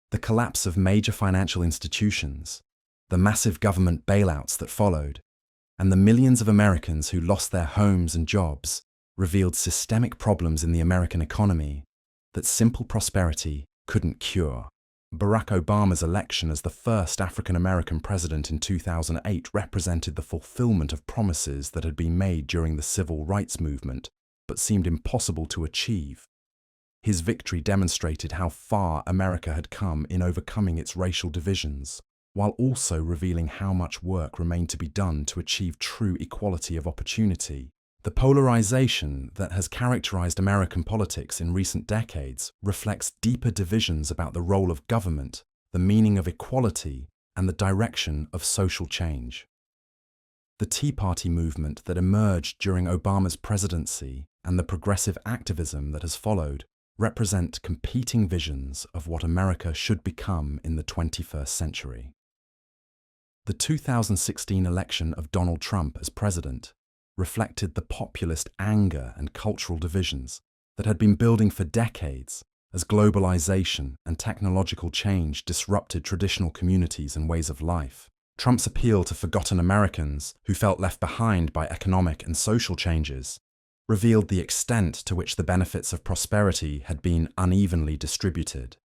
The collapse of major financial institutions, the massive government bailouts that followed, and the millions of Americans who lost their homes and jobs revealed systemic problems in the American economy that simple prosperity couldn't cure. Barack Obama's election as the first African-American president in 2008 represented the fulfillment of promises that had been made during the civil rights movement, but seemed impossible to achieve. His victory demonstrated how far America had come in overcoming its racial divisions, while also revealing how much work remained to be done to achieve true equality of opportunity. The polarization that has characterized American politics in recent decades reflects deeper divisions about the role of government, the meaning of equality, and the direction of social change. The Tea Party movement that emerged during Obama's presidency and the progressive activism that has followed represent competing visions of what America should become in the 21st century. The 2016 election of Donald Trump as president reflected the populist anger and cultural divisions that had been building for decades as globalization and technological change disrupted traditional communities and ways of life. Trump's appeal to forgotten Americans who felt left behind by economic and social changes revealed the extent to which the benefits of prosperity had been unevenly distributed.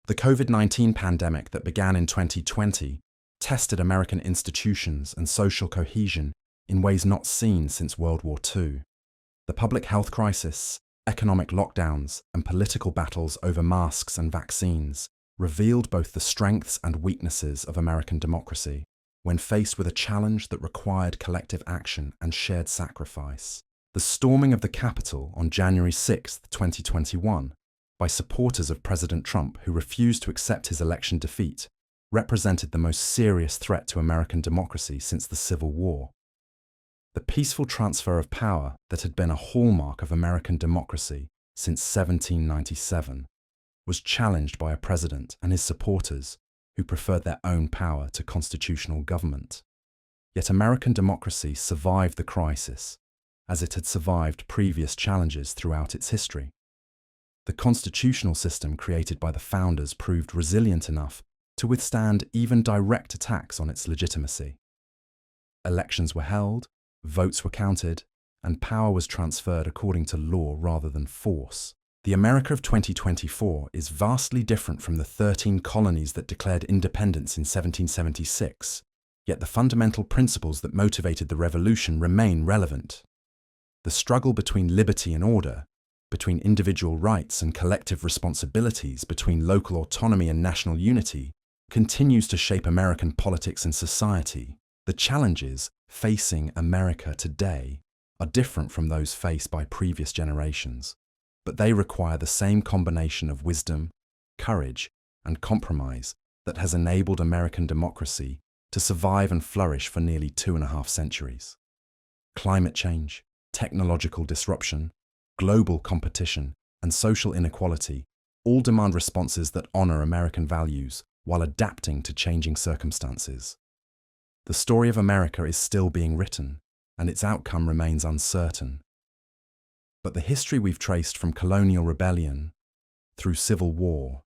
The COVID-19 pandemic that began in 2020 tested American institutions and social cohesion in ways not seen since World War II. The public health crisis, economic lockdowns, and political battles over masks and vaccines revealed both the strengths and weaknesses of American democracy when faced with a challenge that required collective action and shared sacrifice. The storming of the Capitol on January 6, 2021, by supporters of President Trump who refused to accept his election defeat, represented the most serious threat to American democracy since the Civil War. The peaceful transfer of power that had been a hallmark of American democracy since 1797 was challenged by a president and his supporters who preferred their own power to constitutional government. Yet American democracy survived the crisis, as it had survived previous challenges throughout its history. The constitutional system created by the founders proved resilient enough to withstand even direct attacks on its legitimacy. Elections were held, votes were counted, and power was transferred according to law rather than force. The America of 2024 is vastly different from the 13 colonies that declared independence in 1776, yet the fundamental principles that motivated the revolution remain relevant. The struggle between liberty and order, between individual rights and collective responsibilities, between local autonomy and national unity, continues to shape American politics and society. The challenges facing America today are different from those faced by previous generations, but they require the same combination of wisdom, courage, and compromise that has enabled American democracy to survive and flourish for nearly 2.5 centuries. Climate change, technological disruption, global competition, and social inequality all demand responses that honor American values while adapting to changing circumstances. The story of America is still being written, and its outcome remains uncertain. But the history we've traced from colonial rebellion, through civil war,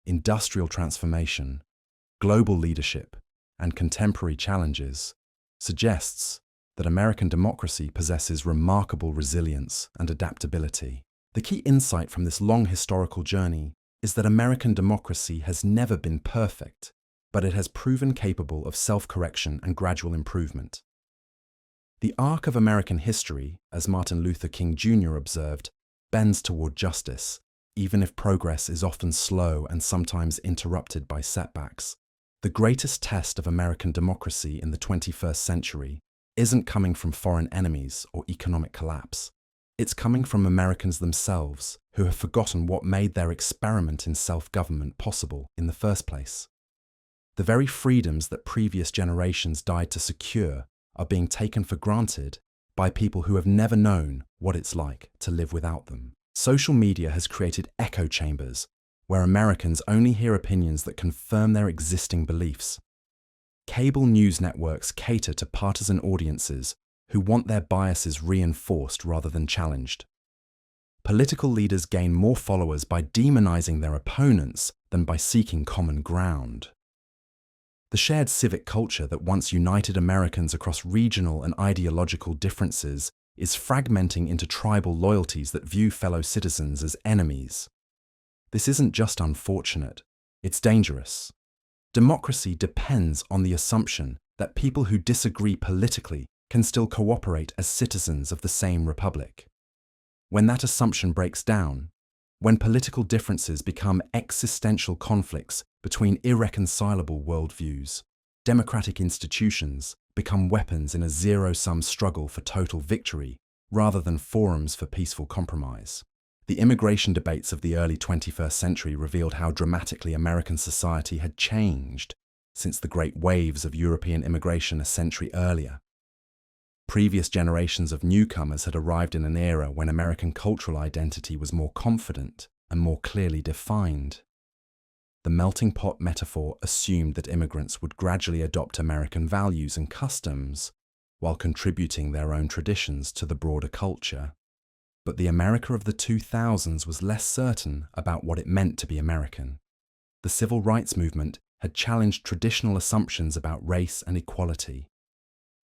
industrial transformation, global leadership, and contemporary challenges suggests that American democracy possesses remarkable resilience and adaptability. The key insight from this long historical journey is that American democracy has never been perfect, but it has proven capable of self-correction and gradual improvement. The arc of American history, as Martin Luther King Jr. observed, bends toward justice, even if progress is often slow and sometimes interrupted by setbacks. The greatest test of American democracy in the 21st century isn't coming from foreign enemies or economic collapse. It's coming from Americans themselves who have forgotten what made their experiment in self-government possible in the first place. The very freedoms that previous generations died to secure are being taken for granted by people who have never known what it's like to live without them. Social media has created echo chambers where Americans only hear opinions that confirm their existing beliefs. Cable news networks cater to partisan audiences who want their biases reinforced rather than challenged. Political leaders gain more followers by demonizing their opponents than by seeking common ground. The shared civic culture that once united Americans across regional and ideological differences is fragmenting into tribal loyalties that view fellow citizens as enemies. This isn't just unfortunate, it's dangerous. Democracy depends on the assumption that people who disagree politically can still cooperate as citizens of the same republic. When that assumption breaks down, when political differences become existential conflicts between irreconcilable worldviews, democratic institutions become weapons in a zero-sum struggle for total victory rather than forums for peaceful compromise. The immigration debates of the early 21st century revealed how dramatically American society had changed since the great waves of European immigration a century earlier. Previous generations of newcomers had arrived in an era when American cultural identity was more confident and more clearly defined. The melting pot metaphor assumed that immigrants would gradually adopt American values and customs while contributing their own traditions to the broader culture. But the America of the 2000s was less certain about what it meant to be American. The civil rights movement had challenged traditional assumptions about race and equality.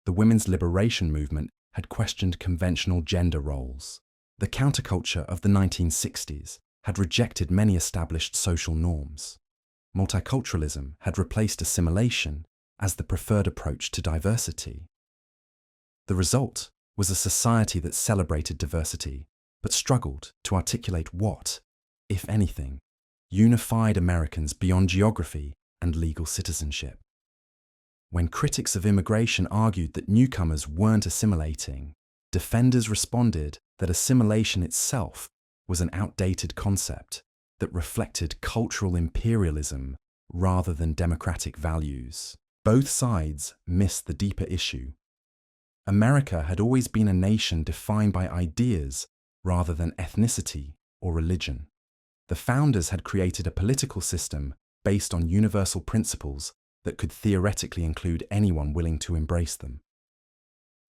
The women's liberation movement had questioned conventional gender roles. The counterculture of the 1960s had rejected many established social norms. Multiculturalism had replaced assimilation as the preferred approach to diversity. The result was a society that celebrated diversity, but struggled to articulate what, if anything, unified Americans beyond geography and legal citizenship. When critics of immigration argued that newcomers weren't assimilating, defenders responded that assimilation itself was an outdated concept that reflected cultural imperialism rather than democratic values. Both sides missed the deeper issue. America had always been a nation defined by ideas rather than ethnicity or religion. The founders had created a political system based on universal principles that could theoretically include anyone willing to embrace them.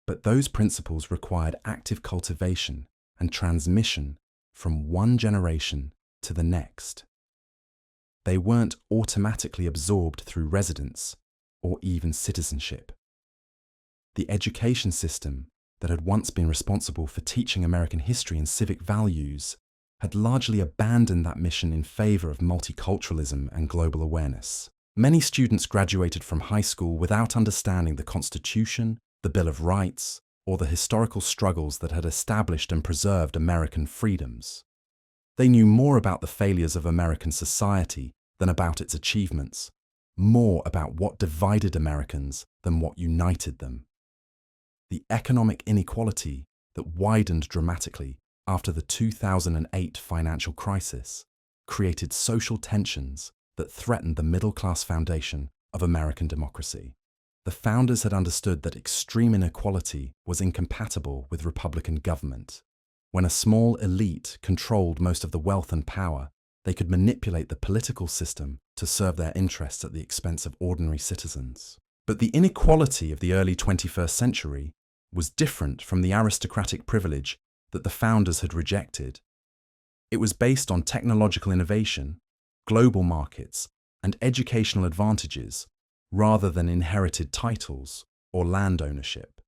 But those principles required active cultivation and transmission from one generation to the next. They weren't automatically absorbed through residence or even citizenship. The education system that had once been responsible for teaching American history and civic values had largely abandoned that mission in favor of multiculturalism and global awareness. Many students graduated from high school without understanding the Constitution, the Bill of Rights, or the historical struggles that had established and preserved American freedoms. They knew more about the failures of American society than about its achievements, more about what divided Americans than what united them. The economic inequality that widened dramatically after the 2008 financial crisis created social tensions that threatened the middle-class foundation of American democracy. The founders had understood that extreme inequality was incompatible with Republican government. When a small elite controlled most of the wealth and power, they could manipulate the political system to serve their interests at the expense of ordinary citizens. But the inequality of the early 21st century was different from the aristocratic privilege that the founders had rejected. It was based on technological innovation, global markets, and educational advantages, rather than inherited titles or land ownership.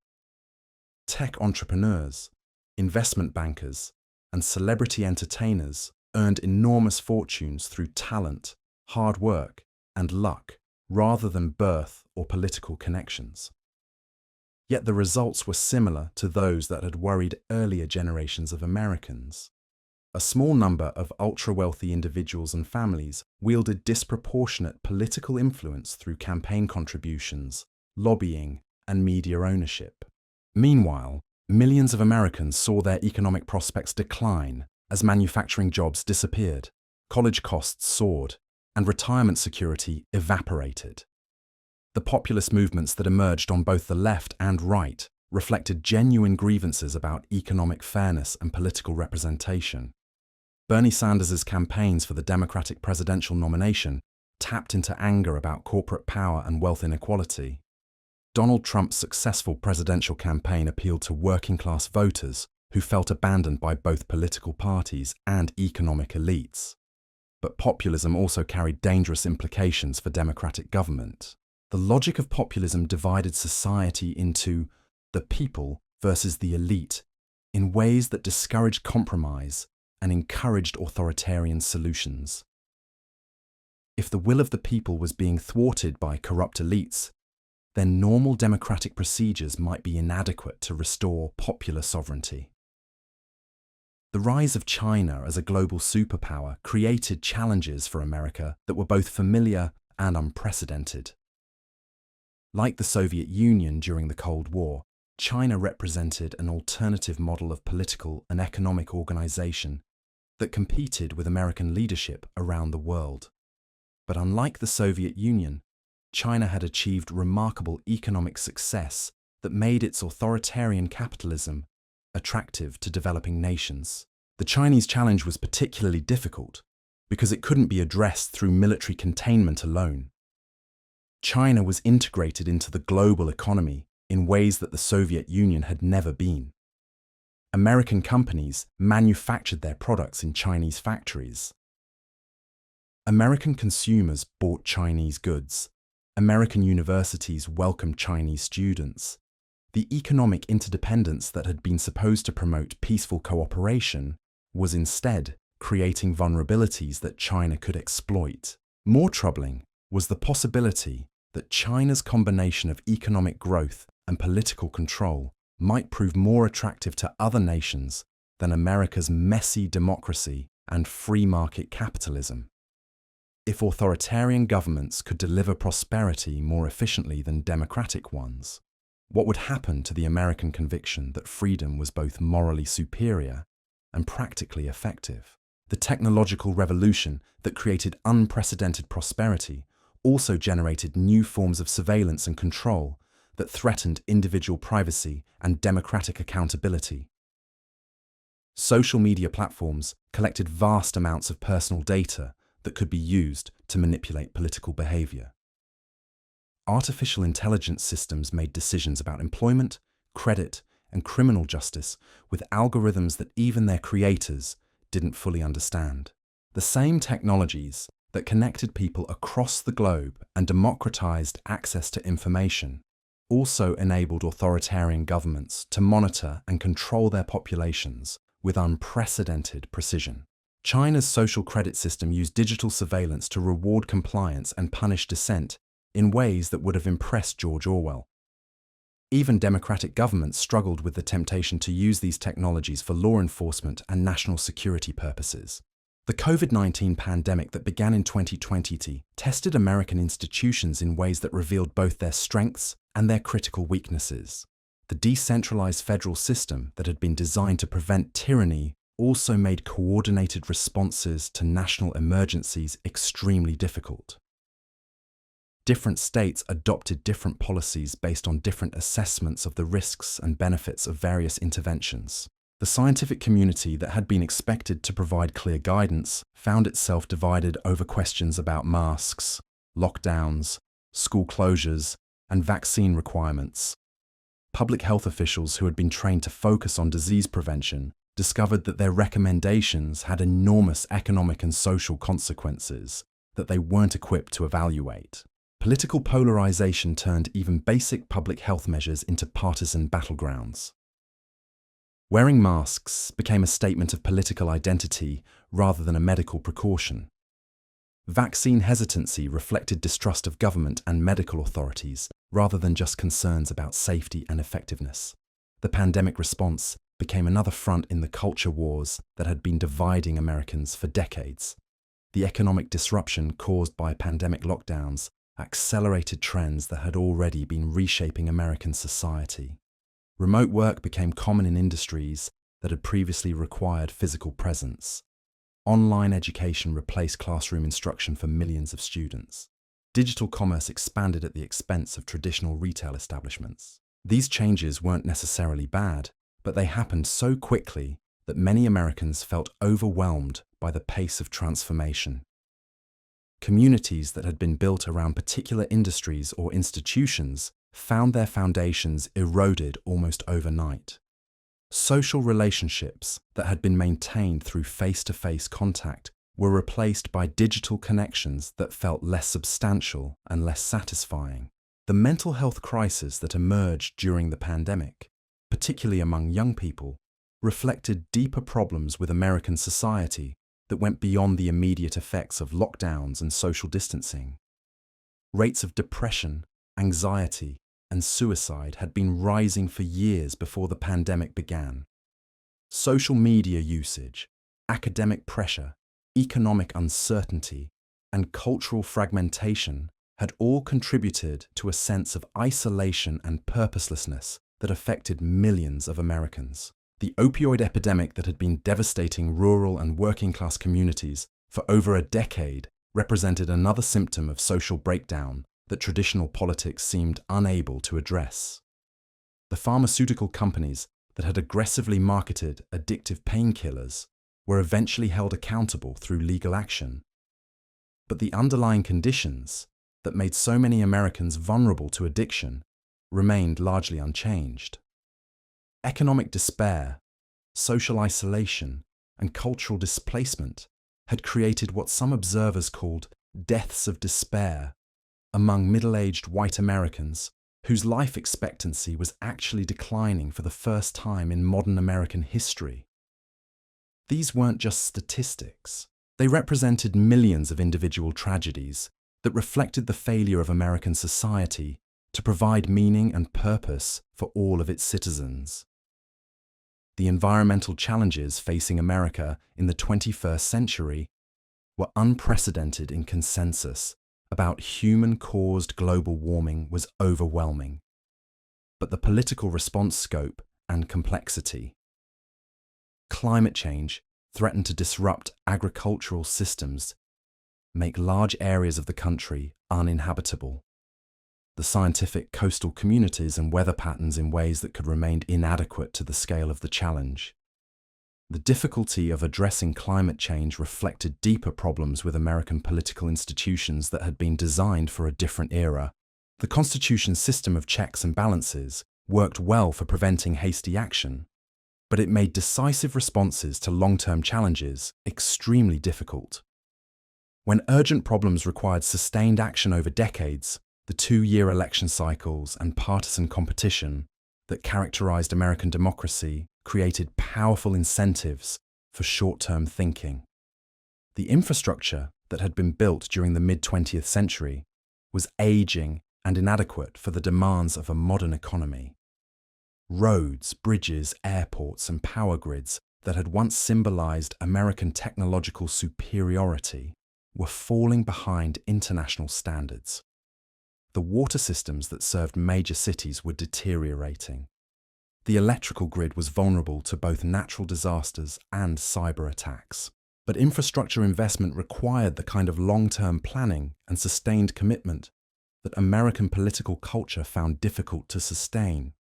Tech entrepreneurs, investment bankers, and celebrity entertainers earned enormous fortunes through talent, hard work, and luck, rather than birth or political connections. Yet the results were similar to those that had worried earlier generations of Americans. A small number of ultra-wealthy individuals and families wielded disproportionate political influence through campaign contributions, lobbying, and media ownership. Meanwhile, millions of Americans saw their economic prospects decline as manufacturing jobs disappeared, college costs soared, and retirement security evaporated. The populist movements that emerged on both the left and right reflected genuine grievances about economic fairness and political representation. Bernie Sanders' campaigns for the Democratic presidential nomination tapped into anger about corporate power and wealth inequality. Donald Trump's successful presidential campaign appealed to working-class voters who felt abandoned by both political parties and economic elites. But populism also carried dangerous implications for democratic government. The logic of populism divided society into the people versus the elite in ways that discouraged compromise and encouraged authoritarian solutions. If the will of the people was being thwarted by corrupt elites, then normal democratic procedures might be inadequate to restore popular sovereignty. The rise of China as a global superpower created challenges for America that were both familiar and unprecedented. Like the Soviet Union during the Cold War, China represented an alternative model of political and economic organization that competed with American leadership around the world. But unlike the Soviet Union, China had achieved remarkable economic success that made its authoritarian capitalism attractive to developing nations. The Chinese challenge was particularly difficult because it couldn't be addressed through military containment alone. China was integrated into the global economy in ways that the Soviet Union had never been. American companies manufactured their products in Chinese factories. American consumers bought Chinese goods. American universities welcomed Chinese students. The economic interdependence that had been supposed to promote peaceful cooperation was instead creating vulnerabilities that China could exploit. More troubling was the possibility that China's combination of economic growth and political control might prove more attractive to other nations than America's messy democracy and free market capitalism. If authoritarian governments could deliver prosperity more efficiently than democratic ones, What would happen to the American conviction that freedom was both morally superior and practically effective? The technological revolution that created unprecedented prosperity also generated new forms of surveillance and control that threatened individual privacy and democratic accountability. Social media platforms collected vast amounts of personal data that could be used to manipulate political behavior. Artificial intelligence systems made decisions about employment, credit, and criminal justice with algorithms that even their creators didn't fully understand. The same technologies that connected people across the globe and democratized access to information also enabled authoritarian governments to monitor and control their populations with unprecedented precision. China's social credit system used digital surveillance to reward compliance and punish dissent in ways that would have impressed George Orwell. Even democratic governments struggled with the temptation to use these technologies for law enforcement and national security purposes. The COVID-19 pandemic that began in 2020 tested American institutions in ways that revealed both their strengths and their critical weaknesses. The decentralized federal system that had been designed to prevent tyranny also made coordinated responses to national emergencies extremely difficult. Different states adopted different policies based on different assessments of the risks and benefits of various interventions. The scientific community that had been expected to provide clear guidance found itself divided over questions about masks, lockdowns, school closures, and vaccine requirements. Public health officials who had been trained to focus on disease prevention discovered that their recommendations had enormous economic and social consequences that they weren't equipped to evaluate. Political polarization turned even basic public health measures into partisan battlegrounds. Wearing masks became a statement of political identity rather than a medical precaution. Vaccine hesitancy reflected distrust of government and medical authorities rather than just concerns about safety and effectiveness. The pandemic response became another front in the culture wars that had been dividing Americans for decades. The economic disruption caused by pandemic lockdowns accelerated trends that had already been reshaping American society. Remote work became common in industries that had previously required physical presence. Online education replaced classroom instruction for millions of students. Digital commerce expanded at the expense of traditional retail establishments. These changes weren't necessarily bad, but they happened so quickly that many Americans felt overwhelmed by the pace of transformation. Communities that had been built around particular industries or institutions found their foundations eroded almost overnight. Social relationships that had been maintained through face-to-face contact were replaced by digital connections that felt less substantial and less satisfying. The mental health crisis that emerged during the pandemic, particularly among young people, reflected deeper problems with American society that went beyond the immediate effects of lockdowns and social distancing. Rates of depression, anxiety, and suicide had been rising for years before the pandemic began. Social media usage, academic pressure, economic uncertainty, and cultural fragmentation had all contributed to a sense of isolation and purposelessness that affected millions of Americans. The opioid epidemic that had been devastating rural and working-class communities for over a decade represented another symptom of social breakdown that traditional politics seemed unable to address. The pharmaceutical companies that had aggressively marketed addictive painkillers were eventually held accountable through legal action. But the underlying conditions that made so many Americans vulnerable to addiction remained largely unchanged. Economic despair, social isolation, and cultural displacement had created what some observers called deaths of despair among middle-aged white Americans whose life expectancy was actually declining for the first time in modern American history. These weren't just statistics. They represented millions of individual tragedies that reflected the failure of American society to provide meaning and purpose for all of its citizens. The environmental challenges facing America in the 21st century were unprecedented in consensus about human-caused global warming was overwhelming. but the political response scope and complexity. Climate change threatened to disrupt agricultural systems, make large areas of the country uninhabitable, the scientific coastal communities and weather patterns in ways that could remain inadequate to the scale of the challenge. The difficulty of addressing climate change reflected deeper problems with American political institutions that had been designed for a different era. The Constitution's system of checks and balances worked well for preventing hasty action, but it made decisive responses to long-term challenges extremely difficult. When urgent problems required sustained action over decades, the 2-year election cycles and partisan competition that characterized American democracy created powerful incentives for short-term thinking. The infrastructure that had been built during the mid-20th century was aging and inadequate for the demands of a modern economy. Roads, bridges, airports, and power grids that had once symbolized American technological superiority were falling behind international standards. The water systems that served major cities were deteriorating. The electrical grid was vulnerable to both natural disasters and cyber attacks. But infrastructure investment required the kind of long-term planning and sustained commitment that American political culture found difficult to sustain.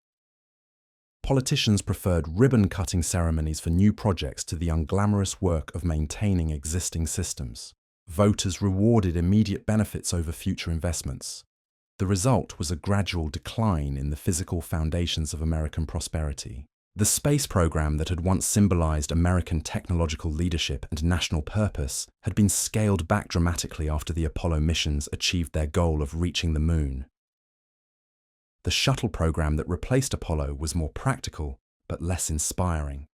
Politicians preferred ribbon-cutting ceremonies for new projects to the unglamorous work of maintaining existing systems. Voters rewarded immediate benefits over future investments. The result was a gradual decline in the physical foundations of American prosperity. The space program that had once symbolized American technological leadership and national purpose had been scaled back dramatically after the Apollo missions achieved their goal of reaching the moon. The shuttle program that replaced Apollo was more practical, but less inspiring.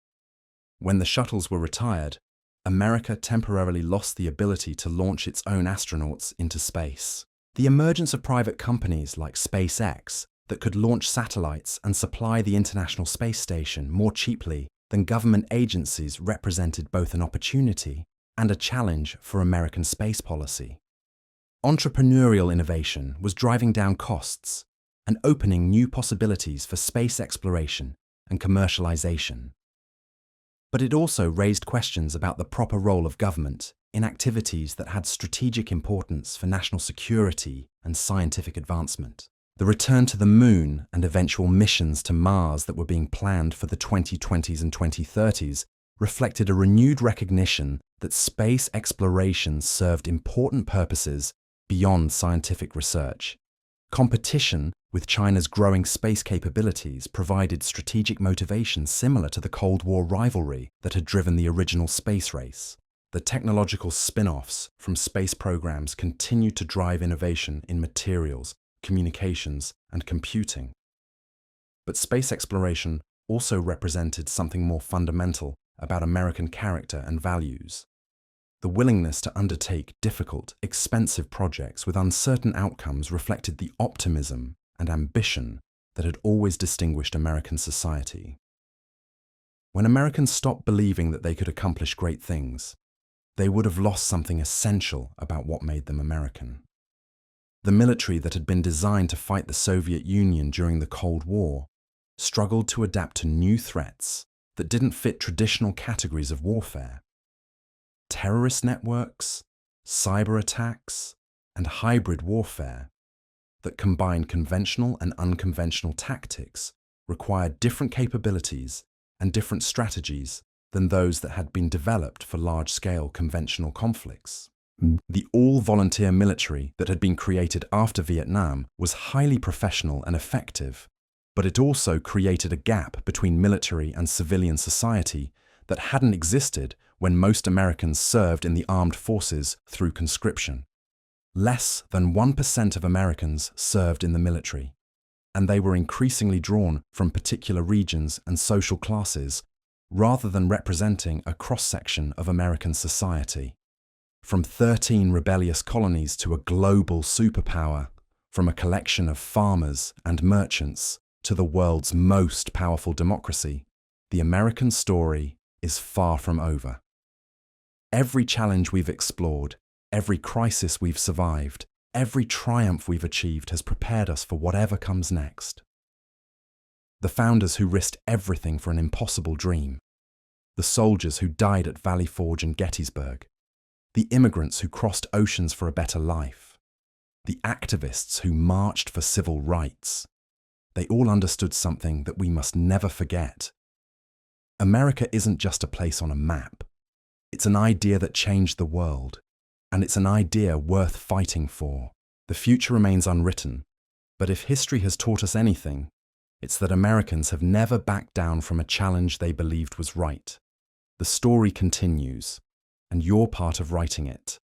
When the shuttles were retired, America temporarily lost the ability to launch its own astronauts into space. The emergence of private companies like SpaceX that could launch satellites and supply the International Space Station more cheaply than government agencies represented both an opportunity and a challenge for American space policy. Entrepreneurial innovation was driving down costs and opening new possibilities for space exploration and commercialization. But it also raised questions about the proper role of government in activities that had strategic importance for national security and scientific advancement. The return to the moon and eventual missions to Mars that were being planned for the 2020s and 2030s reflected a renewed recognition that space exploration served important purposes beyond scientific research. Competition with China's growing space capabilities provided strategic motivation similar to the Cold War rivalry that had driven the original space race. The technological spin-offs from space programs continued to drive innovation in materials, communications, and computing. But space exploration also represented something more fundamental about American character and values. The willingness to undertake difficult, expensive projects with uncertain outcomes reflected the optimism and ambition that had always distinguished American society. When Americans stopped believing that they could accomplish great things, they would have lost something essential about what made them American. The military that had been designed to fight the Soviet Union during the Cold War struggled to adapt to new threats that didn't fit traditional categories of warfare. Terrorist networks, cyber attacks, and hybrid warfare that combined conventional and unconventional tactics required different capabilities and different strategies than those that had been developed for large-scale conventional conflicts. The all-volunteer military that had been created after Vietnam was highly professional and effective, but it also created a gap between military and civilian society that hadn't existed when most Americans served in the armed forces through conscription. Less than 1% of Americans served in the military, and they were increasingly drawn from particular regions and social classes rather than representing a cross-section of American society. From 13 rebellious colonies to a global superpower, from a collection of farmers and merchants to the world's most powerful democracy, the American story is far from over. Every challenge we've explored, every crisis we've survived, every triumph we've achieved has prepared us for whatever comes next. The founders who risked everything for an impossible dream. The soldiers who died at Valley Forge and Gettysburg. The immigrants who crossed oceans for a better life. The activists who marched for civil rights. They all understood something that we must never forget. America isn't just a place on a map. It's an idea that changed the world, and it's an idea worth fighting for. The future remains unwritten, but if history has taught us anything, it's that Americans have never backed down from a challenge they believed was right. The story continues, and you're part of writing it.